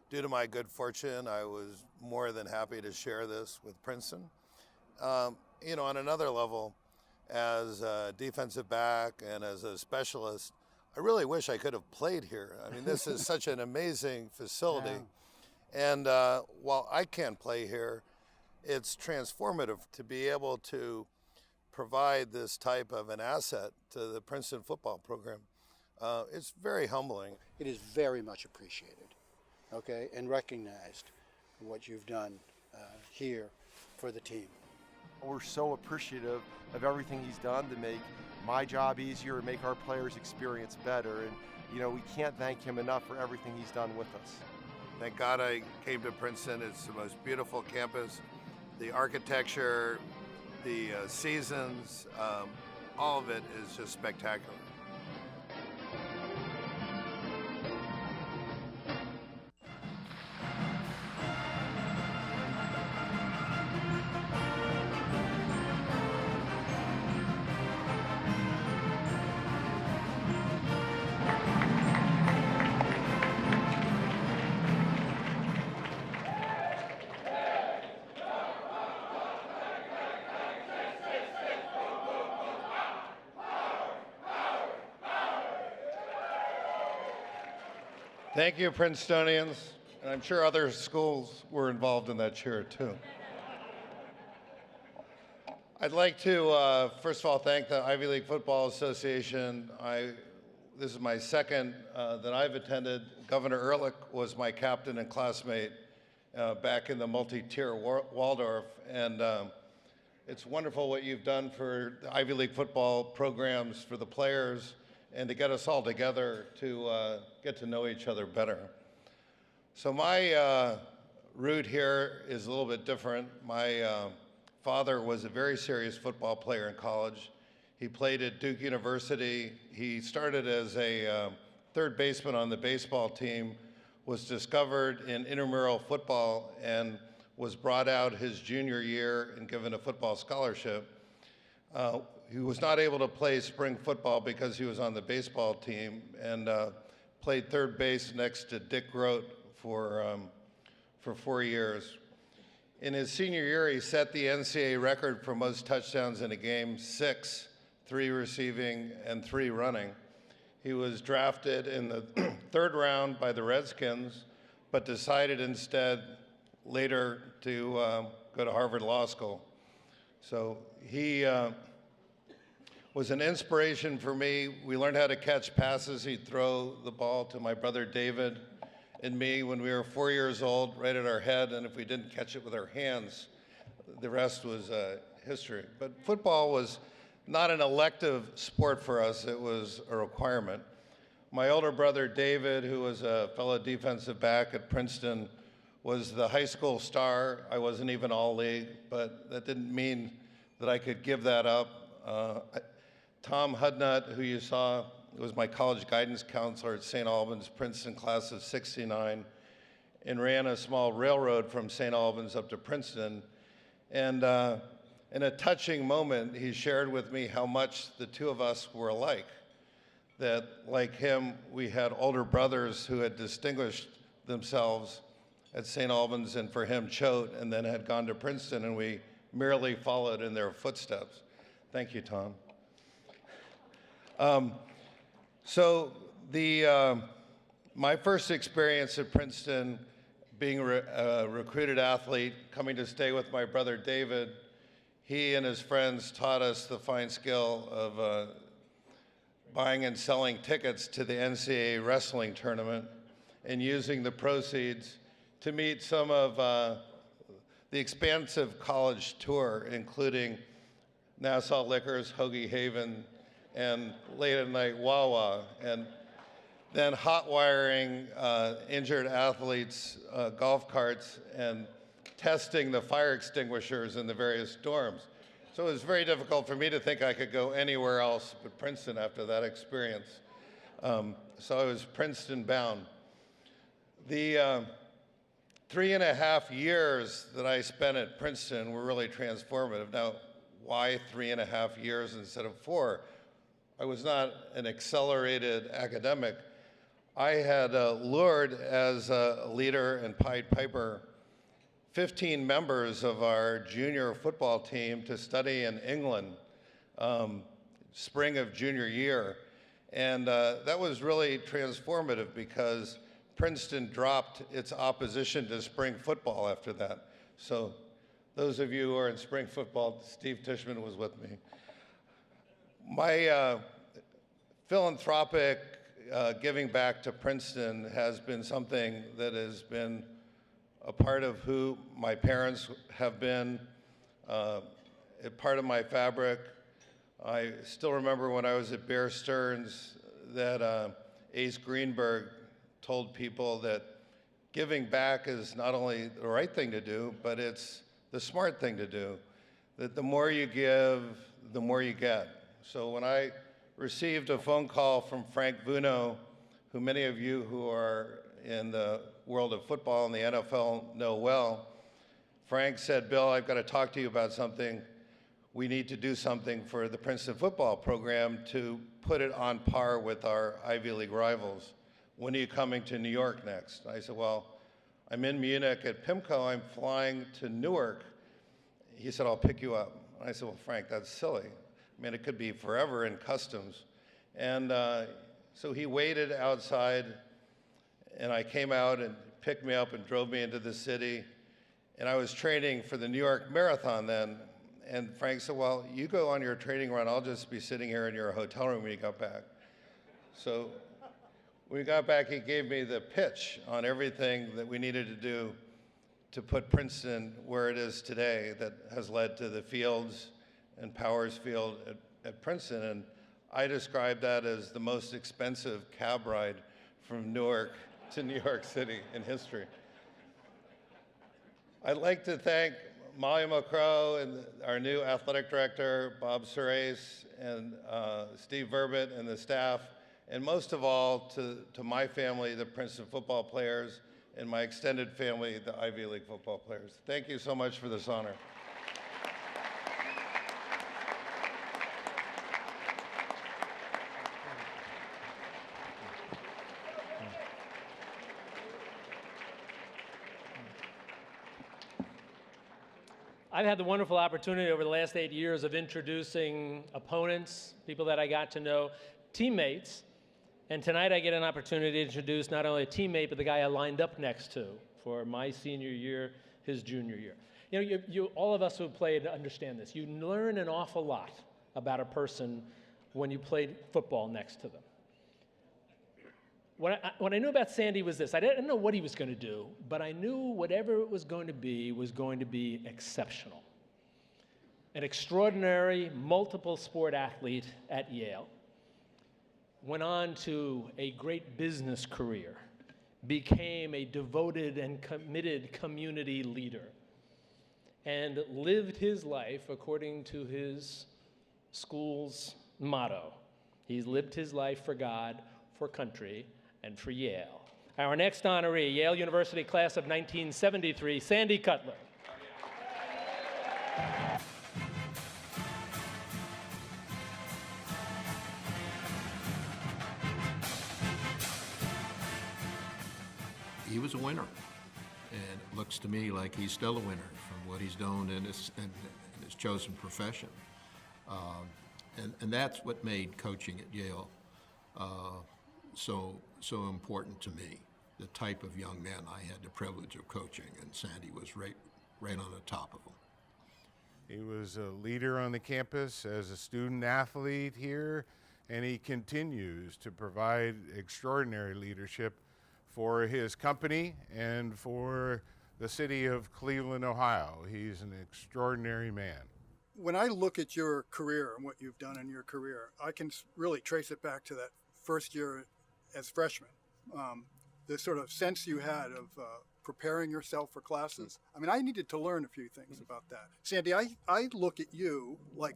due to my good fortune, I was more than happy to share this with Princeton. On another level, as a defensive back and as a specialist, I really wish I could have played here. I mean, this is such an amazing facility. Yeah. And while I can't play here, it's transformative to be able to provide this type of an asset to the Princeton football program, it's very humbling. It is very much appreciated, okay, and recognized what you've done here for the team. We're so appreciative of everything he's done to make my job easier and make our players' experience better. And, you know, we can't thank him enough for everything he's done with us. Thank God I came to Princeton. It's the most beautiful campus. The architecture, the seasons, all of it is just spectacular. Thank you, Princetonians, and I'm sure other schools were involved in that cheer too. I'd like to, first of all, thank the Ivy League Football Association. This is my second that I've attended. Governor Ehrlich was my captain and classmate back in the multi-tier Waldorf, and it's wonderful what you've done for the Ivy League football programs, for the players, and to get us all together to get to know each other better. So my route here is a little bit different. My father was a very serious football player in college. He played at Duke University. He started as a third baseman on the baseball team, was discovered in intramural football, and was brought out his junior year and given a football scholarship. He was not able to play spring football because he was on the baseball team, and played third base next to Dick Grote for 4 years. In his senior year, he set the NCAA record for most touchdowns in a game, 6, 3 receiving and 3 running. He was drafted in the 3rd round by the Redskins, but decided instead later to go to Harvard Law School. So he was an inspiration for me. We learned how to catch passes. He'd throw the ball to my brother David and me when we were 4 years old, right at our head, and if we didn't catch it with our hands, the rest was history. But football was not an elective sport for us, it was a requirement. My older brother David, who was a fellow defensive back at Princeton, was the high school star. I wasn't even all-league, but that didn't mean that I could give that up. Tom Hudnut, who you saw, was my college guidance counselor at St. Albans, Princeton class of '69, and ran a small railroad from St. Albans up to Princeton. And in a touching moment, he shared with me how much the two of us were alike. That, like him, we had older brothers who had distinguished themselves at St. Albans, and for him, Choate, and then had gone to Princeton, and we merely followed in their footsteps. Thank you, Tom. My first experience at Princeton, being a recruited athlete, coming to stay with my brother David, he and his friends taught us the fine skill of buying and selling tickets to the NCAA wrestling tournament and using the proceeds to meet some of the expansive college tour, including Nassau Liquors, Hoagie Haven, and late at night Wawa, and then hot wiring injured athletes' golf carts and testing the fire extinguishers in the various dorms. So it was very difficult for me to think I could go anywhere else but Princeton after that experience. So I was Princeton bound. The 3.5 years that I spent at Princeton were really transformative. Now, why 3.5 years instead of 4? I was not an accelerated academic. I had lured as a leader and Pied Piper 15 members of our junior football team to study in England, spring of junior year. And that was really transformative because Princeton dropped its opposition to spring football after that. So those of you who are in spring football, Steve Tishman was with me. My philanthropic giving back to Princeton has been something that has been a part of who my parents have been, a part of my fabric. I still remember when I was at Bear Stearns that Ace Greenberg told people that giving back is not only the right thing to do, but it's the smart thing to do. That the more you give, the more you get. So when I received a phone call from Frank Vuno, who many of you who are in the world of football and the NFL know well, Frank said, "Bill, I've got to talk to you about something. We need to do something for the Princeton football program to put it on par with our Ivy League rivals. When are you coming to New York next?" I said, "Well, I'm in Munich at PIMCO. I'm flying to Newark." He said, "I'll pick you up." I said, "Well, Frank, that's silly. I mean, it could be forever in customs." And so he waited outside, and I came out and picked me up and drove me into the city. And I was training for the New York Marathon then. And Frank said, "Well, you go on your training run. I'll just be sitting here in your hotel room when you got back." So when we got back, he gave me the pitch on everything that we needed to do to put Princeton where it is today, that has led to the Fields and Powers Field at Princeton. And I describe that as the most expensive cab ride from Newark to New York City in history. I'd like to thank Molly McCrow and our new athletic director, Bob Surace, and Steve Verbit and the staff, and most of all to my family, the Princeton football players, and my extended family, the Ivy League football players. Thank you so much for this honor. I've had the wonderful opportunity over the last 8 years of introducing opponents, people that I got to know, teammates, and tonight I get an opportunity to introduce not only a teammate, but the guy I lined up next to for my senior year, his junior year. You know, all of us who have played understand this. You learn an awful lot about a person when you played football next to them. What I knew about Sandy was this. I didn't know what he was going to do, but I knew whatever it was going to be exceptional. An extraordinary multiple sport athlete at Yale. Went on to a great business career. Became a devoted and committed community leader. And lived his life according to his school's motto. He's lived his life for God, for country, and for Yale. Our next honoree, Yale University class of 1973, Sandy Cutler. He was a winner, and it looks to me like he's still a winner from what he's done in his chosen profession. And that's what made coaching at Yale so important to me, the type of young man I had the privilege of coaching, and Sandy was right on the top of them. He was a leader on the campus as a student athlete here, and he continues to provide extraordinary leadership for his company and for the city of Cleveland, Ohio. He's an extraordinary man. When I look at your career and what you've done in your career, I can really trace it back to that first year as freshman. The sort of sense you had of preparing yourself for classes. I mean, I needed to learn a few things about that. Sandy, I look at you like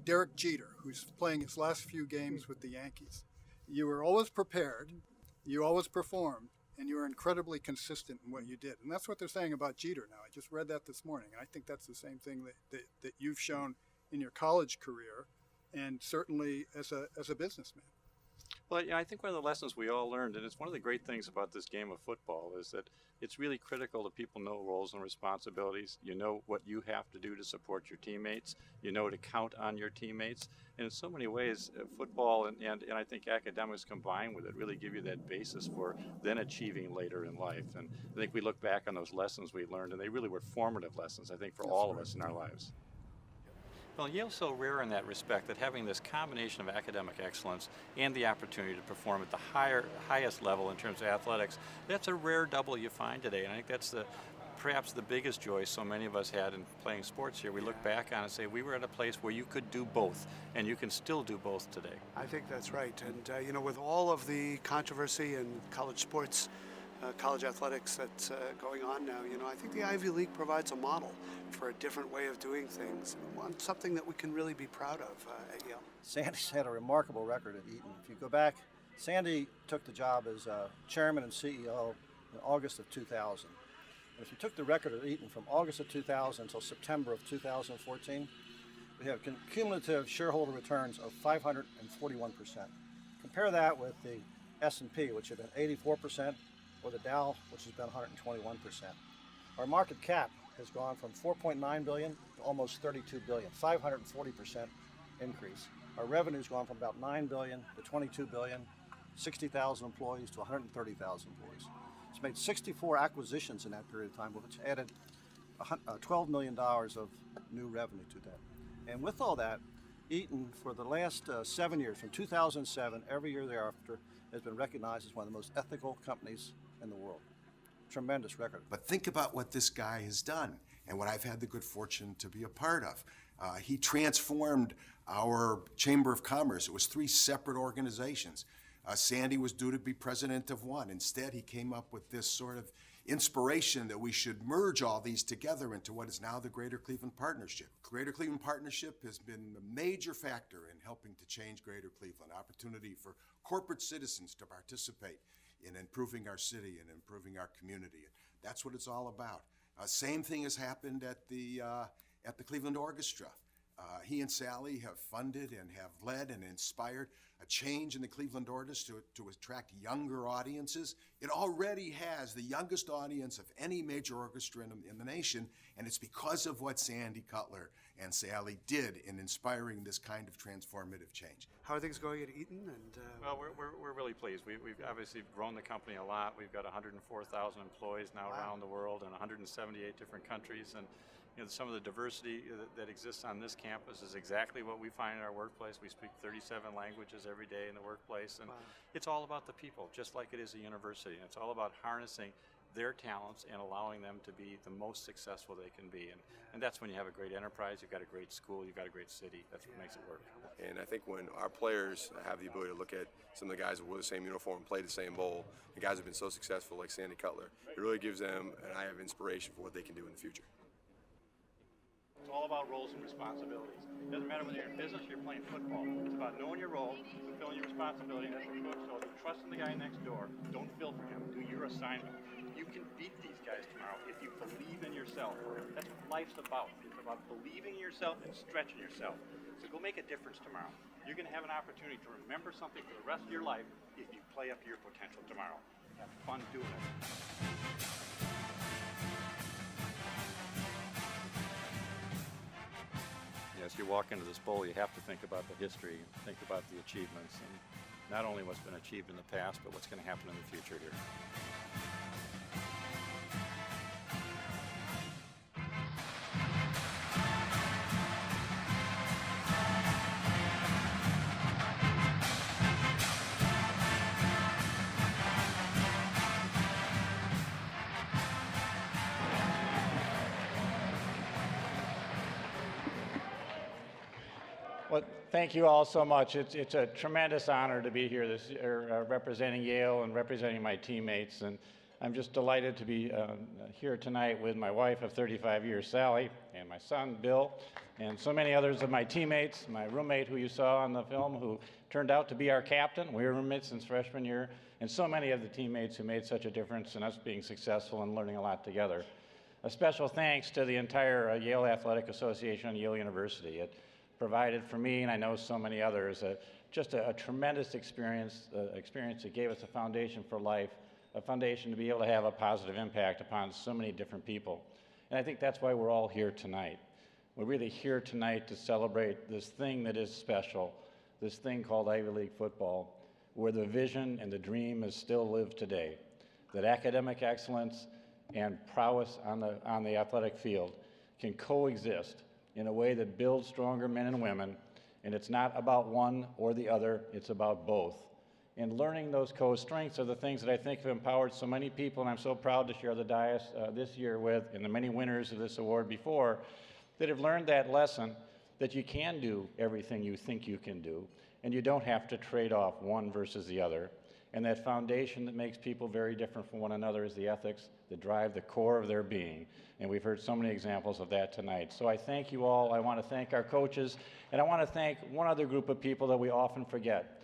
Derek Jeter, who's playing his last few games with the Yankees. You were always prepared, you always performed, and you were incredibly consistent in what you did. And that's what they're saying about Jeter now. I just read that this morning, and I think that's the same thing that you've shown in your college career, and certainly as a businessman. Well, yeah, I think one of the lessons we all learned, and it's one of the great things about this game of football, is that it's really critical that people know roles and responsibilities. You know what you have to do to support your teammates. You know to count on your teammates. And in so many ways, football and I think academics combined with it really give you that basis for then achieving later in life. And I think we look back on those lessons we learned, and they really were formative lessons, I think, for all of us in our lives. Well, Yale's so rare in that respect that having this combination of academic excellence and the opportunity to perform at the highest level in terms of athletics, that's a rare double you find today. And I think that's perhaps the biggest joy so many of us had in playing sports here. We look back on it and say we were at a place where you could do both, and you can still do both today. I think that's right. And, you know, with all of the controversy in college sports, college athletics that's going on now, you know, I think the Ivy League provides a model for a different way of doing things, and something that we can really be proud of at Yale. Sandy's had a remarkable record at Eaton. If you go back, Sandy took the job as chairman and CEO in August of 2000. And if you took the record at Eaton from August of 2000 until September of 2014, we have cumulative shareholder returns of 541%. Compare that with the S&P, which have been 84%, or the Dow, which has been 121%. Our market cap has gone from 4.9 billion to almost 32 billion, 540% increase. Our revenue's gone from about 9 billion to 22 billion, 60,000 employees to 130,000 employees. It's made 64 acquisitions in that period of time, which added $12 million of new revenue to that. And with all that, Eaton, for the last 7 years, from 2007, every year thereafter, has been recognized as one of the most ethical companies in the world. Tremendous record. But think about what this guy has done and what I've had the good fortune to be a part of. He transformed our Chamber of Commerce. It was 3 separate organizations. Sandy was due to be president of one. Instead, he came up with this sort of inspiration that we should merge all these together into what is now the Greater Cleveland Partnership. Greater Cleveland Partnership has been a major factor in helping to change Greater Cleveland, opportunity for corporate citizens to participate in improving our city and improving our community. That's what it's all about. Same thing has happened at the Cleveland Orchestra. He and Sally have funded and have led and inspired a change in the Cleveland Orchestra to attract younger audiences. It already has the youngest audience of any major orchestra in the nation, and it's because of what Sandy Cutler and Sally did in inspiring this kind of transformative change. How are things going at Eaton? Well, we're really pleased. We've obviously grown the company a lot. We've got 104,000 employees now around the world in 178 different countries, and you know, some of the diversity that exists on this campus is exactly what we find in our workplace. We speak 37 languages every day in the workplace, and it's all about the people, just like it is a university. And it's all about harnessing their talents and allowing them to be the most successful they can be. And that's when you have a great enterprise, you've got a great school, you've got a great city. That's what makes it work. And I think when our players have the ability to look at some of the guys who wore the same uniform, played the same bowl, the guys who have been so successful like Sandy Cutler, it really gives them an eye of inspiration for what they can do in the future. It's all about roles and responsibilities. It doesn't matter whether you're in business or you're playing football. It's about knowing your role, fulfilling your responsibility. That's what coach told you. Trust in the guy next door. Don't fill for him. Do your assignment. You can beat these guys tomorrow if you believe in yourself. That's what life's about. It's about believing in yourself and stretching yourself. So go make a difference tomorrow. You're going to have an opportunity to remember something for the rest of your life if you play up to your potential tomorrow. Have fun doing it. As you walk into this bowl, you have to think about the history, think about the achievements, and not only what's been achieved in the past, but what's going to happen in the future here. Well, thank you all so much. It's a tremendous honor to be here this year, representing Yale and representing my teammates. And I'm just delighted to be here tonight with my wife of 35 years, Sally, and my son, Bill, and so many others of my teammates, my roommate who you saw on the film, who turned out to be our captain. We were roommates since freshman year, and so many of the teammates who made such a difference in us being successful and learning a lot together. A special thanks to the entire Yale Athletic Association and Yale University. It provided for me, and I know so many others, just a tremendous experience that gave us a foundation for life, a foundation to be able to have a positive impact upon so many different people. And I think that's why we're all here tonight. We're really here tonight to celebrate this thing that is special, this thing called Ivy League football, where the vision and the dream is still lived today, that academic excellence and prowess on the athletic field can coexist in a way that builds stronger men and women. And it's not about one or the other, it's about both. And learning those co-strengths are the things that I think have empowered so many people, and I'm so proud to share the dais this year with, and the many winners of this award before, that have learned that lesson that you can do everything you think you can do, and you don't have to trade off one versus the other. And that foundation that makes people very different from one another is the ethics that drive the core of their being. And we've heard so many examples of that tonight. So I thank you all. I want to thank our coaches, and I want to thank one other group of people that we often forget,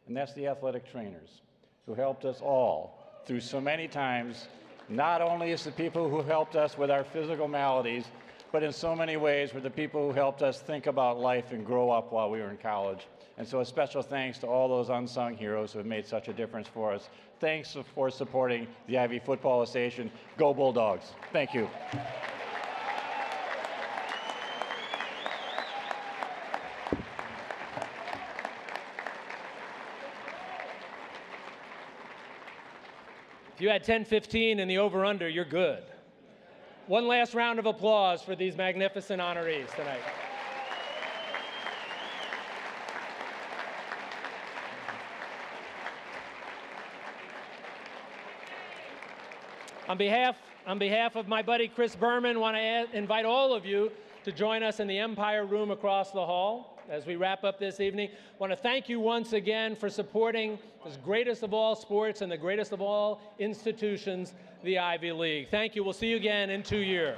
and that's the athletic trainers who helped us all through so many times, not only as the people who helped us with our physical maladies, but in so many ways were the people who helped us think about life and grow up while we were in college. And so a special thanks to all those unsung heroes who have made such a difference for us. Thanks for supporting the Ivy Football Association. Go Bulldogs. Thank you. If you had 10-15 in the over-under, you're good. One last round of applause for these magnificent honorees tonight. On behalf of my buddy Chris Berman, I want to invite all of you to join us in the Empire Room across the hall as we wrap up this evening. I want to thank you once again for supporting this greatest of all sports and the greatest of all institutions, the Ivy League. Thank you. We'll see you again in 2 years.